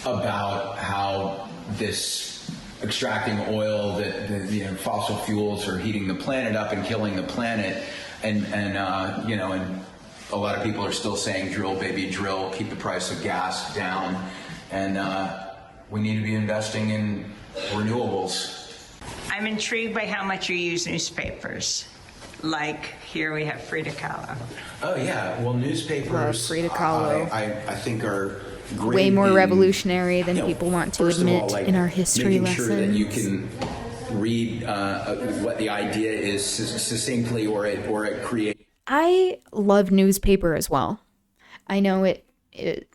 about how this extracting oil, that fossil fuels are heating the planet up and killing the planet, and a lot of people are still saying drill baby drill, keep the price of gas down, and we need to be investing in renewables. I'm intrigued by how much you use newspapers. Like here we have Frida Kahlo. Oh yeah, well newspapers Frida Kahlo. I think are great Way more in, revolutionary than people want to first of all, admit like, in our history making sure that lessons. you can read what the idea is succinctly, or it creates. I love newspaper as well. I know it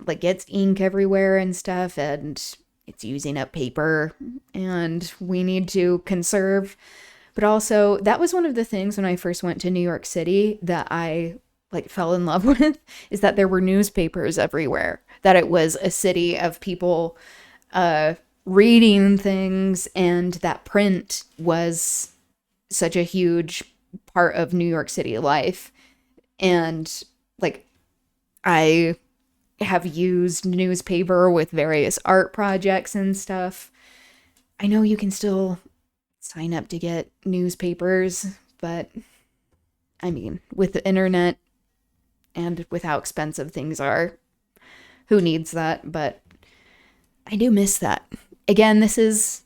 like gets ink everywhere and stuff, and it's using up paper, and we need to conserve But also, that was one of the things when I first went to New York City that I like fell in love with, is that there were newspapers everywhere, that it was a city of people reading things, and that print was such a huge part of New York City life. And like, I have used newspaper with various art projects and stuff. I know you can still sign up to get newspapers, but I mean, with the internet and with how expensive things are, who needs that? But I do miss that. Again, this is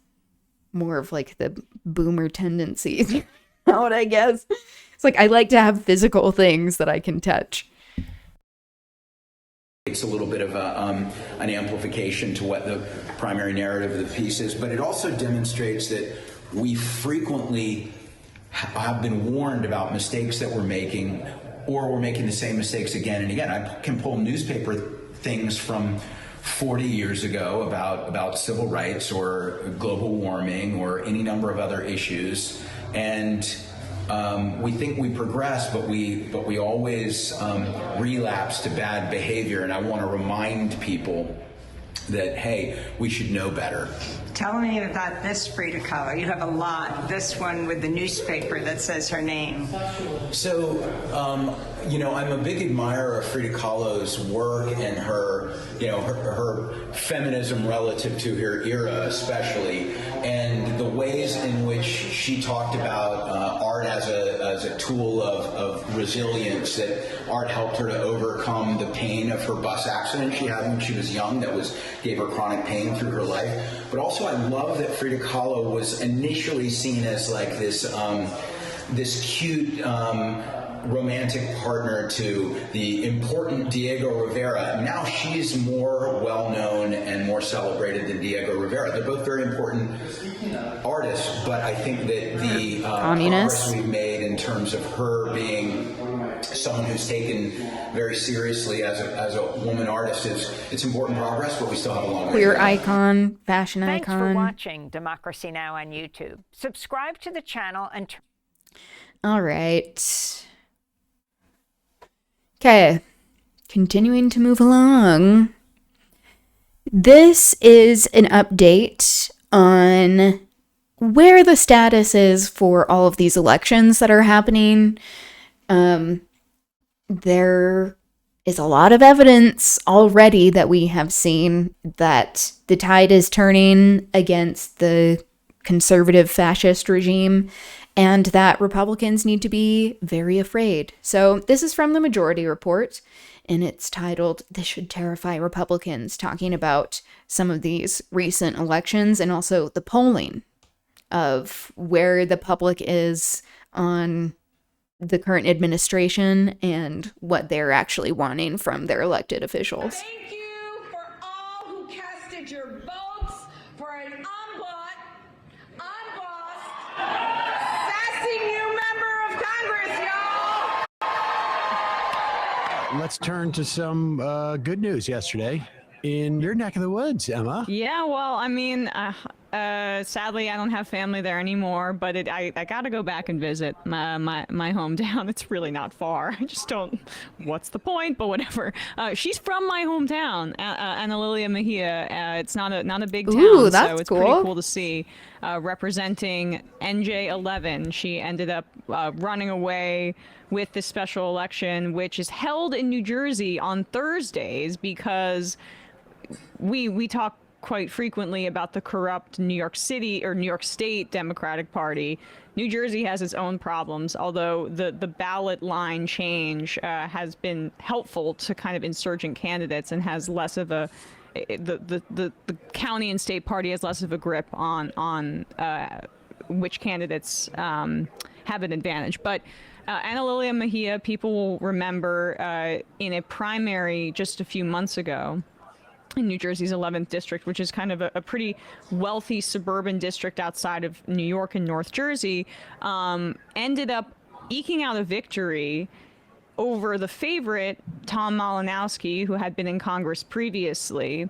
more of like the boomer tendency out, I guess. It's like I like to have physical things that I can touch. It's a little bit of an amplification to what the primary narrative of the piece is, but it also demonstrates that we frequently have been warned about mistakes that we're making, or we're making the same mistakes again and again. I can pull newspaper things from 40 years ago about civil rights or global warming or any number of other issues, and we think we progress, but we always relapse to bad behavior. And I want to remind people that, hey, we should know better. Tell me about this Frida Kahlo. You have a lot. This one with the newspaper that says her name. So, I'm a big admirer of Frida Kahlo's work and her feminism relative to her era, especially, and the ways in which she talked about art as a tool of resilience, that art helped her to overcome the pain of her bus accident she had when she was young that gave her chronic pain through her life. But also I love that Frida Kahlo was initially seen as like this cute romantic partner to the important Diego Rivera. Now she's more well-known and more celebrated than Diego Rivera. They're both very important artists, but I think that the progress we've made in terms of her being someone who's taken very seriously as a woman artist, it's important progress, but we still have a long way to Queer go. icon, fashion Thanks icon. for watching Democracy Now! On YouTube. Subscribe to the channel and... All right. Okay, continuing to move along. This is an update on where the status is for all of these elections that are happening. There is a lot of evidence already that we have seen that the tide is turning against the conservative fascist regime, and that Republicans need to be very afraid. So this is from the Majority Report, and it's titled, "This Should Terrify Republicans," talking about some of these recent elections and also the polling of where the public is on the current administration and what they're actually wanting from their elected officials. Thank you for all who casted your votes for an unbossed, sassy new member of Congress, y'all! Let's turn to some good news yesterday in your neck of the woods, Emma. Yeah, well, I mean, sadly, I don't have family there anymore, but I got to go back and visit my hometown. It's really not far. I just don't, what's the point, but whatever. She's from my hometown, Ana Lilia Mejia. It's not a big town, Ooh, that's so it's cool. pretty cool to see. Representing NJ11, she ended up running away with this special election, which is held in New Jersey on Thursdays, because we talk quite frequently about the corrupt New York City or New York State Democratic Party. New Jersey has its own problems, although the ballot line change has been helpful to kind of insurgent candidates and has less of a the county and state party has less of a grip on which candidates have an advantage. But Ana Lilia Mejia, people will remember in a primary just a few months ago in New Jersey's 11th district, which is kind of a pretty wealthy suburban district outside of New York and North Jersey, ended up eking out a victory over the favorite, Tom Malinowski, who had been in Congress previously.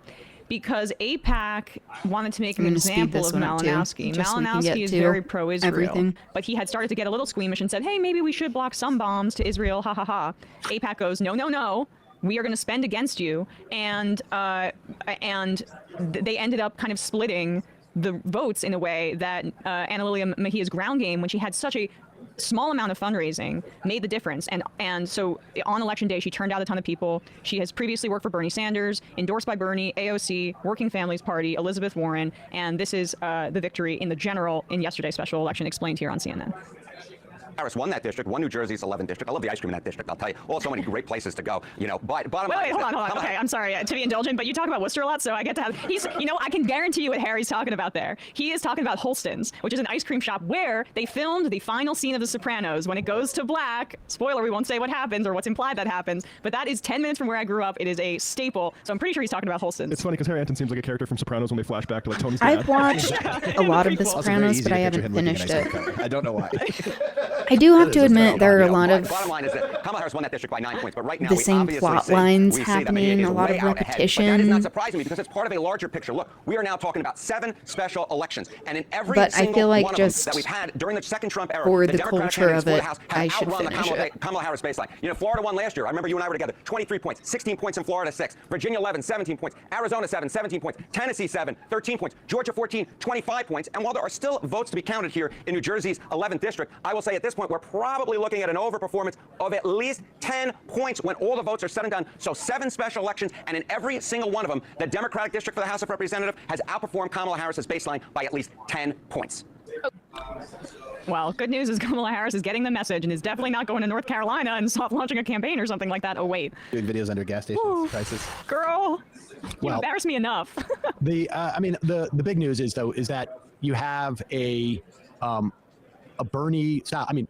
because AIPAC wanted to make an I'm gonna speed example this of one up, too, Malinowski. just so we can get Malinowski is to very pro-Israel, everything. but he had started to get a little squeamish and said, hey, maybe we should block some bombs to Israel, ha ha ha. AIPAC goes, no, no, no. We are going to spend against you, and they ended up kind of splitting the votes in a way that Anna Lilia Mejia's ground game, when she had such a small amount of fundraising, made the difference. And so on election day, she turned out a ton of people. She has previously worked for Bernie Sanders, endorsed by Bernie, AOC, Working Families Party, Elizabeth Warren, and this is the victory in the general in yesterday's special election, explained here on CNN. Harris won that district, won New Jersey's 11th district. I love the ice cream in that district, I'll tell you. Oh, so many great places to go, you know. But bottom line, wait, hold on. Okay, I'm sorry to be indulgent, but you talk about Worcester a lot, so I get to have. I can guarantee you what Harry's talking about there. He is talking about Holston's, which is an ice cream shop where they filmed the final scene of The Sopranos. When it goes to black, spoiler, we won't say what happens or what's implied that happens, but that is 10 minutes from where I grew up. It is a staple, so I'm pretty sure he's talking about Holston's. It's funny because Harry Anton seems like a character from Sopranos when they flash back to like Tony's dad. I've watched a lot of The Sopranos, but I haven't finished it. I don't know why. I do have to admit there are a lot of bottom line is that Kamala Harris won that district by 9 points, but right now the we same obviously plot see- lines we see that Mejia happening, is a lot way of out ahead. repetition. But that is not surprising me because it's part of a larger picture. Look, we are now talking about 7 special elections, and in every But I single feel like one of them just that we've had during the second Trump era, for the the Democratic culture candidates of for it, the House I have should outrun the finish Kamala Harris baseline. You know, Florida won last year. I remember you and I were together. 23 points, 16 points in Florida, 6. Virginia 11, 17 points. Arizona 7, 17 points. Tennessee 7, 13 points. Georgia 14, 25 points. And while there are still votes to be counted here in New Jersey's 11th district, I will say at this point we're probably looking at an overperformance of at least 10 points when all the votes are said and done. So 7 special elections, and in every single one of them, the Democratic district for the House of Representatives has outperformed Kamala Harris's baseline by at least 10 points. Well, good news is Kamala Harris is getting the message and is definitely not going to North Carolina and soft launching a campaign or something like that. Oh, wait. Doing videos under gas stations, prices. Girl, you Well- embarrass me enough. The big news is that you have a Bernie style. I mean,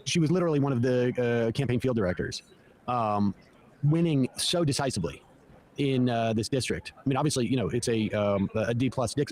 she was literally one of the campaign field directors, winning so decisively in this district. I mean, obviously, you know, it's a D+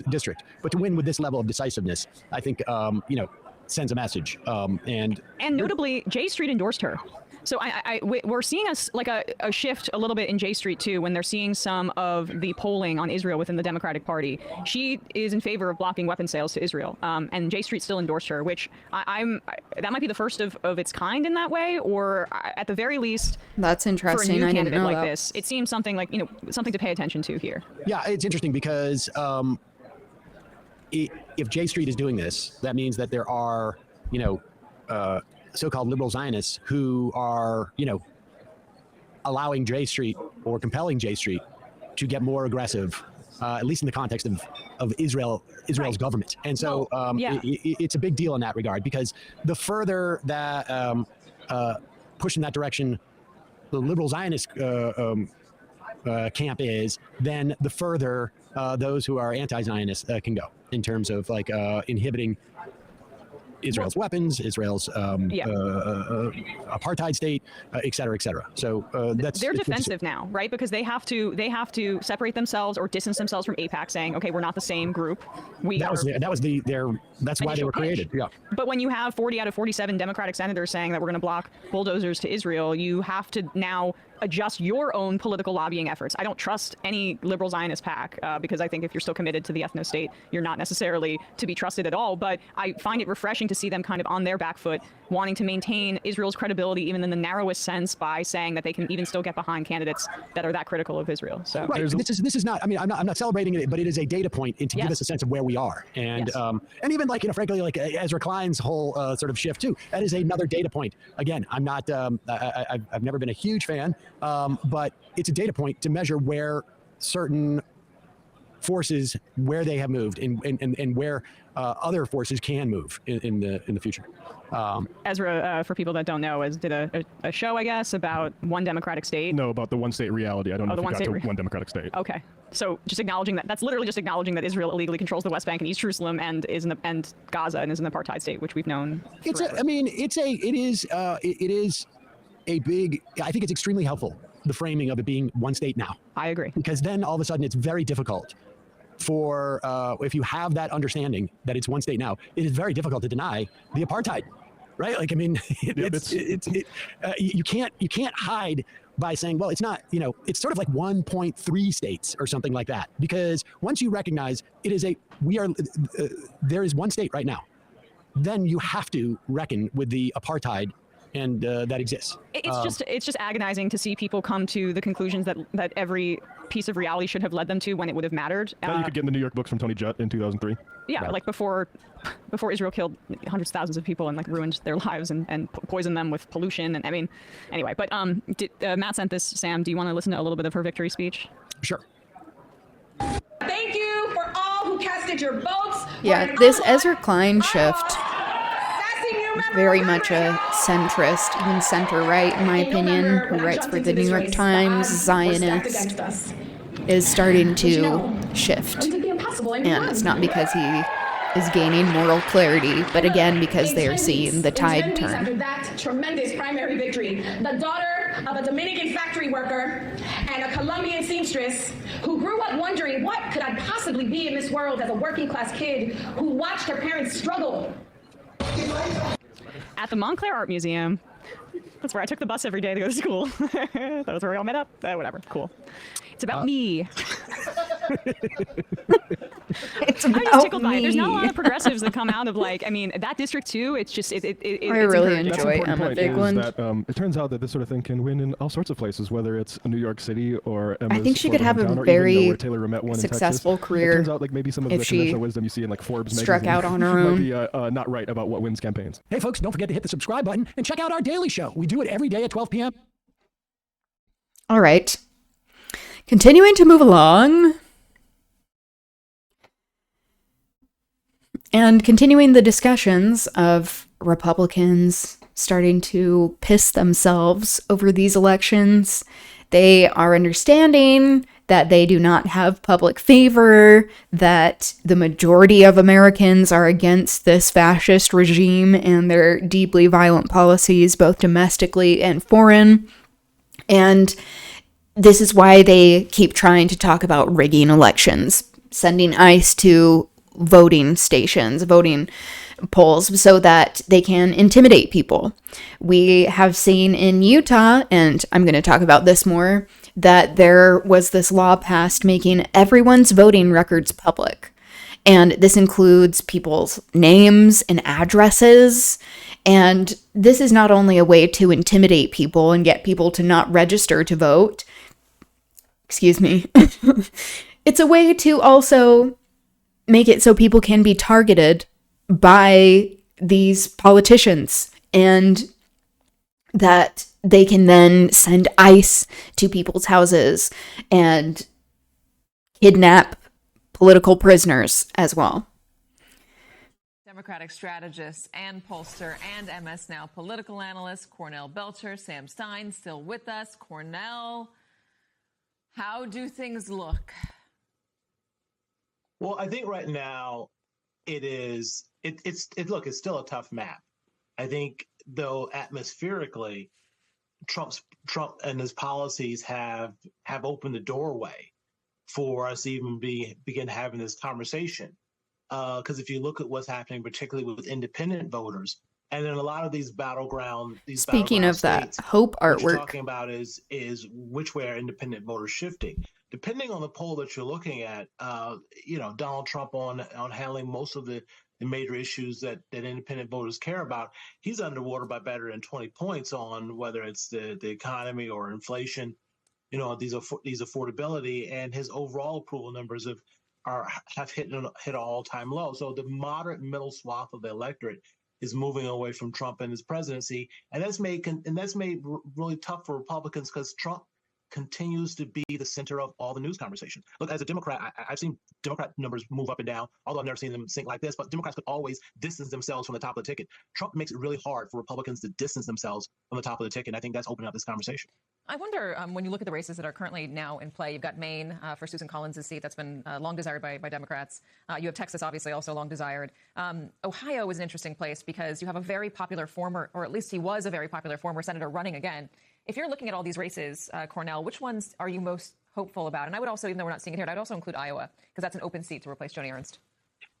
district, but to win with this level of decisiveness, I think, you know, sends a message. And notably, J Street endorsed her. So we're seeing a shift a little bit in J Street too, when they're seeing some of the polling on Israel within the Democratic Party. She is in favor of blocking weapon sales to Israel, and J Street still endorsed her, which that might be the first of its kind in that way, or at the very least, That's interesting. For a new I didn't candidate know like that. this, it seems something like something to pay attention to here. yeah, it's interesting because if J Street is doing this, that means that there are, you know, so-called liberal Zionists who are, you know, allowing J Street or compelling J Street to get more aggressive, at least in the context of Israel's government. And so it's a big deal in that regard, because the further that push in that direction the liberal Zionist camp is, then the further those who are anti-Zionist can go in terms of like inhibiting Israel's weapons, Israel's apartheid state, et cetera, et cetera. So they're defensive now, right? Because they have to separate themselves or distance themselves from AIPAC, saying, okay, we're not the same group. That's why they were created. Yeah. But when you have 40 out of 47 Democratic senators saying that we're going to block bulldozers to Israel, you have to now adjust your own political lobbying efforts. I don't trust any liberal Zionist PAC because I think if you're still committed to the ethno-state, you're not necessarily to be trusted at all. But I find it refreshing to see them kind of on their back foot, wanting to maintain Israel's credibility even in the narrowest sense by saying that they can even still get behind candidates that are that critical of Israel. So right. This is not. I mean, I'm not celebrating it, but it is a data point to give us a sense of where we are, and even like frankly, like Ezra Klein's whole sort of shift too. That is another data point. Again, I'm not. I've never been a huge fan, but it's a data point to measure where certain forces, where they have moved, and where other forces can move in the future. Ezra, for people that don't know, did a show, I guess, about one Democratic state. No, about the one state reality. I don't know if the you one got state to one Democratic state. Okay, so just acknowledging that's literally just acknowledging that Israel illegally controls the West Bank and East Jerusalem and and Gaza and is an apartheid state, which we've known. It is a big. I think it's extremely helpful, the framing of it being one state now. I agree. Because then all of a sudden it's very difficult for if you have that understanding that it's one state now, it is very difficult to deny the apartheid right? Like, I mean, you can't hide by saying, well, it's not, it's sort of like 1.3 states or something like that. Because once you recognize there is one state right now, then you have to reckon with the apartheid and that exists. It's just agonizing to see people come to the conclusions that every piece of reality should have led them to when it would have mattered. That you could get in the New York books from Tony Judd in 2003. Yeah, Right. like before Israel killed hundreds of thousands of people and like ruined their lives and poisoned them with pollution. And I mean, anyway, but Matt sent this. Sam, do you want to listen to a little bit of her victory speech? Sure. Thank you for all who casted your votes. Yeah, this Ezra Klein shift, very much a centrist, even center-right, in my opinion, who writes for the New York Times, Zionist, is starting to shift. And it's not because he is gaining moral clarity, but again, because they are seeing the tide turn. After that tremendous primary victory, the daughter of a Dominican factory worker and a Colombian seamstress who grew up wondering what could I possibly be in this world as a working class kid who watched her parents struggle. At the Montclair Art Museum. That's where I took the bus every day to go to school. That was where we all met up. Whatever, cool. It's about me. It's I'm about just tickled by it. me. There's not a lot of progressives that come out of like, I mean, that district too. It's just, it's really encouraging. That's an important point, is Bigland. that it turns out that this sort of thing can win in all sorts of places, whether it's New York City or Emma's I think she could have hometown, a or even very where Taylor Ramette won in successful Texas. career It turns out like maybe some of if the she conventional wisdom you see in like Forbes struck magazine out on her might own. be not right about what wins campaigns. Hey, folks, don't forget to hit the subscribe button and check out our daily show. We do it every day at 12 p.m. All right. Continuing to move along. And continuing the discussions of Republicans starting to piss themselves over these elections. They are understanding that they do not have public favor, that the majority of Americans are against this fascist regime and their deeply violent policies, both domestically and foreign. And this is why they keep trying to talk about rigging elections, sending ICE to voting stations, voting polls, so that they can intimidate people. We have seen in Utah, and I'm going to talk about this more, that there was this law passed making everyone's voting records public. And this includes people's names and addresses. And this is not only a way to intimidate people and get people to not register to vote. Excuse me. It's a way to also make it so people can be targeted by these politicians and that they can then send ICE to people's houses and kidnap political prisoners as well. Democratic strategist and pollster and MS Now political analyst Cornell Belcher, Sam Stein, still with us. Cornell, how do things look? Well, I think right now it's still a tough map. I think though atmospherically, Trump and his policies have opened the doorway for us to even begin having this conversation. Because if you look at what's happening, particularly with independent voters, and then a lot of these battleground Speaking of that states, Hope what you're artwork, talking about is which way are independent voters shifting? Depending on the poll that you're looking at, Donald Trump on handling most of the major issues that independent voters care about, he's underwater by better than 20 points on whether it's the economy or inflation, these affordability, and his overall approval numbers have hit an all-time low. So the moderate middle swath of the electorate is moving away from Trump and his presidency, and that's made really tough for Republicans because Trump continues to be the center of all the news conversation. Look, as a Democrat, I've seen Democrat numbers move up and down, although I've never seen them sink like this, but Democrats could always distance themselves from the top of the ticket. Trump makes it really hard for Republicans to distance themselves from the top of the ticket, and I think that's opening up this conversation. I wonder, when you look at the races that are currently now in play, you've got Maine for Susan Collins' seat. That's been long desired by Democrats. You have Texas, obviously, also long desired. Ohio is an interesting place because you have a very popular former, or at least he was a very popular former senator running again. If you're looking at all these races, Cornell, which ones are you most hopeful about? And I would also, even though we're not seeing it here, I'd also include Iowa because that's an open seat to replace Joni Ernst.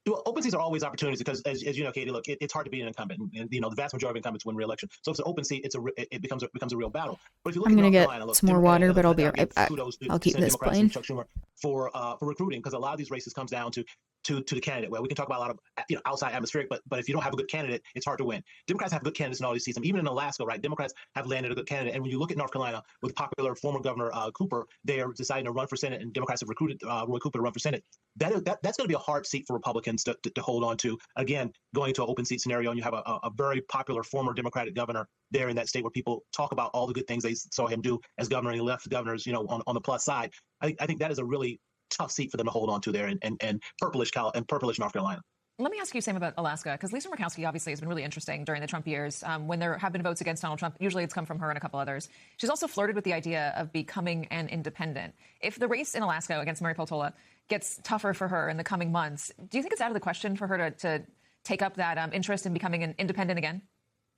Well, open seats are always opportunities because, as you know, Katie, look, it's hard to be an incumbent, and the vast majority of incumbents win re-election. So if it's an open seat, it becomes a real battle. But if you look I'm at gonna North get Carolina, look, some more water, but I'll be I'll give right back. kudos to I'll keep Senate this Democrats plain. and Chuck Schumer for recruiting, because a lot of these races comes down to the candidate. Well, we can talk about a lot of outside atmospheric, but if you don't have a good candidate, it's hard to win. Democrats have good candidates in all these seats. Even in Alaska, right? Democrats have landed a good candidate. And when you look at North Carolina with popular former Governor Cooper, they are deciding to run for Senate, and Democrats have recruited Roy Cooper to run for Senate. That's going to be a hard seat for Republicans to hold on to. Again, going to an open seat scenario, and you have a very popular former Democratic governor there in that state where people talk about all the good things they saw him do as governor, and he left governors, on the plus side. I think that is a really tough seat for them to hold on to there and purplish North Carolina. Let me ask you, Sam, about Alaska, because Lisa Murkowski obviously has been really interesting during the Trump years. When there have been votes against Donald Trump, usually it's come from her and a couple others. She's also flirted with the idea of becoming an independent. If the race in Alaska against Mary Peltola gets tougher for her in the coming months, do you think it's out of the question for her to take up that interest in becoming an independent again?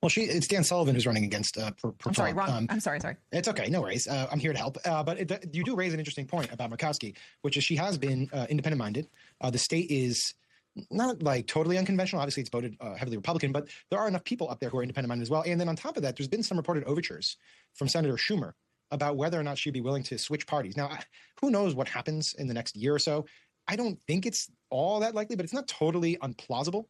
Well, it's Dan Sullivan who's running against I'm sorry, wrong. I'm sorry. It's okay, no worries. I'm here to help. But you do raise an interesting point about Murkowski, which is she has been independent-minded. The state is not like totally unconventional. Obviously, it's voted heavily Republican, but there are enough people up there who are independent-minded as well. And then on top of that, there's been some reported overtures from Senator Schumer about whether or not she'd be willing to switch parties. Now, who knows what happens in the next year or so? I don't think it's all that likely, but it's not totally unplausible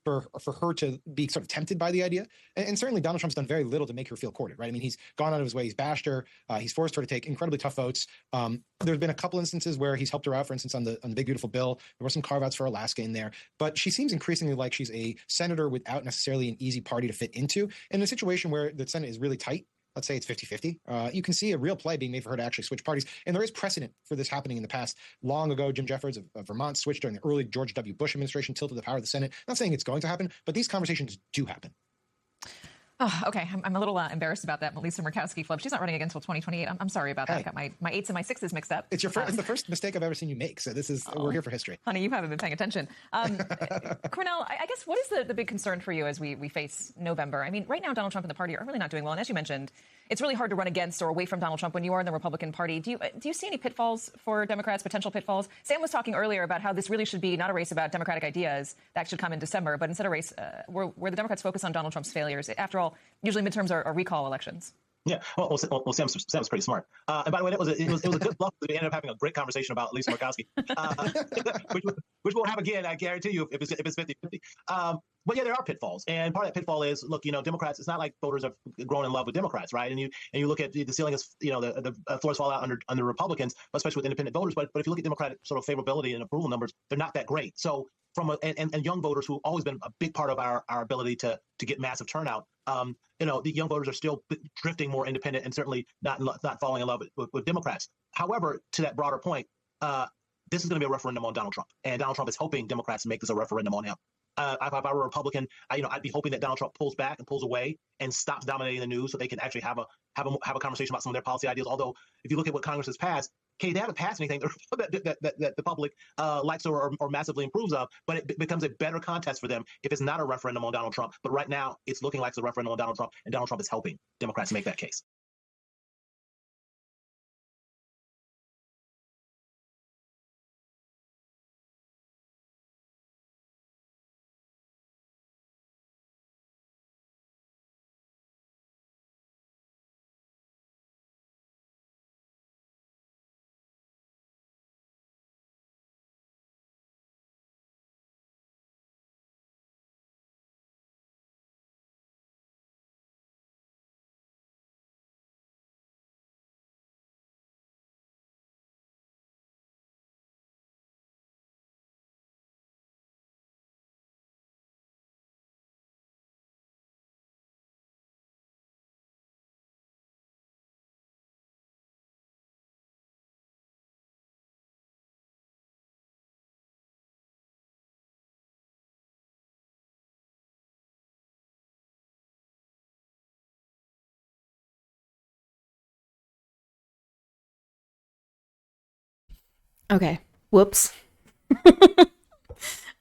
for her to be sort of tempted by the idea. And certainly Donald Trump's done very little to make her feel courted, right? I mean, he's gone out of his way, he's bashed her, he's forced her to take incredibly tough votes. There's been a couple instances where he's helped her out, for instance, on the Big Beautiful Bill. There were some carve-outs for Alaska in there, but she seems increasingly like she's a senator without necessarily an easy party to fit into. In a situation where the Senate is really tight, let's say it's 50-50, you can see a real play being made for her to actually switch parties. And there is precedent for this happening in the past. Long ago, Jim Jeffords of Vermont switched during the early George W. Bush administration, tilted the power of the Senate. Not saying it's going to happen, but these conversations do happen. Oh, okay, I'm a little embarrassed about that Lisa Murkowski flip. She's not running again until 2028. I'm sorry about that. Hey. I got my 8s and my 6s mixed up. It's it's the first mistake I've ever seen you make. So we're here for history. Honey, you haven't been paying attention. Cornell, I guess what is the big concern for you as we face November? I mean, right now Donald Trump and the party are really not doing well. And as you mentioned, it's really hard to run against or away from Donald Trump when you are in the Republican Party. Do you see any pitfalls for Democrats, potential pitfalls? Sam was talking earlier about how this really should be not a race about Democratic ideas that should come in December, but instead a race where the Democrats focus on Donald Trump's failures. After all, usually midterms are recall elections. Yeah, well, Sam's pretty smart. And by the way, it was a good bluff. We ended up having a great conversation about Lisa Murkowski, which we'll have again, I guarantee you, if it's 50-50. But yeah, there are pitfalls, and part of that pitfall is, look, Democrats. It's not like voters have grown in love with Democrats, right? And you look at the ceiling is, the floors fall out under Republicans, especially with independent voters. But if you look at Democratic sort of favorability and approval numbers, they're not that great. So and young voters who have always been a big part of our ability to get massive turnout. The young voters are still drifting more independent and certainly not falling in love with Democrats. However, to that broader point, this is going to be a referendum on Donald Trump, and Donald Trump is hoping Democrats make this a referendum on him. If I were a Republican, I'd be hoping that Donald Trump pulls back and pulls away and stops dominating the news, so they can actually have a conversation about some of their policy ideas. Although, if you look at what Congress has passed, they haven't passed anything that the public likes or massively improves of, but it becomes a better contest for them if it's not a referendum on Donald Trump. But right now, it's looking like it's a referendum on Donald Trump, and Donald Trump is helping Democrats make that case. Okay. Whoops.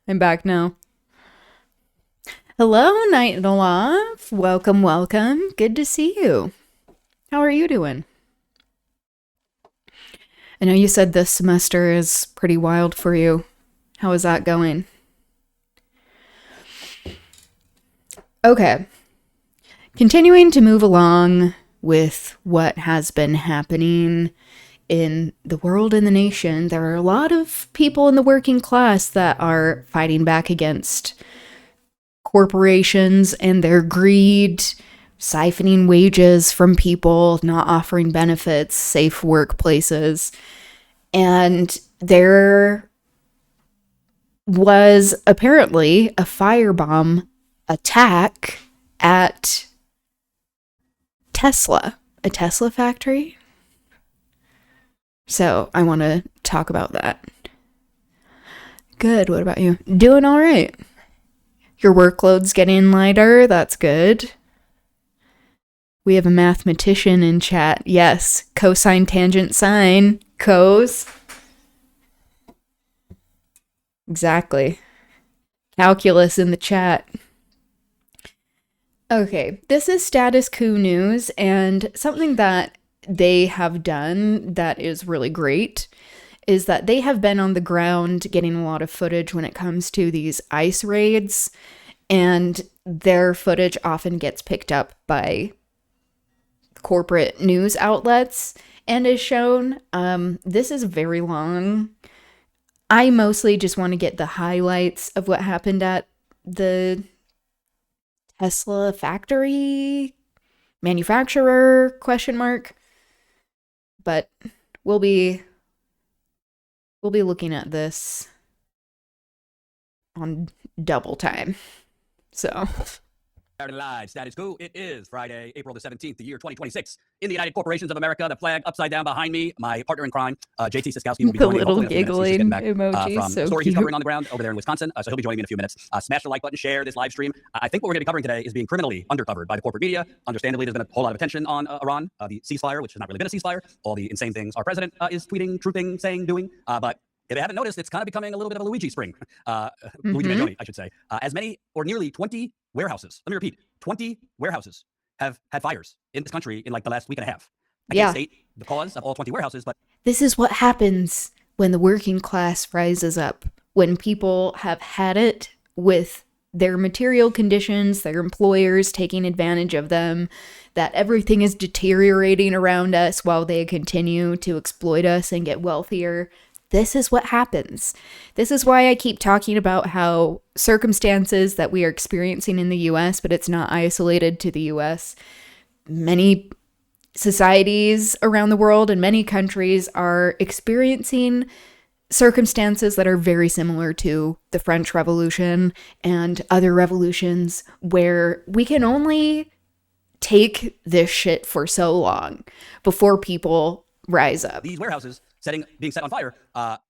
I'm back now. Hello, Night Love. Welcome. Good to see you. How are you doing? I know you said this semester is pretty wild for you. How is that going? Okay. Continuing to move along with what has been happening in the world and the nation, there are a lot of people in the working class that are fighting back against corporations and their greed, siphoning wages from people, not offering benefits, safe workplaces. And there was apparently a firebomb attack at Tesla, a Tesla factory. So I want to talk about that. Good. What about you? Doing all right. Your workload's getting lighter. That's good. We have a mathematician in chat. Yes. Cosine, tangent, sine. Cos. Exactly. Calculus in the chat. Okay. This is Status Coup News, and something that they have done that is really great is that they have been on the ground getting a lot of footage when it comes to these ICE raids, and their footage often gets picked up by corporate news outlets and is shown. This is very long. I mostly just want to get the highlights of what happened at the Tesla factory manufacturer ? But we'll be looking at this on double time. So Saturday Live Status Quo. It is Friday, April the 17th, the year 2026. In the United Corporations of America, the flag upside down behind me, my partner in crime, JT Siskowski, will be joining me hopefully in a few minutes. He's just getting back emoji, from so a story cute. he's covering on the ground over there in Wisconsin. So he'll be joining me in a few minutes. Smash the like button, share this live stream. I think what we're going to be covering today is being criminally undercovered by the corporate media. Understandably, there's been a whole lot of attention on Iran, the ceasefire, which has not really been a ceasefire, all the insane things our president is tweeting, truthing, saying, doing. But if you haven't noticed, it's kind of becoming a little bit of a Luigi spring. Luigi Mangione, I should say. As many or nearly 20 warehouses, let me repeat, 20 warehouses have had fires in this country in like the last week and a half. I can't state the cause of all 20 warehouses, but this is what happens when the working class rises up, when people have had it with their material conditions, their employers taking advantage of them, that everything is deteriorating around us while they continue to exploit us and get wealthier. This is what happens. This is why I keep talking about how circumstances that we are experiencing in the US, but it's not isolated to the US. Many societies around the world and many countries are experiencing circumstances that are very similar to the French Revolution and other revolutions, where we can only take this shit for so long before people rise up. these warehouses being set on fire,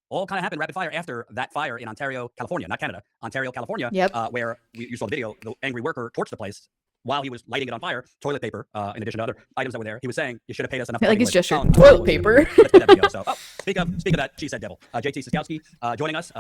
all kind of happened rapid fire after that fire in Ontario, California, not Canada, Ontario, California, where you saw the video, the angry worker torched the place while he was lighting it on fire, toilet paper, in addition to other items that were there. He was saying, you should have paid us enough. Like it's just your toilet paper. Let's play that video. So, speak of that, she said devil. JT Siskowski joining us.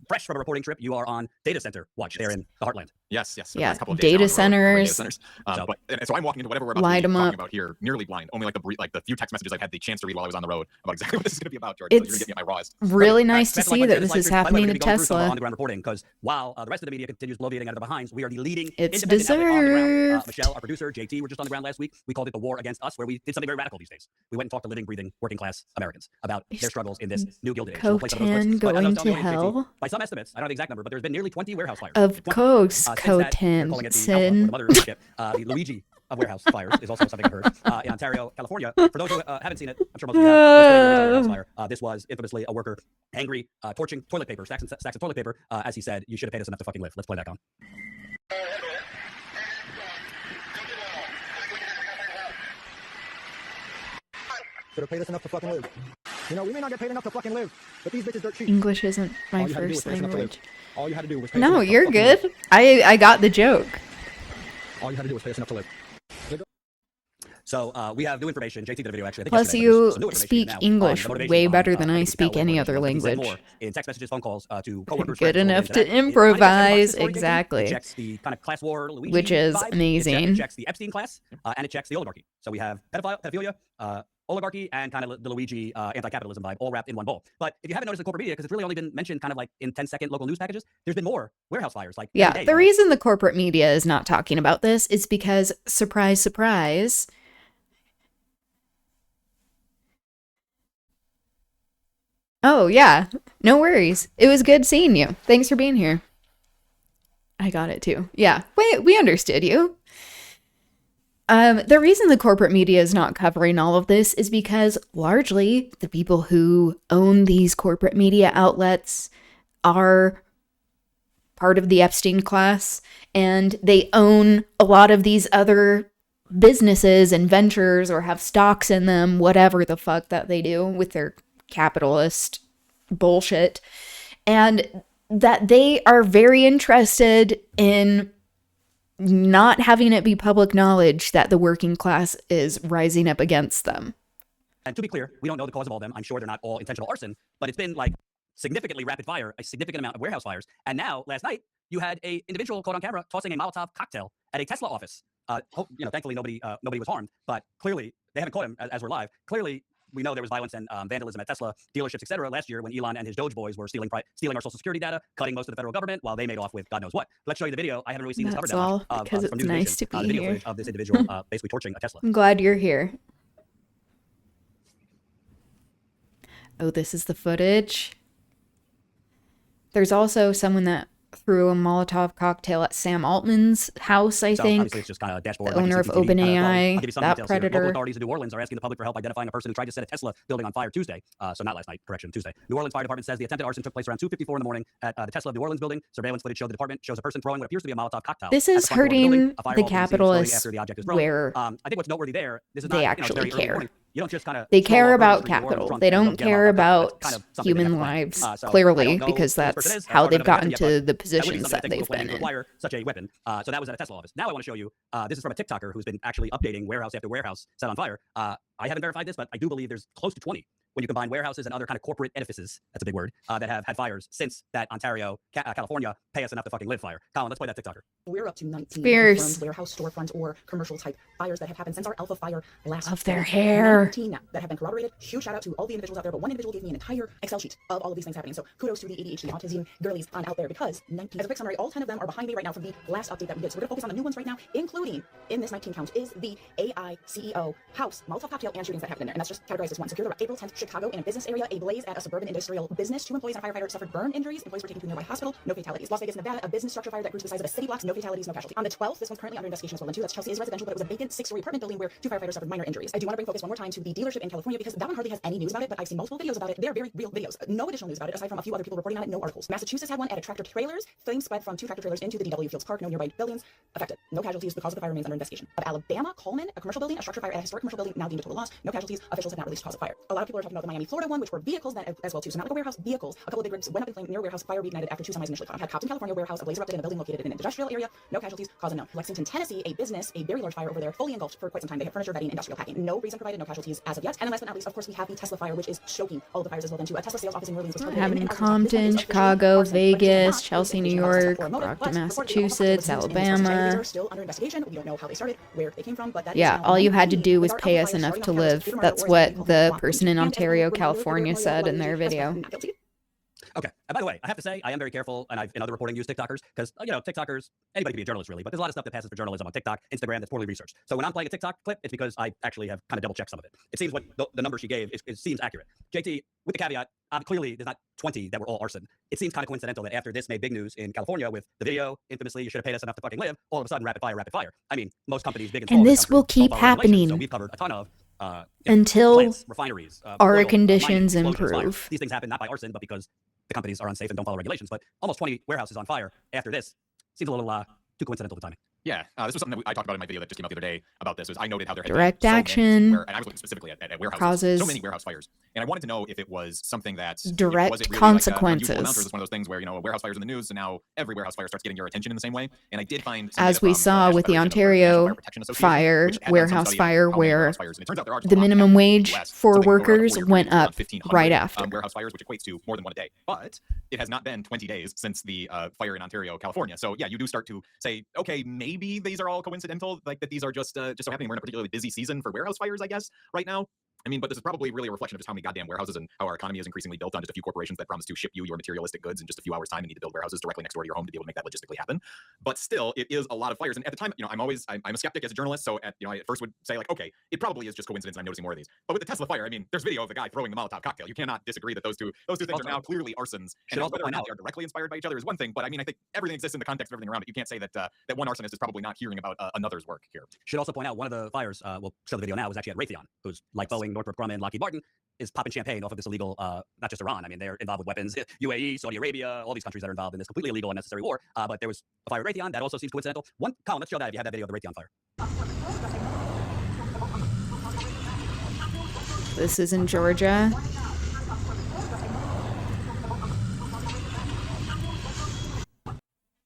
Fresh from a reporting trip, you are on data center watch there in the heartland. Yes. Yeah, A couple of days data now, centers. So I'm walking into whatever we're about Light to be 'em talking up. about here, nearly blind. Only like the few text messages I've had the chance to read while I was on the road about exactly what this is going to be about, George. So you're going to get me at my rawest. Really nice to see that this is happening at Tesla. On the ground reporting, because while the rest of the media continues bloviating out of the behinds, we are the leading It's independent outlet on the ground. deserved. Michelle, our producer, JT, were just on the ground last week. We called it the war against us, where we did something very radical these days. We went and talked to living, breathing, working class Americans about their struggles in this new Gilded Age. So we'll play some of those Cotan clips. But as I going was to telling the audience, hell. JT, by some estimates, I don't know the exact number, but there's been nearly 20 warehouse fires. Of course, Since that, they're Cotan. calling it the alpha, or the mother of ship. The Luigi of warehouse fires is also something I've heard in Ontario, California. For those who haven't seen it, I'm sure most of you have. This was the original warehouse fire. This was infamously a worker angry, torching toilet paper, stacks of toilet paper, as he said, you should have paid us enough to fucking live. Let's play that down. Should have paid us enough to fucking live. You know, we may not get paid enough to fucking live, but these bitches dirt cheap. English isn't my All you had to do was first pay us enough to live. language. All you had to do was pay us No, enough to you're fucking live. good. I got the joke. All you had to do was pay us enough to live. So we have new information. JT did a video actually. I think Plus, yesterday, but you there's some new information speak now on English the motivation way behind, better than I making speak Bell any work. other He said language. more in text messages, phone calls to coworkers. Good friends, all enough the to internet. It improvise, kind of checks the story, exactly. It checks the kind of class war, Luigi Which is vibe. amazing. It checks the Epstein class, and it checks the oligarchy. So we have pedophilia, oligarchy and kind of the Luigi anti-capitalism vibe all wrapped in one bowl. But if you haven't noticed the corporate media, because it's really only been mentioned kind of like in 10-second local news packages, there's been more warehouse fires. Like Yeah, the reason the corporate media is not talking about this is because, surprise, surprise, oh yeah, no worries. It was good seeing you. Thanks for being here. I got it too. Yeah, we understood you. The reason the corporate media is not covering all of this is because largely the people who own these corporate media outlets are part of the Epstein class, and they own a lot of these other businesses and ventures or have stocks in them, whatever the fuck that they do with their capitalist bullshit. And that they are very interested in not having it be public knowledge that the working class is rising up against them. And to be clear, we don't know the cause of all of them. I'm sure they're not all intentional arson, but it's been like significantly rapid fire, a significant amount of warehouse fires. And now, last night, you had a individual caught on camera tossing a Molotov cocktail at a Tesla office. Thankfully nobody was harmed, but clearly they haven't caught him as we're live. Clearly, we know there was violence and vandalism at Tesla dealerships, etc. last year when Elon and his Doge boys were stealing our social security data, cutting most of the federal government while they made off with God knows what. Let's show you the video. I haven't really seen this covered that much. Because it's nice to be the video here. footage of this individual basically torching a Tesla. I'm glad you're here. Oh, this is the footage. There's also someone that threw a Molotov cocktail at Sam Altman's house, I think. Obviously it's just kind of a dashboard. The owner of OpenAI, I'll give you some that details predator. Here. Local authorities in New Orleans are asking the public for help identifying a person who tried to set a Tesla building on fire Tuesday. So not last night, correction, Tuesday. New Orleans Fire Department says the attempted arson took place around 2:54 in the morning at the Tesla of New Orleans building. Surveillance footage showed the department shows a person throwing what appears to be a Molotov cocktail. This is hurting the capitalists where I think what's noteworthy there, this is they not, actually very early care. morning. You don't just kind of They care about capital. They don't care about human lives, clearly, because that's how they've gotten to the positions that they've been in. Such a weapon. So that was at a Tesla office. Now I want to show you, this is from a TikToker who's been actually updating warehouse after warehouse set on fire. I haven't verified this, but I do believe there's close to 20 when you combine warehouses and other kind of corporate edifices, that's a big word, that have had fires since that Ontario, California, pay us enough to fucking live fire. Colin, let's play that TikToker. We're up to 19 Fierce. confirmed warehouse, storefront, or commercial type fires that have happened since our Alpha fire last Love their fall. hair. 19 now that have been corroborated. Huge shout out to all the individuals out there, but one individual gave me an entire Excel sheet of all of these things happening. So kudos to the ADHD autism girlies on out there, because 19, as a quick summary, all 10 of them are behind me right now from the last update that we did. So we're gonna focus on the new ones right now, including in this 19 count is the AI CEO house, Molotov cocktail, and shootings that happened in there. And that's just categorized as one. Secure the April 10th, Chicago, in a business area, a blaze at a suburban industrial business. 2 employees and a firefighter suffered burn injuries. Employees were taken to a nearby hospital. No fatalities. Las Vegas, Nevada, a business structure fire that grew to the size of a city block. No fatalities, no casualties. On the 12th, this one's currently under investigation as well. And 2, that's Chelsea is residential, but it was a vacant 6-story apartment building where 2 firefighters suffered minor injuries. I do want to bring focus one more time to the dealership in California, because that one hardly has any news about it, but I've seen multiple videos about it. They're very real videos. No additional news about it, aside from a few other people reporting on it, no articles. Massachusetts had one at a tractor trailers. Flames spread from 2 tractor trailers into the DW Fields Park. No nearby buildings affected. No casualties. The cause of the fire remains under investigation. Of Alabama, Coleman, a commercial building, a structure fire at a historic commercial building, now deemed a total loss. No casualties. Officials have not released cause of fire. A lot of people are talking about the Miami, Florida one, which were vehicles then as well too. So not like a warehouse, vehicles. A couple of big rigs went up in flame near a warehouse. Fire reignited after 2 semis initially caught. Had Compton, California warehouse. A blaze erupted in a building located in an industrial area. No casualties. Cause unknown. Lexington, Tennessee, a business, a very large fire over there, fully engulfed for quite some time. They had furniture, bedding, industrial packing. No reason provided. No casualties as of yet. And then last but not least, of course, we have the Tesla fire, which is choking all of the fires as well. Then too, a Tesla sales office in New Orleans was targeted. Happening in Compton, Chicago, Vegas, Chelsea, New York, Brockton, Massachusetts, Alabama. Are still under investigation. We don't know how they started, where they came from, but that Yeah, all you had to do was pay us enough to live. That's what the person in Ontario, California said in their video. Okay. And by the way, I have to say, I am very careful, and I've in other reporting used TikTokers, because, TikTokers, anybody can be a journalist really, but there's a lot of stuff that passes for journalism on TikTok, Instagram, that's poorly researched. So when I'm playing a TikTok clip, it's because I actually have kind of double checked some of it. It seems what the number she gave, it seems accurate. JT, with the caveat, clearly there's not 20 that were all arson. It seems kind of coincidental that after this made big news in California with the video, infamously, you should have paid us enough to fucking live, all of a sudden, rapid fire. I mean, most companies, big and small, And this will keep happening so we've covered a ton of until plants, refineries, our oil, conditions mining, explosions, improve. fires. These things happen not by arson, but because the companies are unsafe and don't follow regulations. But almost 20 warehouses on fire after this seems a little too coincidental to timing. Yeah, this was something that I talked about in my video that just came out the other day about this. Was I noted how there had direct been so action, and I was looking specifically at warehouses, causes so many warehouse fires, and I wanted to know if it was something that direct was it really consequences. Like amount, or was it one of those things where a warehouse fire is in the news, and now every warehouse fire starts getting your attention in the same way? And I did find, as we saw with the Ontario fire, warehouse fire, where the minimum wage for workers went up right after. Warehouse fires, which equates to more than one a day. But it has not been 20 days since the fire in Ontario, California. So yeah, you do start to say, okay, maybe these are all coincidental, like that these are just so happening. We're in a particularly busy season for warehouse fires, I guess, right now. I mean, but this is probably really a reflection of just how many goddamn warehouses and how our economy is increasingly built on just a few corporations that promise to ship you your materialistic goods in just a few hours' time and need to build warehouses directly next door to your home to be able to make that logistically happen. But still, it is a lot of fires. And at the time, I'm a skeptic as a journalist. So I at first would say like, okay, it probably is just coincidence. And I'm noticing more of these. But with the Tesla fire, I mean, there's video of the guy throwing the Molotov cocktail. You cannot disagree that those two things are now clearly arsons. And whether or not they are directly inspired by each other is one thing. But I mean, I think everything exists in the context of everything around it. You can't say that that one arsonist is probably not hearing about another's work here. Should also point out one of the fires, we'll show the video now, was actually at Raytheon, who's like Boeing, Northrop Grumman, Lockheed Martin, is popping champagne off of this illegal, not just Iran. I mean, they're involved with weapons, UAE, Saudi Arabia, all these countries that are involved in this completely illegal, unnecessary war. But there was a fire at Raytheon. That also seems coincidental. Colin, let's show that if you have that video of the Raytheon fire. This is in Georgia.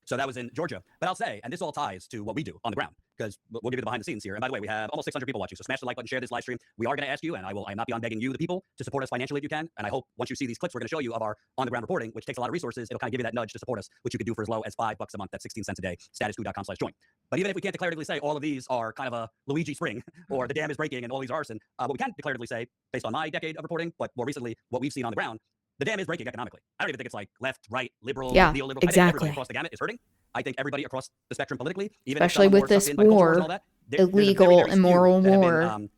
So that was in Georgia. But I'll say, and this all ties to what we do on the ground, because we'll give you the behind the scenes here. And by the way, we have almost 600 people watching. So smash the like button, share this live stream. We are going to ask you, and I'm not beyond begging you, the people, to support us financially if you can. And I hope once you see these clips, we're going to show you of our on the ground reporting, which takes a lot of resources. It'll kind of give you that nudge to support us, which you could do for as low as $5 a month. That's 16 cents a day. Statuscoup.com/join. But even if we can't declaratively say all of these are kind of a Luigi spring or the dam is breaking and all these are arson, what we can declaratively say, based on my decade of reporting, but more recently, what we've seen on the ground, the dam is breaking economically. I don't even think it's like left, right, liberal, neoliberal. Exactly. I think everybody across the gamut is hurting. I think everybody across the spectrum politically, even especially with this war, illegal, immoral war,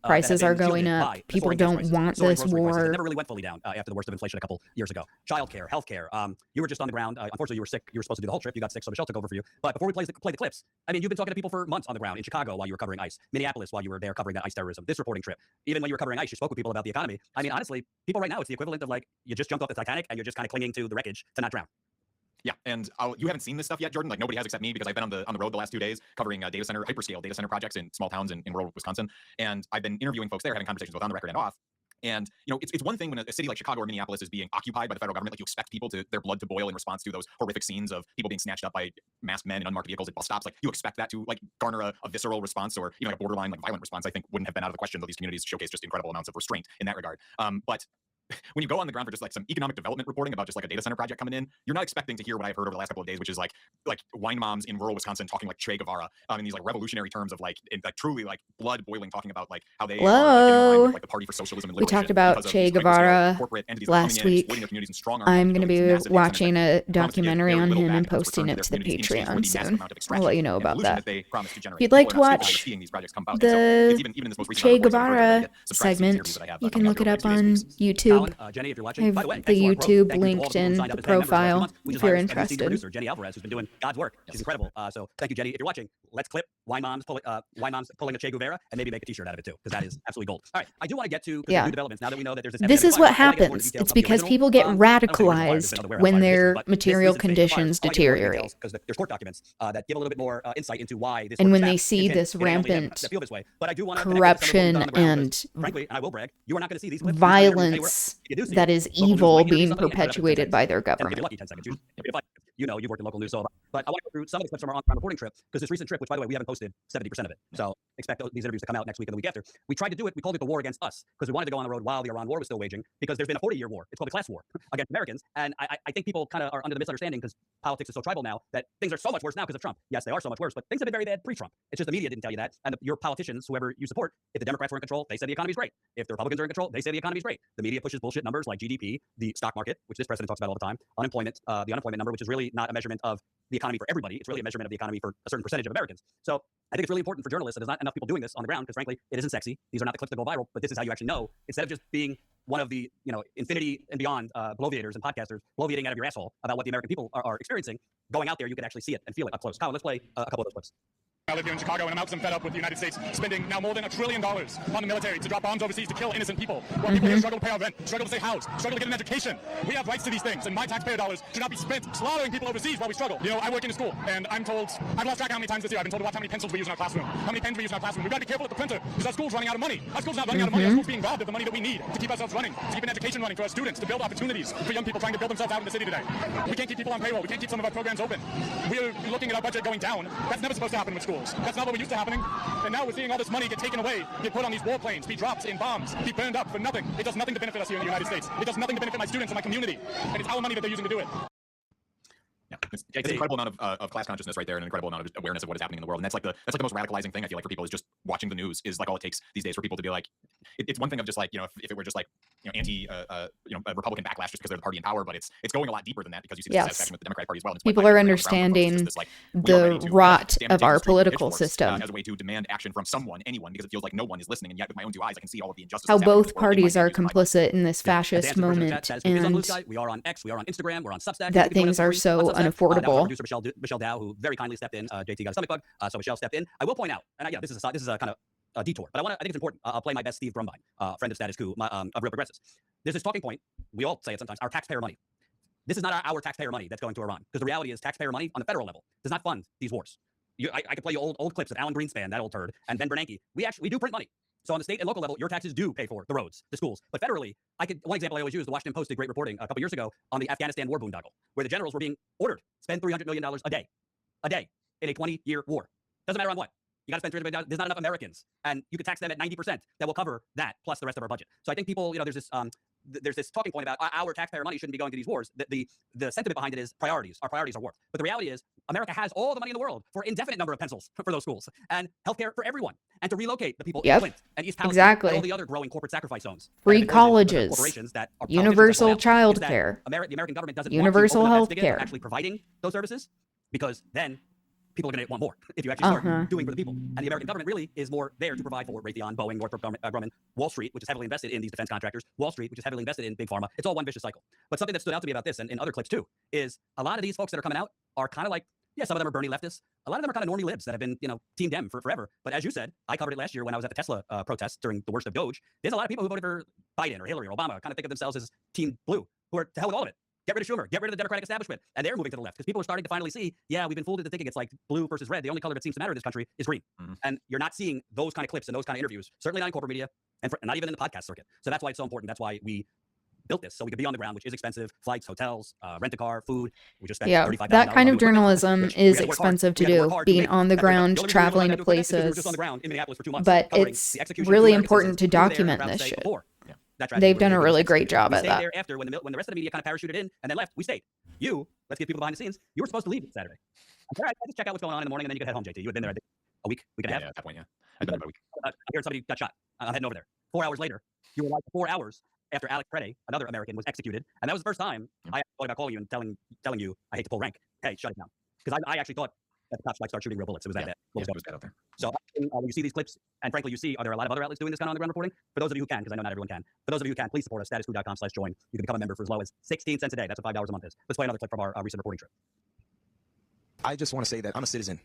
prices are going up. People don't want this war. It never really went fully down after the worst of inflation a couple years ago. Childcare, healthcare. You were just on the ground. Unfortunately, you were sick. You were supposed to do the whole trip. You got sick, so Michelle took over for you. But before we play the clips, I mean, you've been talking to people for months on the ground in Chicago while you were covering ICE, Minneapolis while you were there covering that ICE terrorism, this reporting trip. Even when you were covering ICE, you spoke with people about the economy. I mean, honestly, people right now, it's the equivalent of like you just jumped off the Titanic and you're just kind of clinging to the wreckage to not drown. Yeah, and you haven't seen this stuff yet, Jordan. Like nobody has except me because I've been on the road the last 2 days covering hyperscale data center projects in small towns in rural Wisconsin, and I've been interviewing folks there, having conversations both on the record and off. And it's one thing when a city like Chicago or Minneapolis is being occupied by the federal government, like you expect people to their blood to boil in response to those horrific scenes of people being snatched up by masked men in unmarked vehicles at bus stops. Like you expect that to like garner a visceral response or even like a borderline like violent response. I think wouldn't have been out of the question, though these communities showcase just incredible amounts of restraint in that regard. But when you go on the ground for just like some economic development reporting about just like a data center project coming in, you're not expecting to hear what I've heard over the last couple of days, which is like wine moms in rural Wisconsin talking like Che Guevara in these like revolutionary terms of like truly like blood boiling, talking about like how they are like the Party for Socialism and We Liberation. talked about Che Guevara last week. I'm going to be watching a documentary on him and posting it to the Patreon soon. I'll let you know about that. If you'd like to watch the Che Guevara segment, you can look it up on YouTube. Jenny, if you're watching, I have by the way, the YouTube to all linked the in people who signed up the as band members last profile month. We if just you're hired a senior interested. producer, Jenny Alvarez, who's been doing God's work. She's incredible. So thank you, Jenny. If you're watching, let's clip Wine Moms pulling a Che Guevara and maybe make a t-shirt out of it too, because that is absolutely gold. All right, I do want to get to new developments now that we know that there's This is what happens. It's because people get radicalized when their material conditions deteriorate. Because there's court documents that give a little bit more insight into why this. And when they see this rampant corruption and frankly, I will brag, you are not going to see these clips violence that is evil being perpetuated by their government. You know, you've worked in local news, so but I want to go through some of the clips from our on-ground reporting trip, because this recent trip, which by the way we haven't posted 70% of it, so expect these interviews to come out next week and the week after. We tried to do it. We called it the war against us because we wanted to go on the road while the Iran war was still waging, because there's been a 40-year war. It's called the class war against Americans, and I think people kind of are under the misunderstanding because politics is so tribal now that things are so much worse now because of Trump. Yes, they are so much worse, but things have been very bad pre-Trump. It's just the media didn't tell you that, and your politicians, whoever you support, if the Democrats were in control, they said the economy's great. If the Republicans are in control, they say the economy's great. The media pushes bullshit numbers like GDP, the stock market, which this president talks about all the time, unemployment, the unemployment number, which is really not a measurement of the economy for everybody. It's really a measurement of the economy for a certain percentage of Americans. So I think it's really important for journalists that there's not enough people doing this on the ground, because frankly, it isn't sexy. These are not the clips that go viral, but this is how you actually know, instead of just being one of the, infinity and beyond bloviators and podcasters bloviating out of your asshole about what the American people are experiencing, going out there, you can actually see it and feel it up close. Colin, let's play a couple of those clips. I live here in Chicago, and I'm out and fed up with the United States spending now more than $1 trillion on the military to drop bombs overseas to kill innocent people, while people here struggle to pay our rent, struggle to stay housed, struggle to get an education. We have rights to these things, and my taxpayer dollars should not be spent slaughtering people overseas while we struggle. I work in a school, and I'm told, I've lost track how many times this year I've been told to watch how many pencils we use in our classroom, how many pens we use in our classroom. We've got to be careful with the printer, because our school's running out of money. Our school's not running out of money. Our school's being robbed of the money that we need to keep ourselves running, to keep an education running for our students, to build opportunities for young people trying to build themselves out in the city today. We can't keep people on payroll. We can't keep some of our programs open. We're looking at our budget going down. That's never supposed to happen with schools. That's not what we used to happening, and now we're seeing all this money get taken away, get put on these warplanes, be dropped in bombs, be burned up for nothing. It does nothing to benefit us here in the United States. It does nothing to benefit my students and my community, and it's our money that they're using to do it. Yeah, it's an incredible amount of class consciousness right there, and an incredible amount of awareness of what is happening in the world. And that's like the most radicalizing thing I feel like for people is just watching the news is like all it takes these days for people to be like, it's one thing of just like, if it were just like, anti, a Republican backlash just because they're the party in power, but it's going a lot deeper than that because you see the dissatisfaction with the Democratic Party as well. And it's People are understanding the rot of our political system. As a way to demand action from anyone, because it feels like no one is listening, and yet with my own 2 eyes, I can see all of the injustices. How both parties are complicit in this fascist moment, and we are on X, we are on Instagram, we're on Substack. that things are so unaffordable. Producer Michelle Dow, who very kindly stepped in. JT got a stomach bug, so Michelle stepped in. I will point out, and this is a kind of a detour, but I think it's important. I'll play my best Steve Drumbine, friend of Status Quo, of Real Progressives. There's this talking point. We all say it sometimes. Our taxpayer money. This is not our taxpayer money that's going to Iran, because the reality is taxpayer money on the federal level does not fund these wars. I could play you old clips of Alan Greenspan, that old turd, and Ben Bernanke. We do print money. So on the state and local level, your taxes do pay for the roads, the schools. But federally, one example I always use, the Washington Post did great reporting a couple years ago on the Afghanistan war boondoggle, where the generals were being ordered to spend $300 million a day in a 20-year war. Doesn't matter on what. You got to spend $300 million. There's not enough Americans, and you could tax them at 90%. That will cover that plus the rest of our budget. So I think people, there's this talking point about our taxpayer money shouldn't be going to these wars. The sentiment behind it is priorities. Our priorities are war. But the reality is America has all the money in the world for an indefinite number of pencils for those schools and healthcare for everyone, and to relocate the people in Flint and East Palestine and all the other growing corporate sacrifice zones. Free colleges, universal child care, the American government doesn't universal health care, actually providing those services, because then people are going to want more if you actually start doing for the people. And the American government really is more there to provide for Raytheon, Boeing, Northrop Grumman, Wall Street, which is heavily invested in these defense contractors, Wall Street, which is heavily invested in big pharma. It's all one vicious cycle. But something that stood out to me about this, and in other clips too, is a lot of these folks that are coming out are kind of like, some of them are Bernie leftists. A lot of them are kind of normie libs that have been, Team Dem for forever. But as you said, I covered it last year when I was at the Tesla protests during the worst of Doge. There's a lot of people who voted for Biden or Hillary or Obama, kind of think of themselves as Team Blue, who are to hell with all of it. Get rid of Schumer. Get rid of the Democratic establishment. And they're moving to the left because people are starting to finally see, we've been fooled into thinking it's like blue versus red. The only color that seems to matter in this country is green. And you're not seeing those kind of clips and those kind of interviews, certainly not in corporate media and not even in the podcast circuit. So that's why it's so important. That's why we built this, so we could be on the ground, which is expensive. Flights, hotels, rent a car, food. We just spent $35,000 that kind of journalism is hard. expensive to do, being on the ground, traveling to places. But it's really important to document this shit. They've done a really great job at that. There after when the rest of the media kind of parachuted in and then left, we stayed. Let's get people behind the scenes. You were supposed to leave Saturday. I just check out what's going on in the morning, and then you could head home, JT. You had been there a week and a half. Yeah, at that point, I'd been there about a week. I heard somebody got shot. I'm heading over there. 4 hours later, you were like 4 hours after Alex Prede, another American, was executed, and that was the first time I thought about calling you and telling you I hate to pull rank. Hey, shut it down, because I actually thought that the cops might start shooting real bullets. It was that bad. It was bad out there. So when you see these clips, and frankly, are there a lot of other outlets doing this kind of on-the-ground reporting? For those of you who can, because I know not everyone can. For those of you who can, please support us. statusquo.com/join. You can become a member for as low as 16 cents a day. That's what $5 a month is. Let's play another clip from our recent reporting trip. I just want to say that I'm a citizen.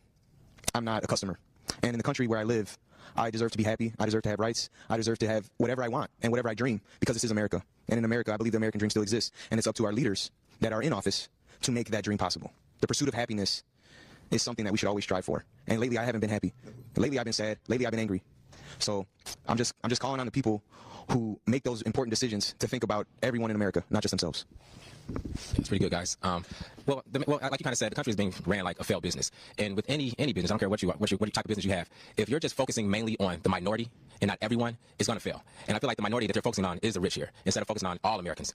I'm not a customer. And in the country where I live, I deserve to be happy. I deserve to have rights. I deserve to have whatever I want and whatever I dream, because this is America. And in America, I believe the American dream still exists. And it's up to our leaders that are in office to make that dream possible. The pursuit of happiness is something that we should always strive for. And lately, I haven't been happy. Lately, I've been sad. Lately, I've been angry. So I'm just calling on the people who make those important decisions to think about everyone in America, not just themselves. It's pretty good, guys. Well, like you kind of said, the country is being ran like a failed business. And with any business, I don't care what type of business you have, if you're just focusing mainly on the minority and not everyone, it's going to fail. And I feel like the minority that they're focusing on is the rich here, instead of focusing on all Americans.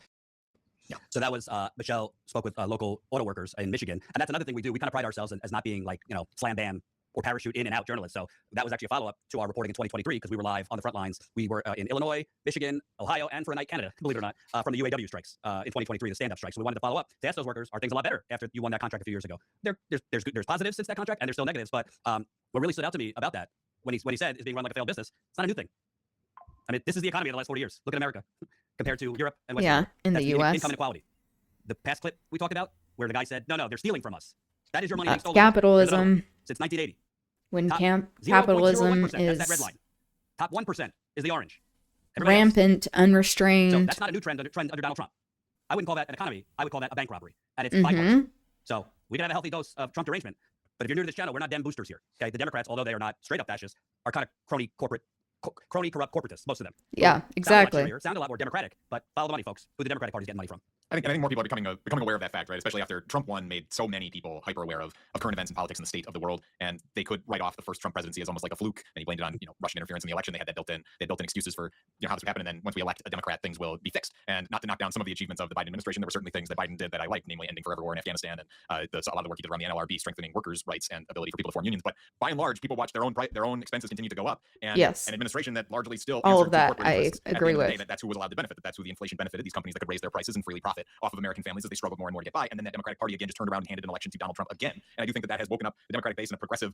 Yeah. So that was Michelle spoke with local auto workers in Michigan, and that's another thing we do. We kind of pride ourselves as not being like slam bam or parachute in and out journalists. So that was actually a follow-up to our reporting in 2023, because we were live on the front lines. We were in Illinois, Michigan, Ohio, and for a night Canada, believe it or not, from the UAW strikes in 2023, the stand-up strikes. So we wanted to follow up to ask those workers, are things a lot better after you won that contract a few years ago? There's positives since that contract, and there's still negatives. But what really stood out to me about that, when he said it's being run like a failed business, it's not a new thing. I mean, this is the economy of the last 40 years. Look at America compared to Europe and Western Europe. In the U.S. Income inequality. The past clip we talked about, where the guy said, no, they're stealing from us. That is your money being stolen. Capitalism. Since 1980. When capitalism is that red line. Top 1% is the orange. Rampant, unrestrained. So that's not a new trend under Donald Trump. I wouldn't call that an economy. I would call that a bank robbery. And it's bipartisan. So we can have a healthy dose of Trump derangement. But if you're new to this channel, we're not Dem boosters here. Okay, the Democrats, although they are not straight up fascists, are kind of crony corrupt corporatists, most of them. Yeah, exactly. Sound a lot more Democratic, but follow the money, folks. Who the Democratic Party's getting money from. I think more people are becoming aware of that fact, right? Especially after Trump won, made so many people hyper aware of current events and politics and the state of the world, and they could write off the first Trump presidency as almost like a fluke. And he blamed it on Russian interference in the election. They had that built-in excuses for how this would happen. And then once we elect a Democrat, things will be fixed. And not to knock down some of the achievements of the Biden administration, there were certainly things that Biden did that I liked, namely ending forever war in Afghanistan and a lot of the work he did around the NLRB, strengthening workers' rights and ability for people to form unions. But by and large, people watch their own expenses continue to go up, and Yes. an administration that largely still all answered of to that corporate I interests at the agree end of the with. day, that's who was allowed to benefit. That's who the inflation benefited. These companies that could raise their prices and freely profit off of American families as they struggled more and more to get by. And then that Democratic Party again just turned around and handed an election to Donald Trump again. And I do think that has woken up the Democratic base in a progressive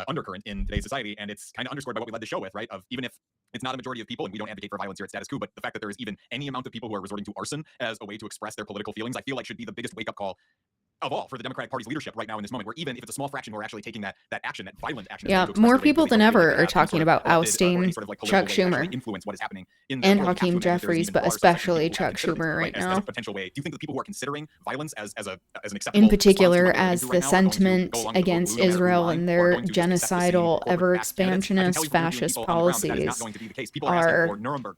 undercurrent in today's society. And it's kind of underscored by what we led the show with, right? Of even if it's not a majority of people, and we don't advocate for violence here at Status Quo, but the fact that there is even any amount of people who are resorting to arson as a way to express their political feelings, I feel like should be the biggest wake-up call of all for the Democratic Party's leadership right now in this moment, where even if it's a small fraction who are actually taking that action, that violent action. Yeah, more people than ever are talking about ousting Chuck Schumer and Hakeem Jeffries, but especially Chuck Schumer right now. Potential way. Do you think the people who are considering violence as an acceptable, in particular, as the sentiment against Israel and their genocidal, ever expansionist fascist policies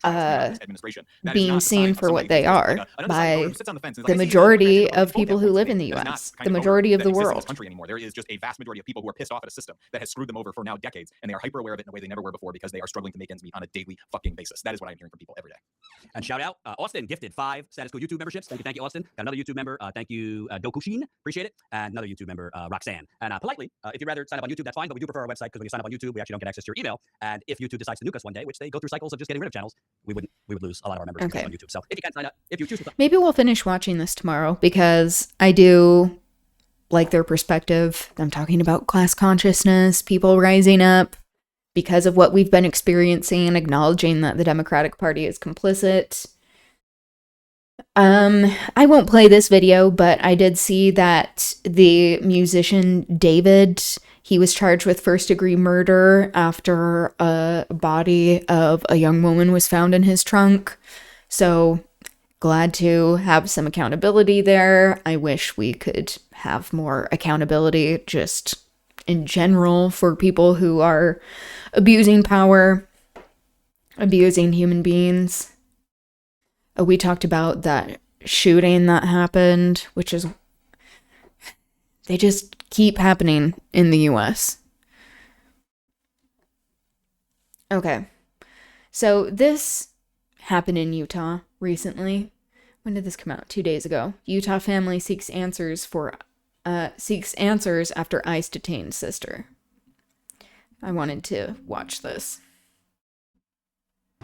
are being seen for what they are by the majority of people who live in the U.S. The majority of the world. There is just a vast majority of people who are pissed off at a system that has screwed them over for now decades, and they are hyper aware of it in a way they never were before because they are struggling to make ends meet on a daily fucking basis. That is what I'm hearing from people every day. And shout out, Austin gifted 5 Status Quo YouTube memberships. Thank you, Austin. Got another YouTube member. Thank you, Dokushin. Appreciate it. And another YouTube member, Roxanne. And politely, if you'd rather sign up on YouTube, that's fine, but we do prefer our website because when you sign up on YouTube, we actually don't get access to your email. And if YouTube decides to nuke us one day, which they go through cycles of just getting rid of channels, we would lose a lot of our members on YouTube. So if you can sign up, if you choose to. Maybe we'll finish watching this tomorrow because I do like their perspective. I'm talking about class consciousness, people rising up because of what we've been experiencing, acknowledging that the Democratic Party is complicit. I won't play this video, but I did see that the musician David, he was charged with first-degree murder after a body of a young woman was found in his trunk. So glad to have some accountability there. I wish we could have more accountability just in general for people who are abusing power, abusing human beings. We talked about that shooting that happened, which is, they just keep happening in the US. Okay, so this happened in Utah recently. When did this come out? 2 days ago. Utah family seeks answers after ICE detained sister. I wanted to watch this.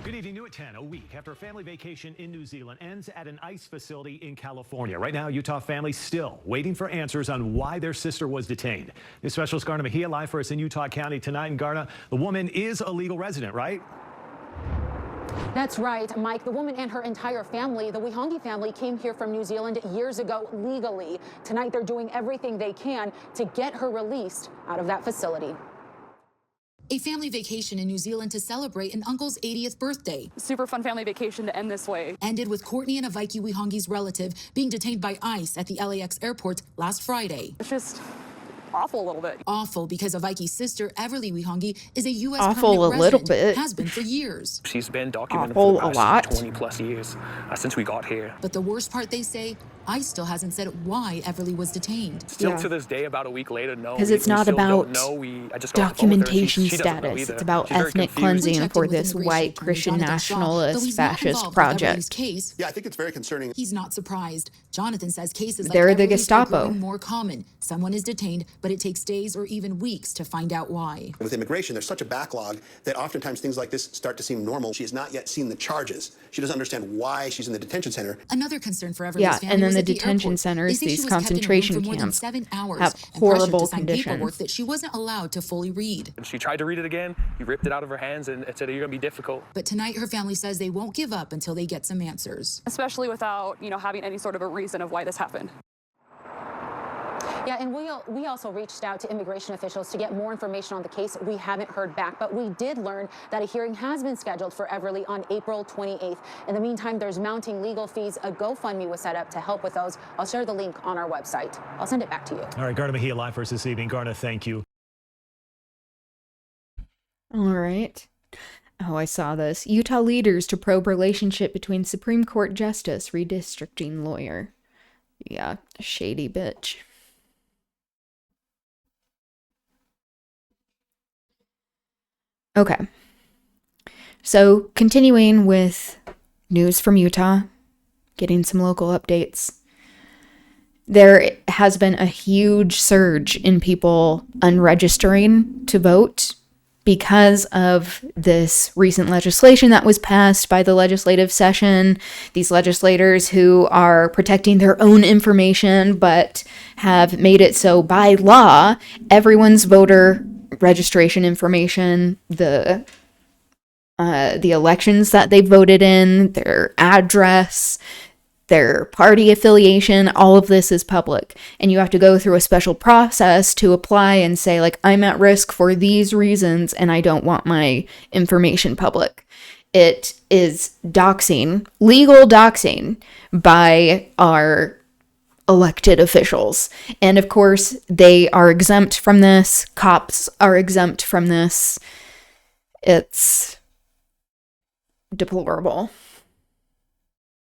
Good evening, new at 10, a week after a family vacation in New Zealand ends at an ICE facility in California. Right now, Utah families still waiting for answers on why their sister was detained. News specialist Garna Mejia live for us in Utah County tonight. And Garna, the woman is a legal resident, right? That's right, Mike. The woman and her entire family, the Wihongi family, came here from New Zealand years ago legally. Tonight, they're doing everything they can to get her released out of that facility. A family vacation in New Zealand to celebrate an uncle's 80th birthday. Super fun family vacation to end this way. Ended with Courtney and Avaiki Wihongi's relative being detained by ICE at the LAX airport last Friday. It's just awful a little bit. Awful because Avaiki's sister, Everly Wihongi, is a U.S. Awful permanent a little resident, bit. has been for years. She's been documented Awful for the a lot. past 20 plus years since we got here. But the worst part, they say, ICE still hasn't said why Everly was detained. Still to this day, about a week later, no. Because it's not about I just got off the phone with her. documentation She doesn't know status. either. It's about She's very ethnic confused. cleansing for this white Christian nationalist fascist project. Case, Yeah, I think it's very concerning. He's not surprised. Jonathan says cases like They're the Everly's are Gestapo. growing more common. Someone is detained, but it takes days or even weeks to find out why. With immigration, there's such a backlog that oftentimes things like this start to seem normal. She has not yet seen the charges. She doesn't understand why she's in the detention center. Another concern for Everly's Yeah, family and then was the at the detention airport. centers, They say she these was kept in a room concentration for more than camps, 7 hours have and pressured horrible to sign paperwork conditions. that she wasn't allowed to fully read. And she tried to read it again. He ripped it out of her hands and said, "You're gonna be difficult." But tonight, her family says they won't give up until they get some answers. Especially without, having any sort of a reason of why this happened. Yeah, and we also reached out to immigration officials to get more information on the case. We haven't heard back, but we did learn that a hearing has been scheduled for Everly on April 28th. In the meantime, there's mounting legal fees. A GoFundMe was set up to help with those. I'll share the link on our website. I'll send it back to you. All right, Garna Mejia live for us this evening. Garna, thank you. All right. Oh, I saw this. Utah leaders to probe relationship between Supreme Court Justice, redistricting lawyer. Yeah, shady bitch. Okay. So, continuing with news from Utah, getting some local updates. There has been a huge surge in people unregistering to vote because of this recent legislation that was passed by the legislative session. These legislators who are protecting their own information but have made it so by law, everyone's voter registration information, the elections that they voted in, their address, their party affiliation, all of this is public. And you have to go through a special process to apply and say, like, I'm at risk for these reasons and I don't want my information public. It is doxing, legal doxing by our elected officials. And of course, they are exempt from this. Cops are exempt from this. It's deplorable.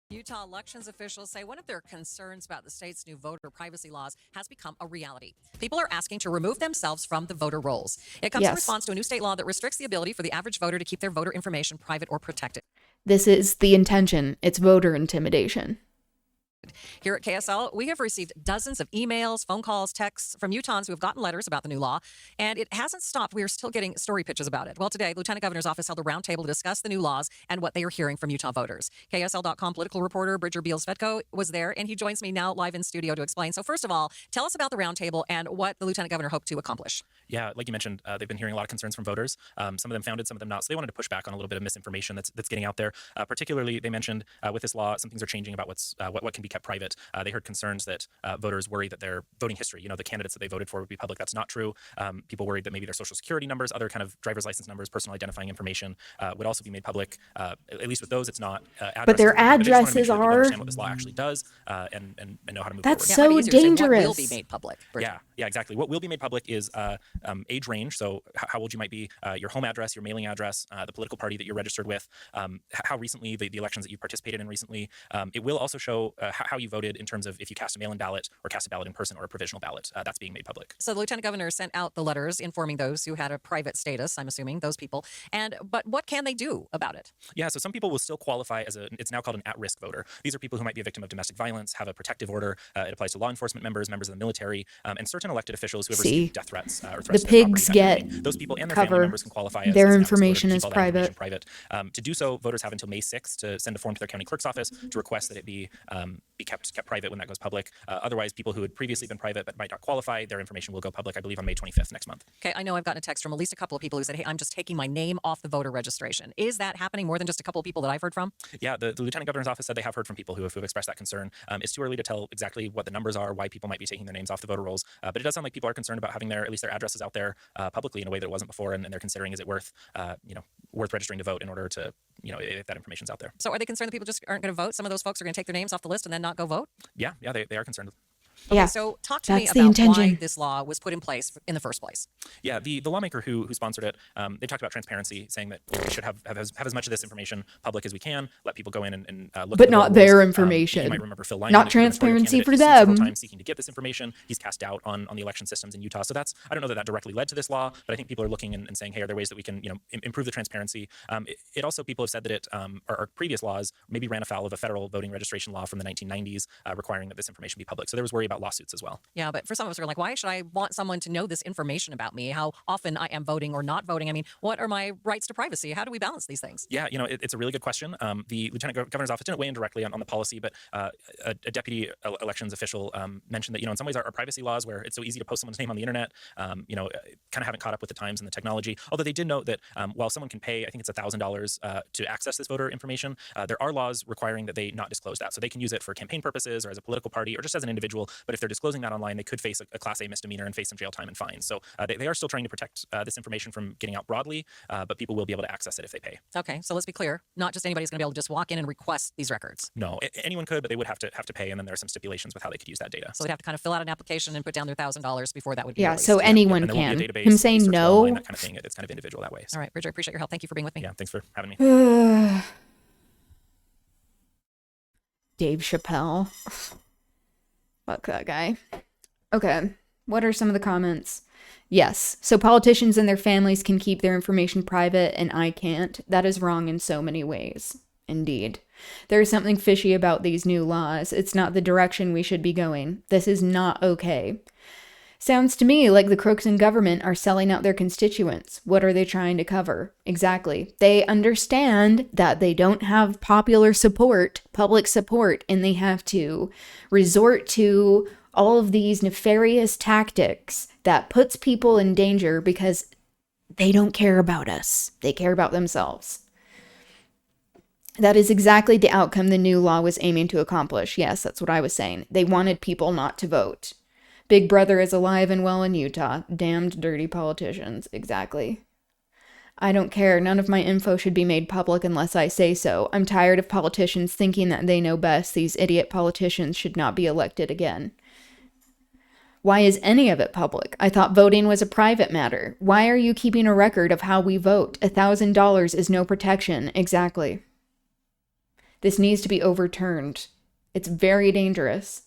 Utah elections officials say one of their concerns about the state's new voter privacy laws has become a reality. People are asking to remove themselves from the voter rolls. It comes in response to a new state law that restricts the ability for the average voter to keep their voter information private or protected. This is the intention. It's voter intimidation. Here at KSL, we have received dozens of emails, phone calls, texts from Utahns who have gotten letters about the new law, and it hasn't stopped. We are still getting story pitches about it. Well, today, the Lieutenant Governor's office held a roundtable to discuss the new laws and what they are hearing from Utah voters. KSL.com political reporter Bridger Beals-Svetko was there, and he joins me now live in studio to explain. So first of all, tell us about the roundtable and what the Lieutenant Governor hoped to accomplish. Yeah, like you mentioned, they've been hearing a lot of concerns from voters. Some of them founded, some of them not. So they wanted to push back on a little bit of misinformation that's getting out there. Particularly, they mentioned with this law, some things are changing about what can be kept private. They heard concerns that voters worry that their voting history, the candidates that they voted for would be public. That's not true. People worried that maybe their social security numbers, other kind of driver's license numbers, personal identifying information would also be made public. At least with those, it's not. But their addresses are. Understand what this law actually does and know how to move That's forward. so dangerous. What will be made public? Yeah, exactly. What will be made public is age range. So how old you might be, your home address, your mailing address, the political party that you're registered with, how recently the elections that you participated in recently. It will also show how you voted in terms of if you cast a mail-in ballot or cast a ballot in person or a provisional ballot. That's being made public. So the Lieutenant Governor sent out the letters informing those who had a private status, I'm assuming, those people. But what can they do about it? Yeah, so some people will still qualify as it's now called an at-risk voter. These are people who might be a victim of domestic violence, have a protective order. It applies to law enforcement members of the military, and certain elected officials who have received death threats or threats the to their pigs property. get Those people and their cover. family members can qualify as their an information at-risk is voter, keep all that private. information private. To do so, voters have until May 6th to send a form to their county clerk's office to request that it be kept private when that goes public. Otherwise, people who had previously been private but might not qualify, their information will go public, I believe, on May 25th next month. Okay, I know I've gotten a text from at least a couple of people who said, hey, I'm just taking my name off the voter registration. Is that happening more than just a couple of people that I've heard from? Yeah, the Lieutenant Governor's office said they have heard from people who have expressed that concern. It's too early to tell exactly what the numbers are, why people might be taking their names off the voter rolls, but it does sound like people are concerned about having at least their addresses out there publicly in a way that it wasn't before, and they're considering, is it worth registering to vote in order to, if that information's out there. So are they concerned that people just aren't going to vote? Some of those folks are going to take their names off the list and then not go vote? Yeah, they are concerned. Okay, Yeah, so talk to me that's the about intention. why this law was put in place in the first place. Yeah, the lawmaker who sponsored it, they talked about transparency, saying that we should have as much of this information public as we can, let people go in and look But at the not voter their rolls. information. You might remember Phil Lyman, Not the gubernatorial transparency candidate, for who's sued several them. times seeking to get this information. He's cast doubt on the election systems in Utah. So I don't know that directly led to this law, but I think people are looking and saying, hey, are there ways that we can improve the transparency? It also, people have said that it our previous laws maybe ran afoul of a federal voting registration law from the 1990s requiring that this information be public. So there was worry about lawsuits as well. Yeah, but for some of us who are like, why should I want someone to know this information about me? How often I am voting or not voting? I mean, what are my rights to privacy? How do we balance these things? Yeah, it's a really good question. The Lieutenant Governor's office didn't weigh in directly on the policy, but a deputy elections official mentioned that, in some ways our privacy laws, where it's so easy to post someone's name on the internet, kind of haven't caught up with the times and the technology. Although they did note that while someone can pay, I think it's $1,000 to access this voter information, there are laws requiring that they not disclose that. So they can use it for campaign purposes or as a political party or just as an individual. But if they're disclosing that online, they could face a Class A misdemeanor and face some jail time and fines. So they are still trying to protect this information from getting out broadly, but people will be able to access it if they pay. Okay, so let's be clear. Not just anybody's going to be able to just walk in and request these records. No, anyone could, but they would have to pay, and then there are some stipulations with how they could use that data. So they'd have to kind of fill out an application and put down their $1,000 before that would be Yeah, released. so anyone And there won't can. be a database, Him saying searchable no. online, that kind of thing. It's kind of individual that way. So. All right, Bridger, I appreciate your help. Thank you for being with me. Yeah, thanks for having me. Dave Chappelle. Fuck that guy. Okay, what are some of the comments? Yes, so politicians and their families can keep their information private and I can't. That is wrong in so many ways. Indeed. There is something fishy about these new laws. It's not the direction we should be going. This is not okay. Sounds to me like the crooks in government are selling out their constituents. What are they trying to cover? Exactly. They understand that they don't have popular support, public support, and they have to resort to all of these nefarious tactics that puts people in danger because they don't care about us. They care about themselves. That is exactly the outcome the new law was aiming to accomplish. Yes, that's what I was saying. They wanted people not to vote. Big Brother is alive and well in Utah. Damned dirty politicians. Exactly. I don't care. None of my info should be made public unless I say so. I'm tired of politicians thinking that they know best. These idiot politicians should not be elected again. Why is any of it public? I thought voting was a private matter. Why are you keeping a record of how we vote? $1,000 is no protection. Exactly. This needs to be overturned. It's very dangerous.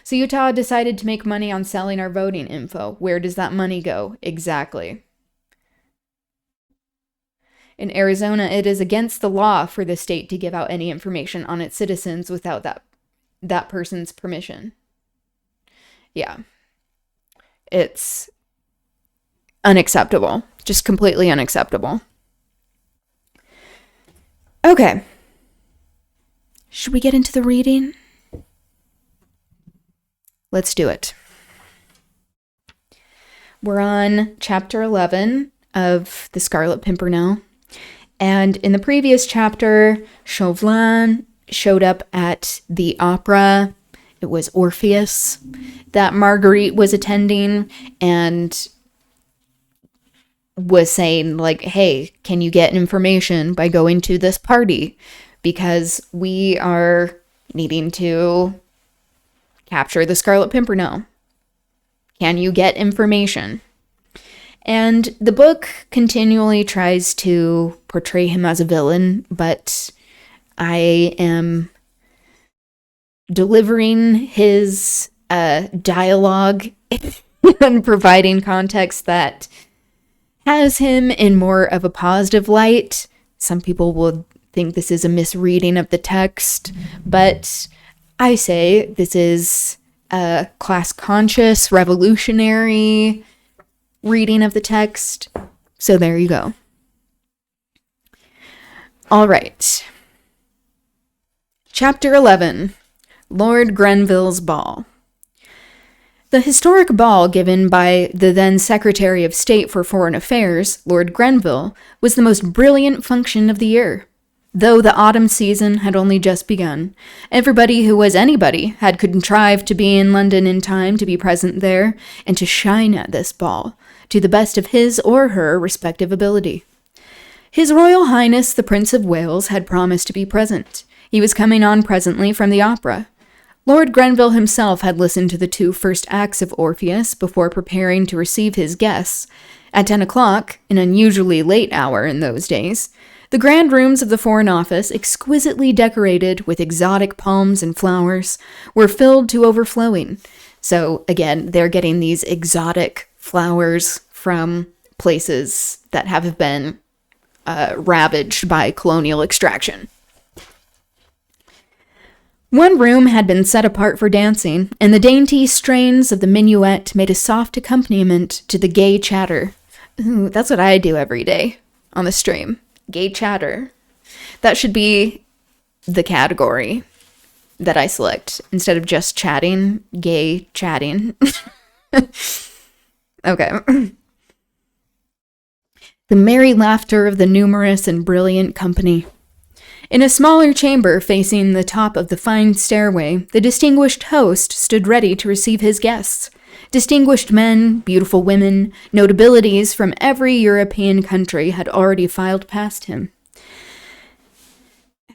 So Utah decided to make money on selling our voting info. Where does that money go? Exactly. In Arizona, it is against the law for the state to give out any information on its citizens without that person's permission. Yeah. It's unacceptable. Just completely unacceptable. Okay. Should we get into the reading? Let's do it. We're on chapter 11 of the Scarlet Pimpernel. And in the previous chapter, Chauvelin showed up at the opera. It was Orpheus that Marguerite was attending and was saying, like, hey, can you get information by going to this party? Because we are needing to capture the Scarlet Pimpernel. Can you get information? And the book continually tries to portray him as a villain, but I am delivering his dialogue and providing context that has him in more of a positive light. Some people will think this is a misreading of the text, but I say this is a class-conscious, revolutionary reading of the text. So there you go. All right. Chapter 11, Lord Grenville's Ball. The historic ball given by the then Secretary of State for Foreign Affairs, Lord Grenville, was the most brilliant function of the year. Though the autumn season had only just begun, everybody who was anybody had contrived to be in London in time to be present there and to shine at this ball, to the best of his or her respective ability. His Royal Highness the Prince of Wales had promised to be present. He was coming on presently from the opera. Lord Grenville himself had listened to the 2 first acts of Orpheus before preparing to receive his guests. At 10 o'clock, an unusually late hour in those days, the grand rooms of the Foreign Office, exquisitely decorated with exotic palms and flowers, were filled to overflowing. So, again, they're getting these exotic flowers from places that have been ravaged by colonial extraction. One room had been set apart for dancing, and the dainty strains of the minuet made a soft accompaniment to the gay chatter. Ooh, that's what I do every day on the stream. Gay chatter. That should be the category that I select. Instead of just chatting, gay chatting. Okay. The merry laughter of the numerous and brilliant company. In a smaller chamber facing the top of the fine stairway, the distinguished host stood ready to receive his guests. Distinguished men, beautiful women, notabilities from every European country had already filed past him,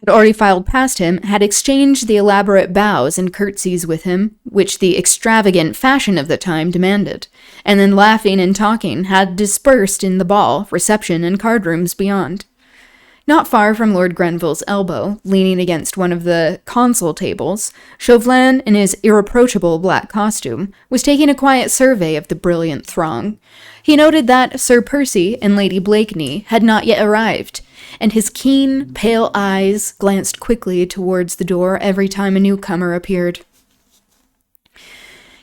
had exchanged the elaborate bows and curtsies with him, which the extravagant fashion of the time demanded, and then laughing and talking had dispersed in the ball, reception, and card rooms beyond. Not far from Lord Grenville's elbow, leaning against one of the console tables, Chauvelin, in his irreproachable black costume, was taking a quiet survey of the brilliant throng. He noted that Sir Percy and Lady Blakeney had not yet arrived, and his keen, pale eyes glanced quickly towards the door every time a newcomer appeared.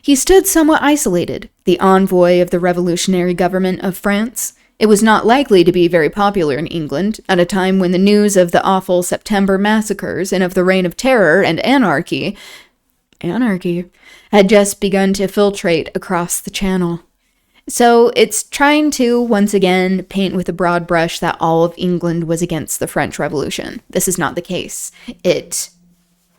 He stood somewhat isolated, the envoy of the revolutionary government of France. It was not likely to be very popular in England at a time when the news of the awful September massacres and of the reign of terror and anarchy had just begun to filtrate across the channel. So it's trying to, once again, paint with a broad brush that all of England was against the French Revolution. This is not the case. It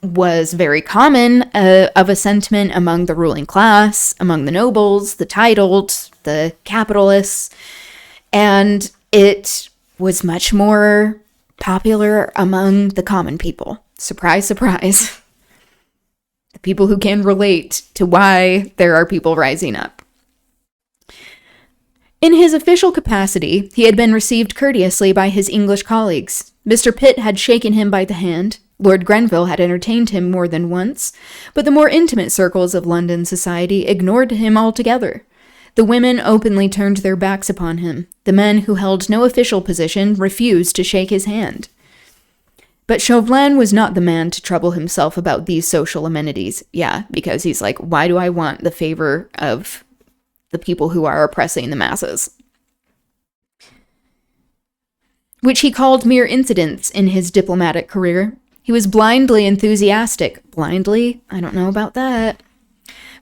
was very common of a sentiment among the ruling class, among the nobles, the titled, the capitalists, and it was much more popular among the common people. Surprise, surprise. The people who can relate to why there are people rising up. In his official capacity, he had been received courteously by his English colleagues. Mr. Pitt had shaken him by the hand. Lord Grenville had entertained him more than once, but the more intimate circles of London society ignored him altogether. The women openly turned their backs upon him. The men who held no official position refused to shake his hand. But Chauvelin was not the man to trouble himself about these social amenities. Yeah, because he's like, why do I want the favor of the people who are oppressing the masses? Which he called mere incidents in his diplomatic career. He was blindly enthusiastic. Blindly? I don't know about that.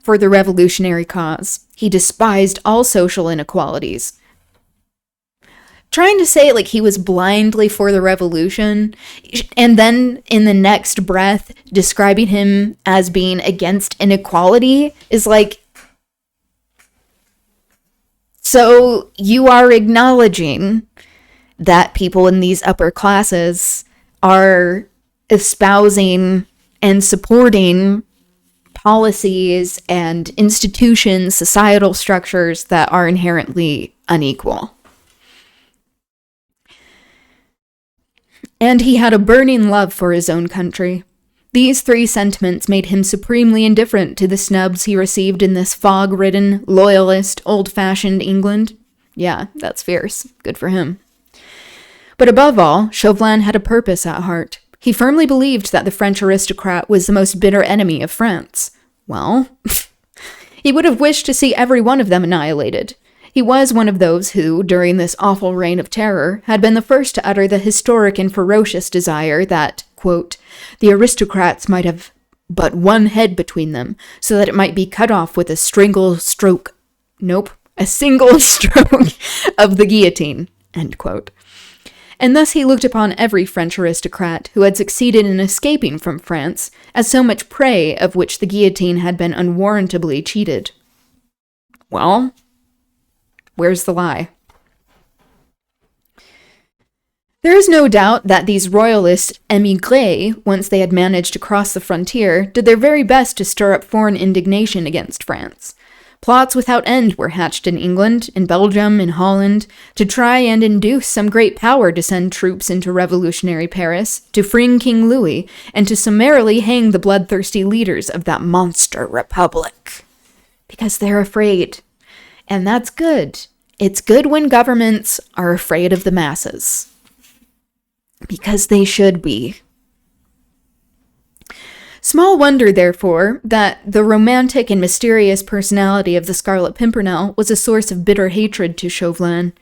For the revolutionary cause. He despised all social inequalities. Trying to say like he was blindly for the revolution, and then in the next breath describing him as being against inequality is like, so you are acknowledging that people in these upper classes are espousing and supporting policies and institutions, societal structures that are inherently unequal. And he had a burning love for his own country. These three sentiments made him supremely indifferent to the snubs he received in this fog-ridden, loyalist, old-fashioned England. Yeah, that's fierce. Good for him. But above all, Chauvelin had a purpose at heart. He firmly believed that the French aristocrat was the most bitter enemy of France. Well, he would have wished to see every one of them annihilated. He was one of those who, during this awful reign of terror, had been the first to utter the historic and ferocious desire that, quote, the aristocrats might have but one head between them, so that it might be cut off with a single stroke of the guillotine, end quote. And thus he looked upon every French aristocrat who had succeeded in escaping from France as so much prey of which the guillotine had been unwarrantably cheated. Well, where's the lie? There is no doubt that these royalist émigrés, once they had managed to cross the frontier, did their very best to stir up foreign indignation against France. Plots without end were hatched in England, in Belgium, in Holland, to try and induce some great power to send troops into revolutionary Paris, to free King Louis, and to summarily hang the bloodthirsty leaders of that monster republic. Because they're afraid. And that's good. It's good when governments are afraid of the masses. Because they should be. Small wonder, therefore, that the romantic and mysterious personality of the Scarlet Pimpernel was a source of bitter hatred to Chauvelin.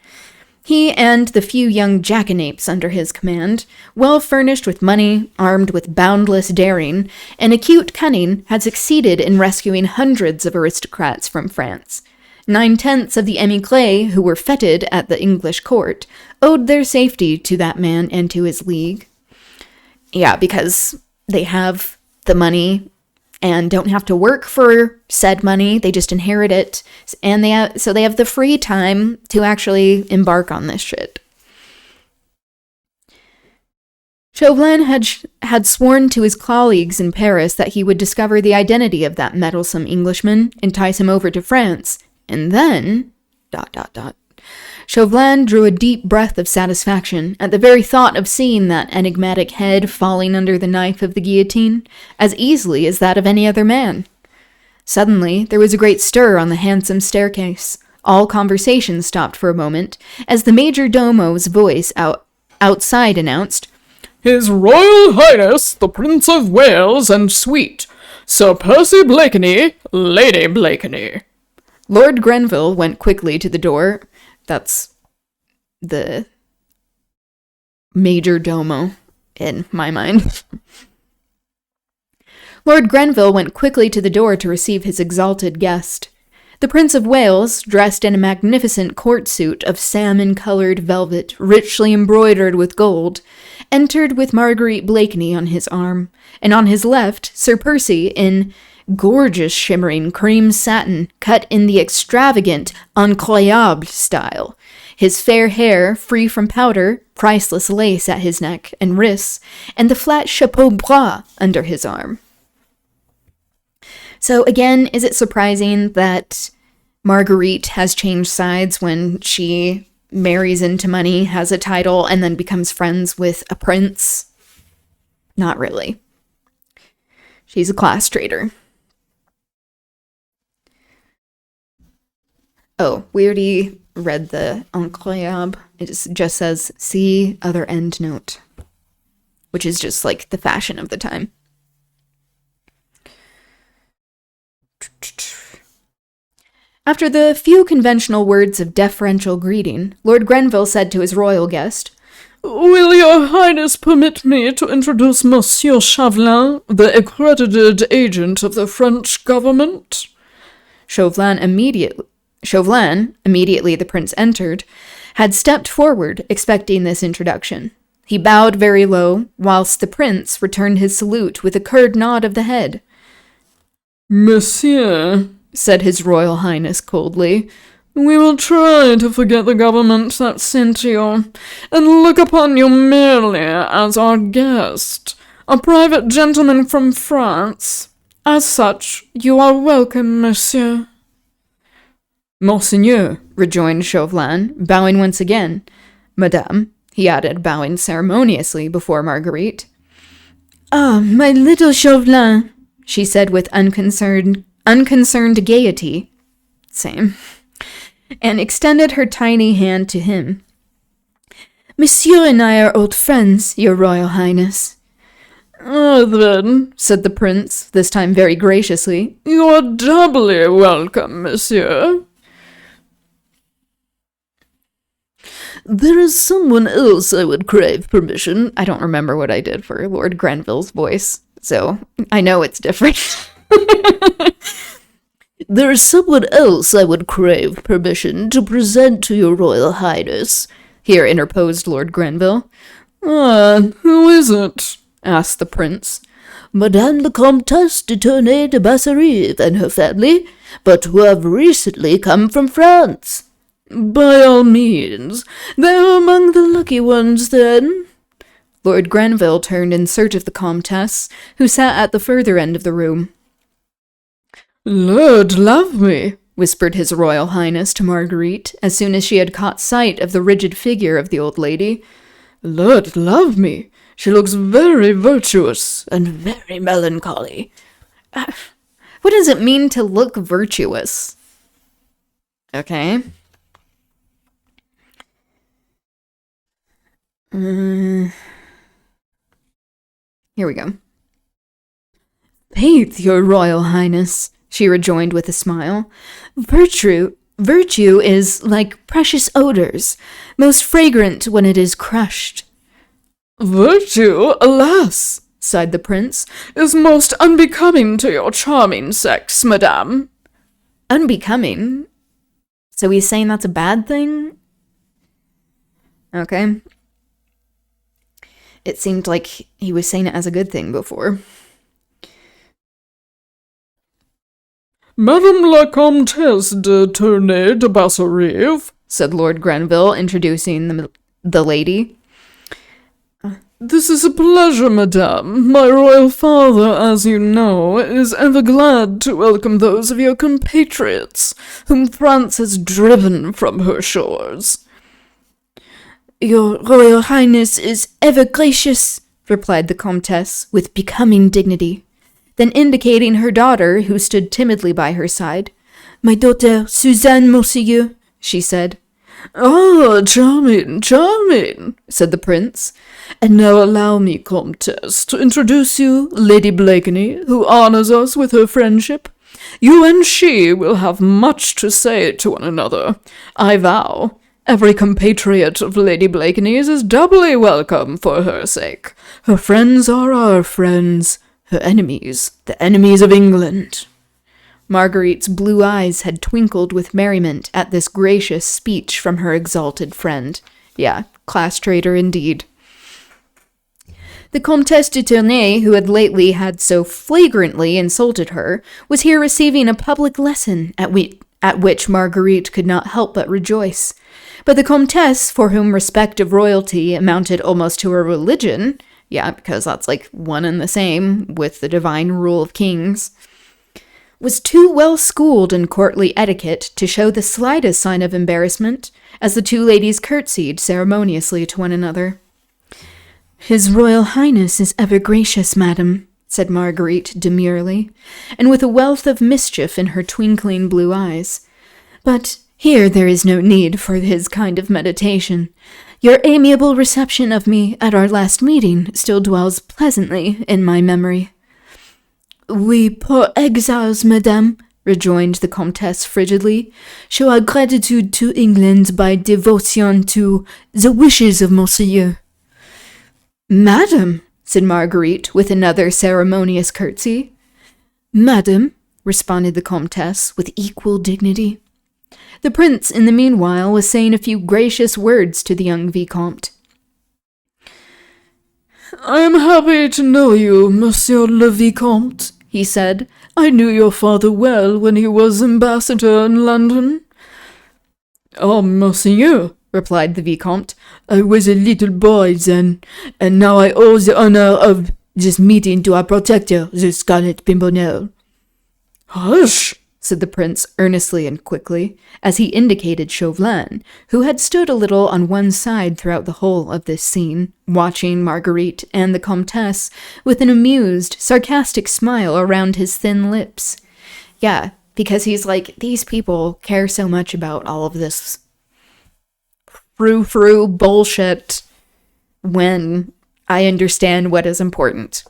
He and the few young jackanapes under his command, well furnished with money, armed with boundless daring, and acute cunning, had succeeded in rescuing hundreds of aristocrats from France. 9/10 of the émigrés who were feted at the English court owed their safety to that man and to his league. Yeah, because they have the money and don't have to work for said money. They just inherit it. And they have the free time to actually embark on this shit. Chauvelin had sworn to his colleagues in Paris that he would discover the identity of that meddlesome Englishman, entice him over to France, and then... ... Chauvelin drew a deep breath of satisfaction at the very thought of seeing that enigmatic head falling under the knife of the guillotine, as easily as that of any other man. Suddenly, there was a great stir on the handsome staircase. All conversation stopped for a moment, as the major domo's voice outside announced, His Royal Highness, the Prince of Wales and suite, Sir Percy Blakeney, Lady Blakeney. Lord Grenville went quickly to the door. That's the major domo in my mind. Lord Grenville went quickly to the door to receive his exalted guest. The Prince of Wales, dressed in a magnificent court suit of salmon-colored velvet, richly embroidered with gold, entered with Marguerite Blakeney on his arm, and on his left, Sir Percy in gorgeous shimmering cream satin cut in the extravagant incroyable style, his fair hair free from powder, priceless lace at his neck and wrists, and the flat chapeau bras under his arm. So again, is it surprising that Marguerite has changed sides when she marries into money, has a title, and then becomes friends with a prince? Not really. She's a class traitor. Oh, we already read the incroyable. It just says, see other end note, which is just like the fashion of the time. After the few conventional words of deferential greeting, Lord Grenville said to his royal guest, Will your highness permit me to introduce Monsieur Chauvelin, the accredited agent of the French government? Chauvelin, immediately the prince entered, had stepped forward, expecting this introduction. He bowed very low, whilst the prince returned his salute with a curt nod of the head. Monsieur, said his royal highness coldly, we will try to forget the government that sent you, and look upon you merely as our guest, a private gentleman from France. As such, you are welcome, monsieur. Monseigneur, rejoined Chauvelin, bowing once again. Madame, he added, bowing ceremoniously before Marguerite. Ah, my little Chauvelin, she said with unconcerned gaiety. Same. And extended her tiny hand to him. Monsieur and I are old friends, your royal highness. Ah, then, said the prince, this time very graciously, you are doubly welcome, monsieur. There is someone else I would crave permission. I don't remember what I did for Lord Grenville's voice, so I know it's different. There is someone else I would crave permission to present to your royal highness, here interposed Lord Grenville. Ah, who is it? Asked the prince. Madame the Comtesse de Devashrayee and her family, but who have recently come from France. By all means. They are among the lucky ones, then. Lord Grenville turned in search of the Comtesse, who sat at the further end of the room. Lord love me, whispered his royal highness to Marguerite, as soon as she had caught sight of the rigid figure of the old lady. Lord love me, she looks very virtuous and very melancholy. What does it mean to look virtuous? Okay. Here we go. Faith, your royal highness, she rejoined with a smile. Virtue is like precious odors, most fragrant when it is crushed. Virtue, alas, sighed the prince, is most unbecoming to your charming sex, madame. Unbecoming? So he's saying that's a bad thing? Okay. it seemed like he was saying it as a good thing before. Madame la Comtesse de Tournay de Basserive, said Lord Grenville, introducing the lady. This is a pleasure, madame. My royal father, as you know, is ever glad to welcome those of your compatriots whom France has driven from her shores. Your Royal Highness is ever gracious, replied the Comtesse with becoming dignity. Then indicating her daughter, who stood timidly by her side, My daughter, Suzanne, monseigneur, she said. Ah, charming, charming, said the prince. And now allow me, Comtesse, to introduce you Lady Blakeney, who honors us with her friendship. You and she will have much to say to one another, I vow. Every compatriot of Lady Blakeney's is doubly welcome for her sake. Her friends are our friends, her enemies, the enemies of England. Marguerite's blue eyes had twinkled with merriment at this gracious speech from her exalted friend. Yeah, class traitor indeed. The Comtesse de Tournay, who had lately had so flagrantly insulted her, was here receiving a public lesson at which Marguerite could not help but rejoice. But the Comtesse, for whom respect of royalty amounted almost to a religion, yeah, because that's like one and the same with the divine rule of kings, was too well schooled in courtly etiquette to show the slightest sign of embarrassment, as the two ladies curtsied ceremoniously to one another. His Royal Highness is ever gracious, madam, said Marguerite demurely, and with a wealth of mischief in her twinkling blue eyes. But here there is no need for his kind of meditation. Your amiable reception of me at our last meeting still dwells pleasantly in my memory. We poor exiles, madame, rejoined the Comtesse frigidly, show our gratitude to England by devotion to the wishes of Monseigneur. Madam, said Marguerite with another ceremonious curtsy. Madam, responded the Comtesse with equal dignity. The prince, in the meanwhile, was saying a few gracious words to the young Vicomte. I am happy to know you, Monsieur le Vicomte, he said. I knew your father well when he was ambassador in London. Oh, Monseigneur, replied the Vicomte, I was a little boy then, and now I owe the honor of this meeting to our protector, the Scarlet Pimpernel. Hush, said the prince earnestly and quickly, as he indicated Chauvelin, who had stood a little on one side throughout the whole of this scene, watching Marguerite and the Comtesse with an amused, sarcastic smile around his thin lips. Yeah, because he's like, these people care so much about all of this frou-frou bullshit when I understand what is important.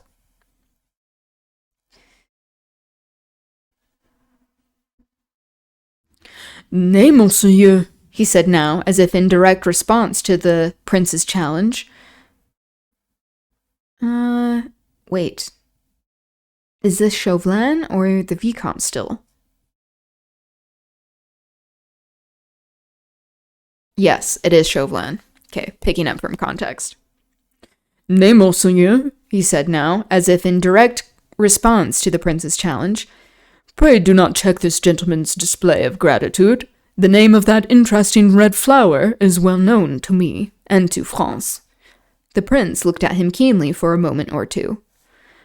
Nay, Monseigneur, he said now, as if in direct response to the prince's challenge. Wait. Is this Chauvelin or the Vicomte still? Yes, it is Chauvelin. Okay, picking up from context. Nay, Monseigneur, he said now, as if in direct response to the prince's challenge. Pray do not check this gentleman's display of gratitude. The name of that interesting red flower is well known to me and to France. The prince looked at him keenly for a moment or two.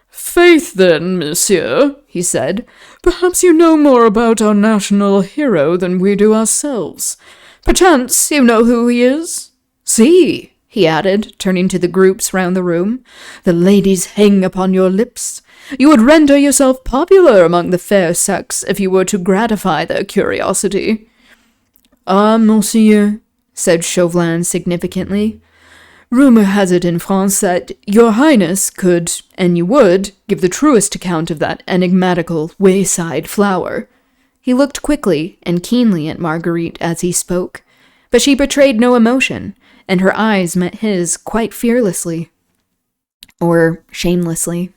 Faith, then, monsieur, he said, perhaps you know more about our national hero than we do ourselves. Perchance you know who he is? See, he added, turning to the groups round the room, the ladies hang upon your lips. You would render yourself popular among the fair sex if you were to gratify their curiosity. Ah, monseigneur, said Chauvelin significantly, rumor has it in France that your highness could, and you would, give the truest account of that enigmatical wayside flower. He looked quickly and keenly at Marguerite as he spoke, but she betrayed no emotion, and her eyes met his quite fearlessly. Or shamelessly.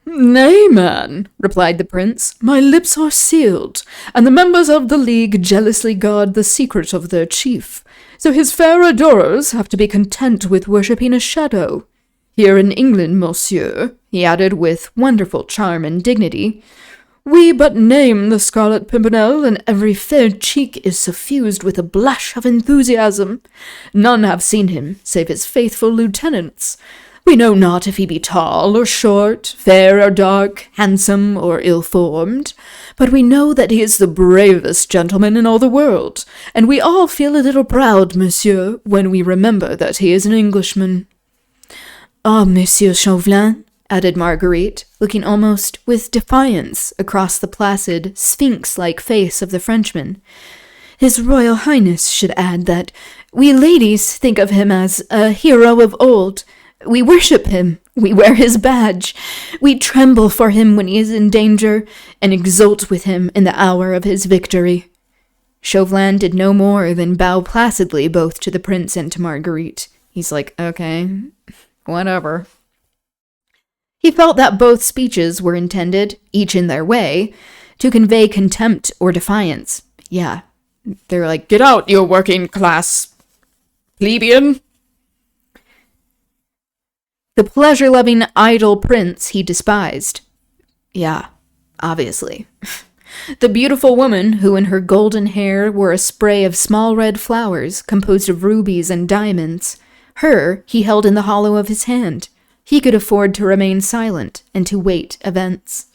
Nay, man, replied the prince, my lips are sealed, and the members of the League jealously guard the secret of their chief. So his fair adorers have to be content with worshipping a shadow. Here in England, monsieur, he added with wonderful charm and dignity, we but name the Scarlet Pimpernel, and every fair cheek is suffused with a blush of enthusiasm. None have seen him, save his faithful lieutenants. We know not if he be tall or short, fair or dark, handsome or ill-formed, but we know that he is the bravest gentleman in all the world, and we all feel a little proud, monsieur, when we remember that he is an Englishman. Ah, Monsieur Chauvelin, added Marguerite, looking almost with defiance across the placid, sphinx-like face of the Frenchman. His Royal Highness should add that we ladies think of him as a hero of old. We worship him, we wear his badge, we tremble for him when he is in danger, and exult with him in the hour of his victory. Chauvelin did no more than bow placidly both to the prince and to Marguerite. He's like, okay, whatever. He felt that both speeches were intended, each in their way, to convey contempt or defiance. Yeah, they're like, get out, you working class plebeian. The pleasure-loving, idle prince he despised. Yeah, obviously. The beautiful woman who in her golden hair wore a spray of small red flowers composed of rubies and diamonds. Her he held in the hollow of his hand. He could afford to remain silent and to wait events.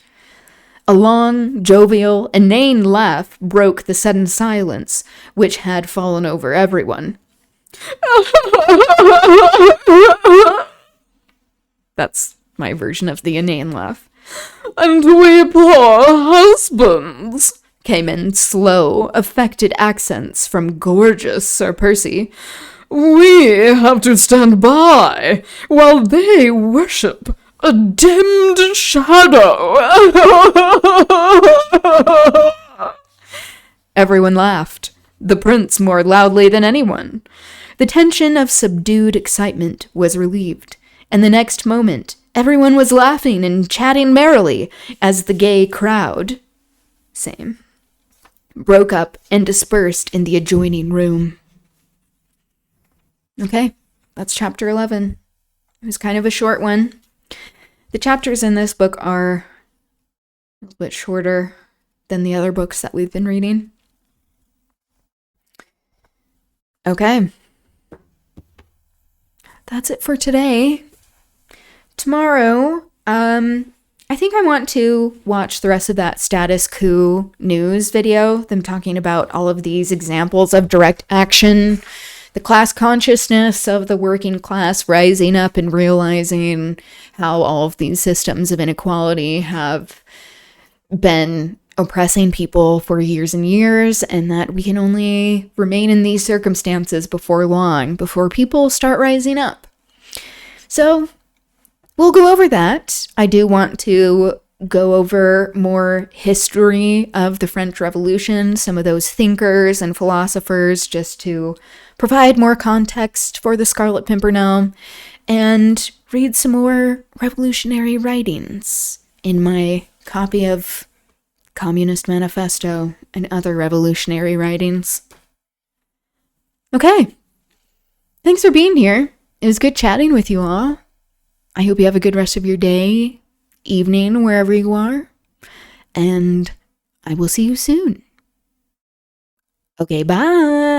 A long, jovial, inane laugh broke the sudden silence which had fallen over everyone. That's my version of the inane laugh. And we poor husbands, came in slow, affected accents from gorgeous Sir Percy. We have to stand by while they worship a dimmed shadow. Everyone laughed, the prince more loudly than anyone. The tension of subdued excitement was relieved, and the next moment everyone was laughing and chatting merrily as the gay crowd, broke up and dispersed in the adjoining room. Okay, that's chapter 11. It was kind of a short one. The chapters in this book are a little bit shorter than the other books that we've been reading. Okay. That's it for today. Tomorrow, I think I want to watch the rest of that status coup news video, them talking about all of these examples of direct action, the class consciousness of the working class rising up and realizing how all of these systems of inequality have been oppressing people for years and years, and that we can only remain in these circumstances before long, before people start rising up. So, we'll go over that. I do want to go over more history of the French Revolution, some of those thinkers and philosophers, just to provide more context for the Scarlet Pimpernel, and read some more revolutionary writings in my copy of Communist Manifesto and other revolutionary writings. Okay. Thanks for being here. It was good chatting with you all. I hope you have a good rest of your day, evening, wherever you are, and I will see you soon. Okay, bye.